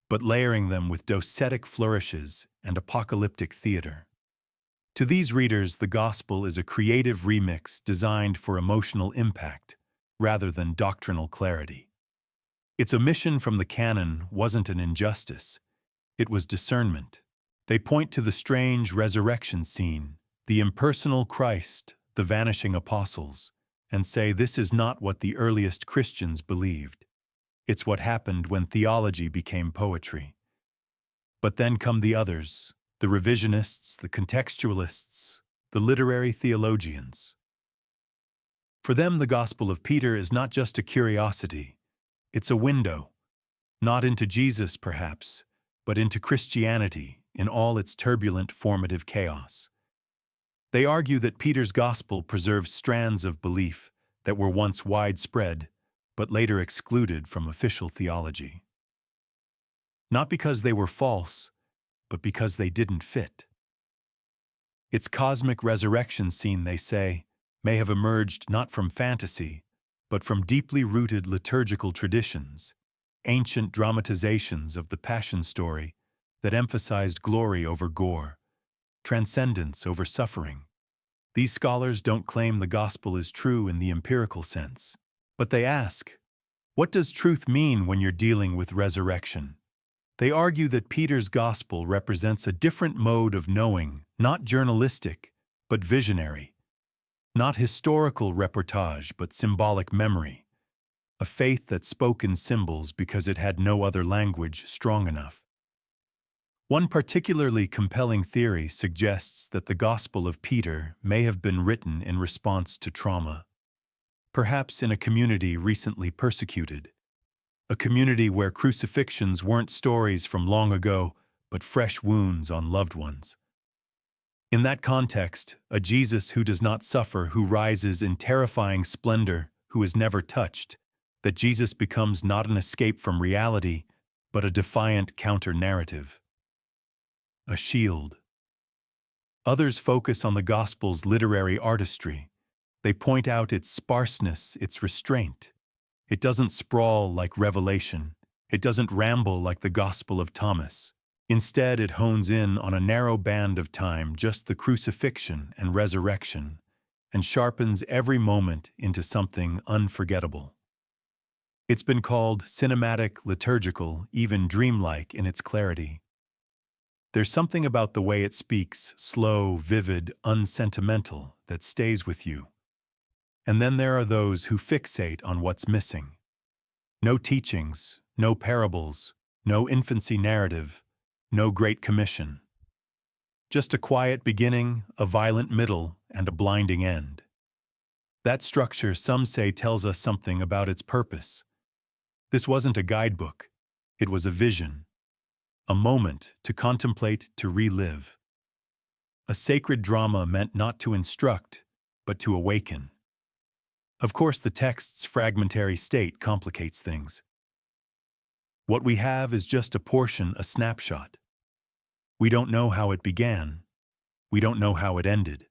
but layering them with docetic flourishes and apocalyptic theater. To these readers, the Gospel is a creative remix designed for emotional impact, rather than doctrinal clarity. Its omission from the canon wasn't an injustice, it was discernment. They point to the strange resurrection scene, the impersonal Christ, the vanishing apostles, and say this is not what the earliest Christians believed. It's what happened when theology became poetry. But then come the others, the revisionists, the contextualists, the literary theologians. For them, the Gospel of Peter is not just a curiosity, it's a window, not into Jesus, perhaps, but into Christianity in all its turbulent formative chaos. They argue that Peter's Gospel preserves strands of belief that were once widespread, but later excluded from official theology. Not because they were false, but because they didn't fit. Its cosmic resurrection scene, they say, may have emerged not from fantasy, but from deeply rooted liturgical traditions, ancient dramatizations of the Passion story that emphasized glory over gore, transcendence over suffering. These scholars don't claim the gospel is true in the empirical sense, but they ask, what does truth mean when you're dealing with resurrection? They argue that Peter's gospel represents a different mode of knowing, not journalistic, but visionary, not historical reportage, but symbolic memory, a faith that spoke in symbols because it had no other language strong enough. One particularly compelling theory suggests that the Gospel of Peter may have been written in response to trauma, perhaps in a community recently persecuted, a community where crucifixions weren't stories from long ago, but fresh wounds on loved ones. In that context, a Jesus who does not suffer, who rises in terrifying splendor, who is never touched, that Jesus becomes not an escape from reality, but a defiant counter-narrative. A shield. Others focus on the Gospel's literary artistry. They point out its sparseness, its restraint. It doesn't sprawl like Revelation. It doesn't ramble like the Gospel of Thomas. Instead, it hones in on a narrow band of time, just the crucifixion and resurrection, and sharpens every moment into something unforgettable. It's been called cinematic, liturgical, even dreamlike in its clarity. There's something about the way it speaks, slow, vivid, unsentimental, that stays with you. And then there are those who fixate on what's missing. No teachings, no parables, no infancy narrative, no Great Commission. Just a quiet beginning, a violent middle, and a blinding end. That structure, some say, tells us something about its purpose. This wasn't a guidebook. It was a vision. A moment to contemplate, to relive. A sacred drama meant not to instruct, but to awaken. Of course, the text's fragmentary state complicates things. What we have is just a portion, a snapshot. We don't know how it began. We don't know how it ended.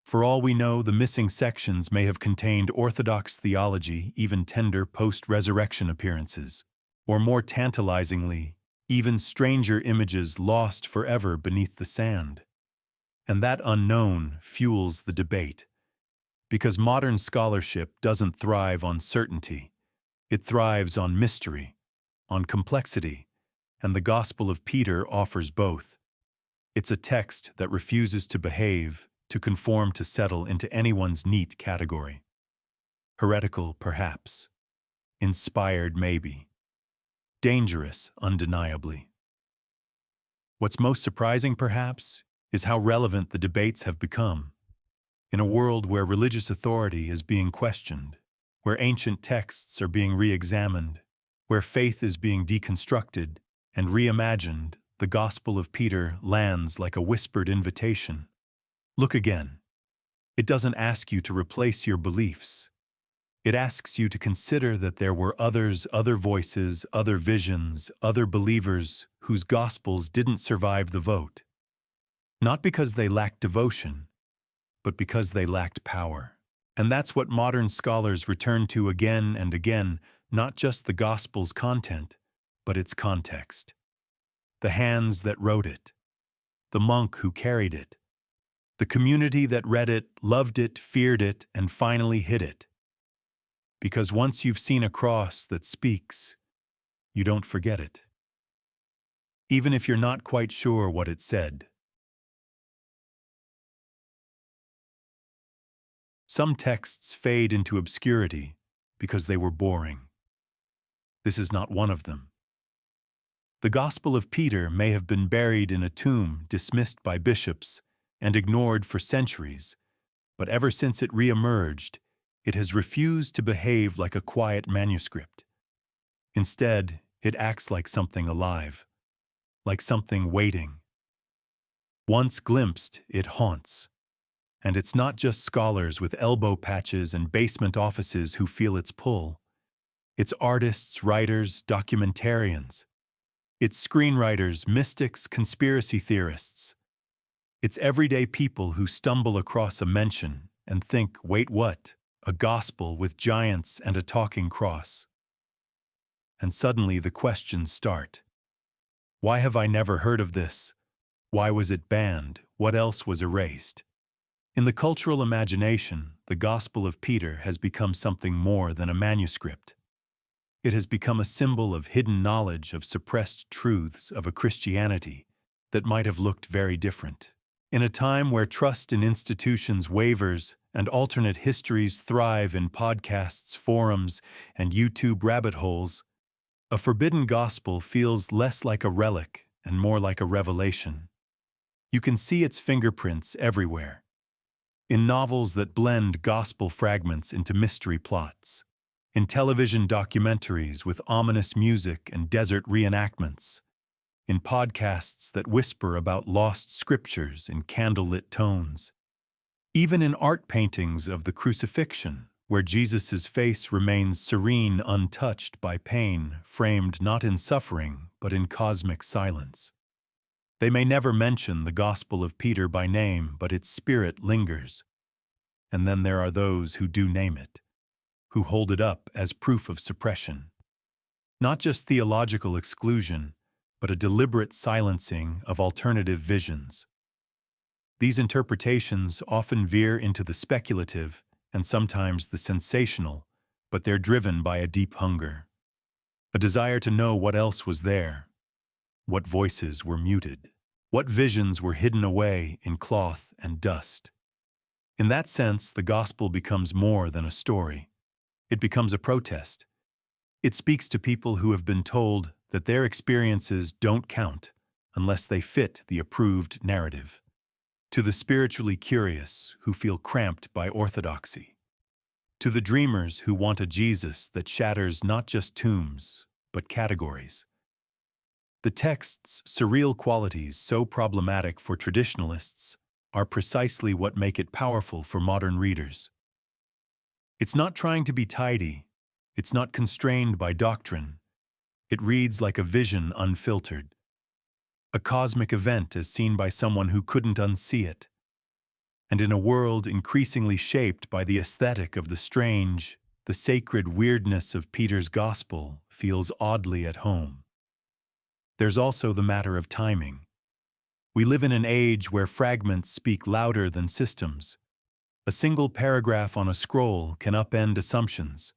For all we know, the missing sections may have contained orthodox theology, even tender post-resurrection appearances, or more tantalizingly, even stranger images lost forever beneath the sand. And that unknown fuels the debate. Because modern scholarship doesn't thrive on certainty. It thrives on mystery, on complexity, and the Gospel of Peter offers both. It's a text that refuses to behave, to conform, to settle into anyone's neat category. Heretical, perhaps. Inspired, maybe. Dangerous, undeniably. What's most surprising, perhaps, is how relevant the debates have become. In a world where religious authority is being questioned, where ancient texts are being re-examined, where faith is being deconstructed and reimagined, the Gospel of Peter lands like a whispered invitation. Look again. It doesn't ask you to replace your beliefs. It asks you to consider that there were others, other voices, other visions, other believers whose Gospels didn't survive the vote. Not because they lacked devotion, but because they lacked power. And that's what modern scholars return to again and again, not just the Gospel's content, but its context. The hands that wrote it, the monk who carried it, the community that read it, loved it, feared it, and finally hid it. Because once you've seen a cross that speaks, you don't forget it. Even if you're not quite sure what it said. Some texts fade into obscurity because they were boring. This is not one of them. The Gospel of Peter may have been buried in a tomb dismissed by bishops and ignored for centuries, but ever since it re-emerged, it has refused to behave like a quiet manuscript. Instead, it acts like something alive, like something waiting. Once glimpsed, it haunts. And it's not just scholars with elbow patches and basement offices who feel its pull. It's artists, writers, documentarians. It's screenwriters, mystics, conspiracy theorists. It's everyday people who stumble across a mention and think, wait, what? A gospel with giants and a talking cross. And suddenly the questions start. Why have I never heard of this? Why was it banned? What else was erased? In the cultural imagination, the Gospel of Peter has become something more than a manuscript. It has become a symbol of hidden knowledge, of suppressed truths, of a Christianity that might have looked very different. In a time where trust in institutions wavers and alternate histories thrive in podcasts, forums, and YouTube rabbit holes, a forbidden gospel feels less like a relic and more like a revelation. You can see its fingerprints everywhere. In novels that blend gospel fragments into mystery plots, in television documentaries with ominous music and desert reenactments, in podcasts that whisper about lost scriptures in candlelit tones, even in art paintings of the crucifixion, where Jesus' face remains serene, untouched by pain, framed not in suffering but in cosmic silence. They may never mention the Gospel of Peter by name, but its spirit lingers. And then there are those who do name it, who hold it up as proof of suppression. Not just theological exclusion, but a deliberate silencing of alternative visions. These interpretations often veer into the speculative and sometimes the sensational, but they're driven by a deep hunger, a desire to know what else was there. What voices were muted? What visions were hidden away in cloth and dust? In that sense, the gospel becomes more than a story. It becomes a protest. It speaks to people who have been told that their experiences don't count unless they fit the approved narrative. To the spiritually curious who feel cramped by orthodoxy. To the dreamers who want a Jesus that shatters not just tombs, but categories. The text's surreal qualities, so problematic for traditionalists, are precisely what make it powerful for modern readers. It's not trying to be tidy. It's not constrained by doctrine. It reads like a vision unfiltered. A cosmic event as seen by someone who couldn't unsee it. And in a world increasingly shaped by the aesthetic of the strange, the sacred weirdness of Peter's gospel feels oddly at home. There's also the matter of timing. We live in an age where fragments speak louder than systems. A single paragraph on a scroll can upend assumptions.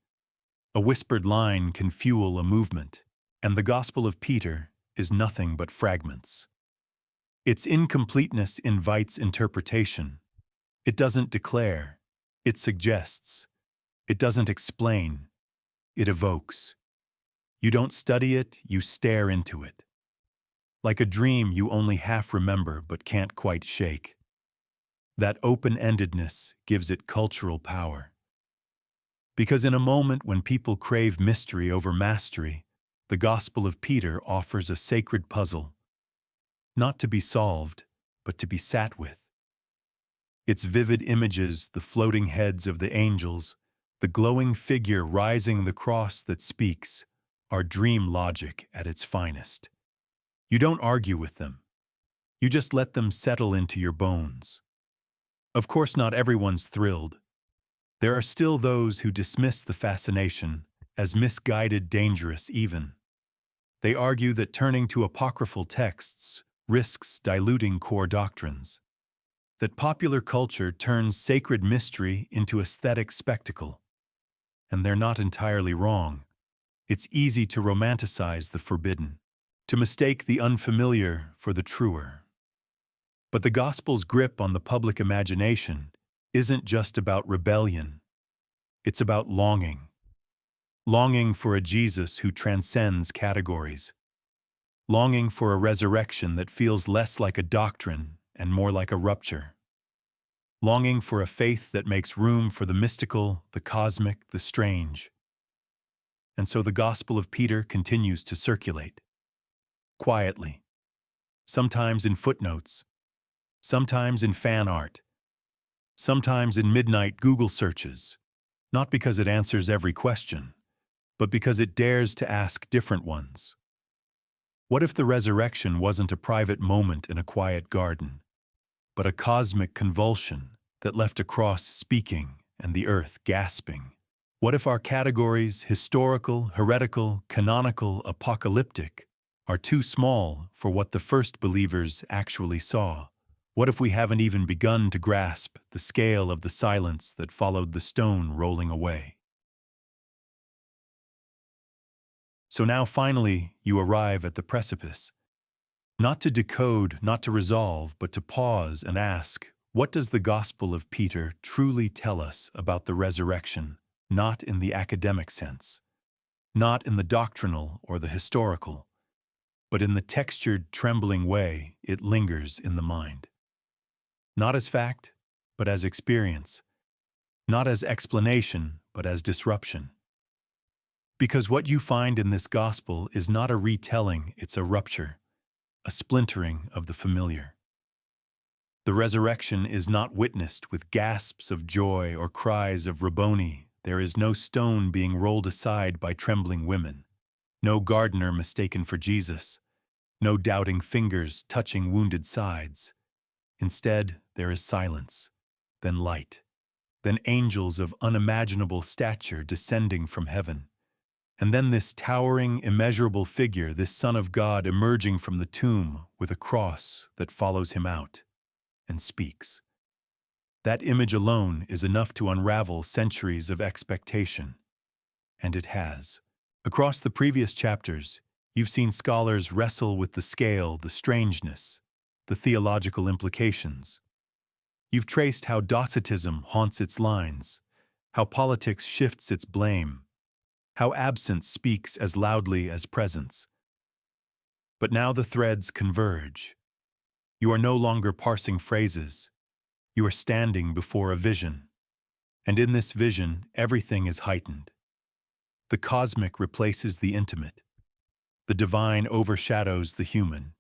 A whispered line can fuel a movement. And the Gospel of Peter is nothing but fragments. Its incompleteness invites interpretation. It doesn't declare. It suggests. It doesn't explain. It evokes. You don't study it, you stare into it. Like a dream you only half remember but can't quite shake. That open-endedness gives it cultural power. Because in a moment when people crave mystery over mastery, the Gospel of Peter offers a sacred puzzle, not to be solved, but to be sat with. Its vivid images, the floating heads of the angels, the glowing figure rising the cross that speaks, are dream logic at its finest. You don't argue with them. You just let them settle into your bones. Of course, not everyone's thrilled. There are still those who dismiss the fascination as misguided, dangerous even. They argue that turning to apocryphal texts risks diluting core doctrines, that popular culture turns sacred mystery into aesthetic spectacle. And they're not entirely wrong. It's easy to romanticize the forbidden, to mistake the unfamiliar for the truer. But the Gospel's grip on the public imagination isn't just about rebellion. It's about longing. Longing for a Jesus who transcends categories. longing for a resurrection that feels less like a doctrine and more like a rupture, longing for a faith that makes room for the mystical, the cosmic, the strange. And so the Gospel of Peter continues to circulate, quietly, sometimes in footnotes, sometimes in fan art, sometimes in midnight Google searches, not because it answers every question, but because it dares to ask different ones. What if the resurrection wasn't a private moment in a quiet garden, but a cosmic convulsion that left a cross speaking and the earth gasping? What if our categories, historical, heretical, canonical, apocalyptic, are too small for what the first believers actually saw? What if we haven't even begun to grasp the scale of the silence that followed the stone rolling away? So now finally you arrive at the precipice. Not to decode, not to resolve, but to pause and ask, what does the Gospel of Peter truly tell us about the resurrection, not in the academic sense, not in the doctrinal or the historical, but in the textured, trembling way it lingers in the mind? Not as fact, but as experience, not as explanation, but as disruption. Because what you find in this gospel is not a retelling, it's a rupture, a splintering of the familiar. The resurrection is not witnessed with gasps of joy or cries of Rabboni. There is no stone being rolled aside by trembling women, no gardener mistaken for Jesus, no doubting fingers touching wounded sides. Instead, there is silence, then light, then angels of unimaginable stature descending from heaven. And then this towering, immeasurable figure, this Son of God emerging from the tomb with a cross that follows him out and speaks. That image alone is enough to unravel centuries of expectation. And it has. Across the previous chapters, you've seen scholars wrestle with the scale, the strangeness, the theological implications. You've traced how Docetism haunts its lines, how politics shifts its blame, how absence speaks as loudly as presence. But now the threads converge. You are no longer parsing phrases. You are standing before a vision. And in this vision, everything is heightened. The cosmic replaces the intimate. The divine overshadows the human.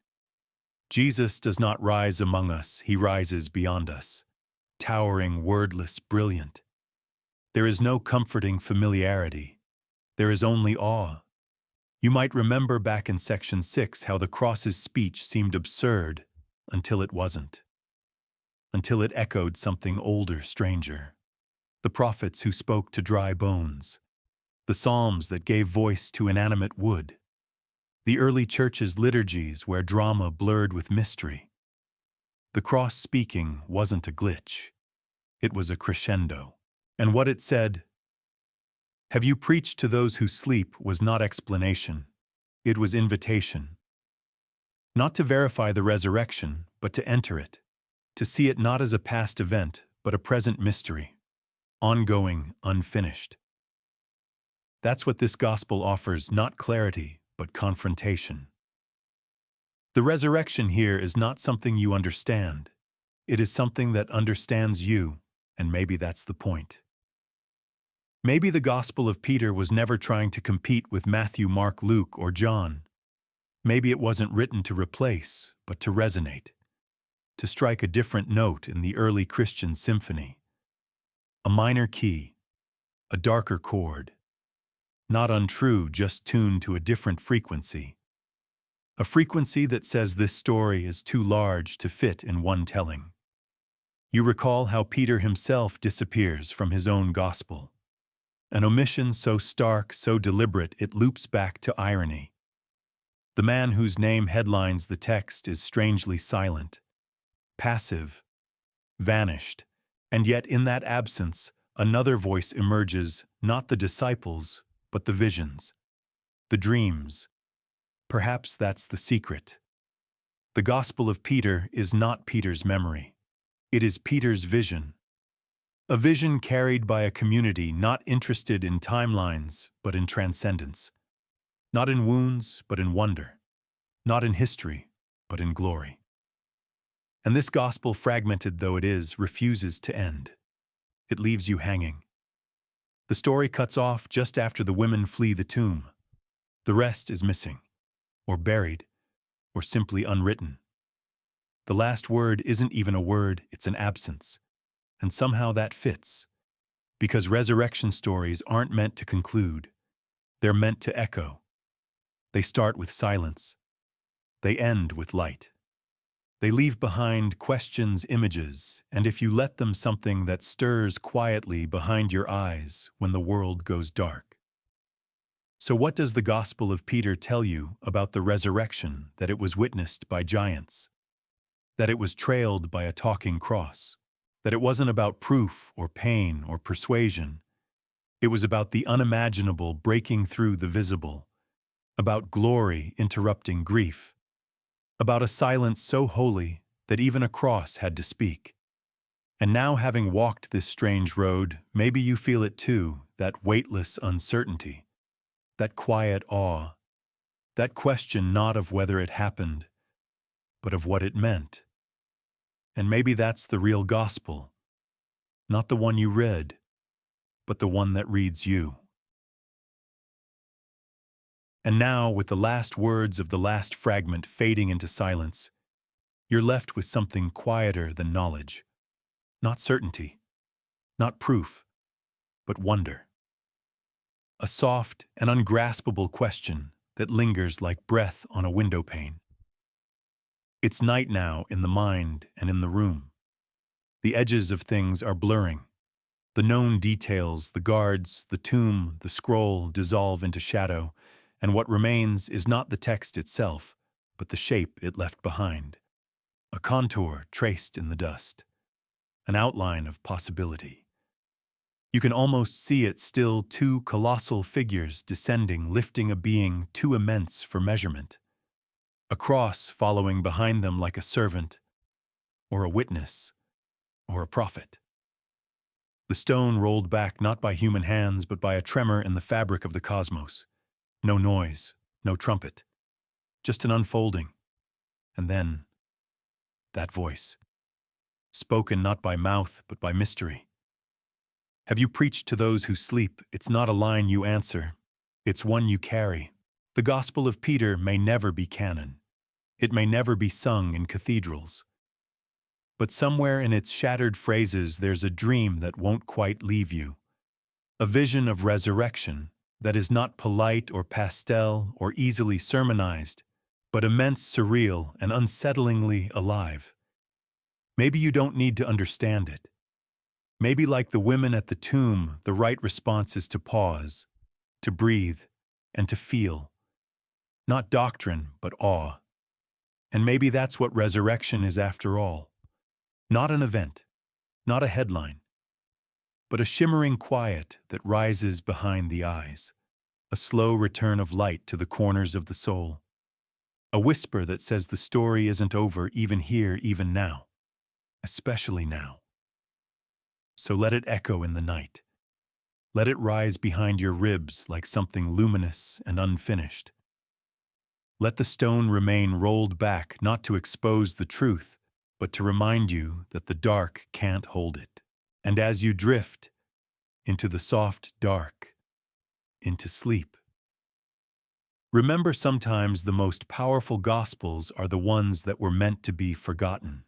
Jesus does not rise among us, he rises beyond us, towering, wordless, brilliant. There is no comforting familiarity. There is only awe. You might remember back in section 6 how the cross's speech seemed absurd until it wasn't. Until it echoed something older, stranger. The prophets who spoke to dry bones. The psalms that gave voice to inanimate wood. The early church's liturgies where drama blurred with mystery. The cross speaking wasn't a glitch. It was a crescendo. And what it said, "Have you preached to those who sleep," was not explanation. It was invitation. Not to verify the resurrection, but to enter it. To see it not as a past event, but a present mystery. Ongoing, unfinished. That's what this gospel offers, not clarity, but confrontation. The resurrection here is not something you understand. It is something that understands you, and maybe that's the point. Maybe the Gospel of Peter was never trying to compete with Matthew, Mark, Luke, or John. Maybe it wasn't written to replace, but to resonate, to strike a different note in the early Christian symphony. A minor key, a darker chord. Not untrue, just tuned to a different frequency. A frequency that says this story is too large to fit in one telling. You recall how Peter himself disappears from his own gospel. An omission so stark, so deliberate, it loops back to irony. The man whose name headlines the text is strangely silent, passive, vanished, and yet in that absence, another voice emerges, not the disciples, but the visions, the dreams. Perhaps that's the secret. The Gospel of Peter is not Peter's memory. It is Peter's vision. A vision carried by a community not interested in timelines, but in transcendence. Not in wounds, but in wonder. not in history, but in glory. And this gospel, fragmented though it is, refuses to end. It leaves you hanging. The story cuts off just after the women flee the tomb. The rest is missing, or buried, or simply unwritten. The last word isn't even a word, it's an absence. And somehow that fits. Because resurrection stories aren't meant to conclude. They're meant to echo. They start with silence. They end with light. They leave behind questions, images, and if you let them, something that stirs quietly behind your eyes when the world goes dark. So what does the Gospel of Peter tell you about the resurrection? That it was witnessed by giants, that it was trailed by a talking cross, that it wasn't about proof or pain or persuasion. It was about the unimaginable breaking through the visible, about glory interrupting grief, about a silence so holy that even a cross had to speak. And now, having walked this strange road, maybe you feel it too, that weightless uncertainty, that quiet awe, that question not of whether it happened, but of what it meant. And maybe that's the real gospel, not the one you read, but the one that reads you. And now, with the last words of the last fragment fading into silence, you're left with something quieter than knowledge. Not certainty, not proof, but wonder. A soft and ungraspable question that lingers like breath on a window pane. It's night now in the mind and in the room. The edges of things are blurring. The known details, the guards, the tomb, the scroll dissolve into shadow, and what remains is not the text itself, but the shape it left behind. A contour traced in the dust. An outline of possibility. You can almost see it still, two colossal figures descending, lifting a being too immense for measurement. A cross following behind them like a servant, or a witness, or a prophet. The stone rolled back not by human hands, but by a tremor in the fabric of the cosmos. No noise, no trumpet, just an unfolding. And then, that voice. Spoken not by mouth, but by mystery. Have you preached to those who sleep? It's not a line you answer. It's one you carry. The Gospel of Peter may never be canon. It may never be sung in cathedrals. But somewhere in its shattered phrases there's a dream that won't quite leave you. A vision of resurrection that is not polite or pastel or easily sermonized, but immense, surreal, and unsettlingly alive. Maybe you don't need to understand it. Maybe like the women at the tomb, the right response is to pause, to breathe, and to feel. Not doctrine, but awe. And maybe that's what resurrection is after all. Not an event, not a headline, but a shimmering quiet that rises behind the eyes. A slow return of light to the corners of the soul. A whisper that says the story isn't over even here, even now. Especially now. So let it echo in the night. Let it rise behind your ribs like something luminous and unfinished. Let the stone remain rolled back, not to expose the truth, but to remind you that the dark can't hold it. And as you drift into the soft dark, into sleep, remember sometimes the most powerful gospels are the ones that were meant to be forgotten.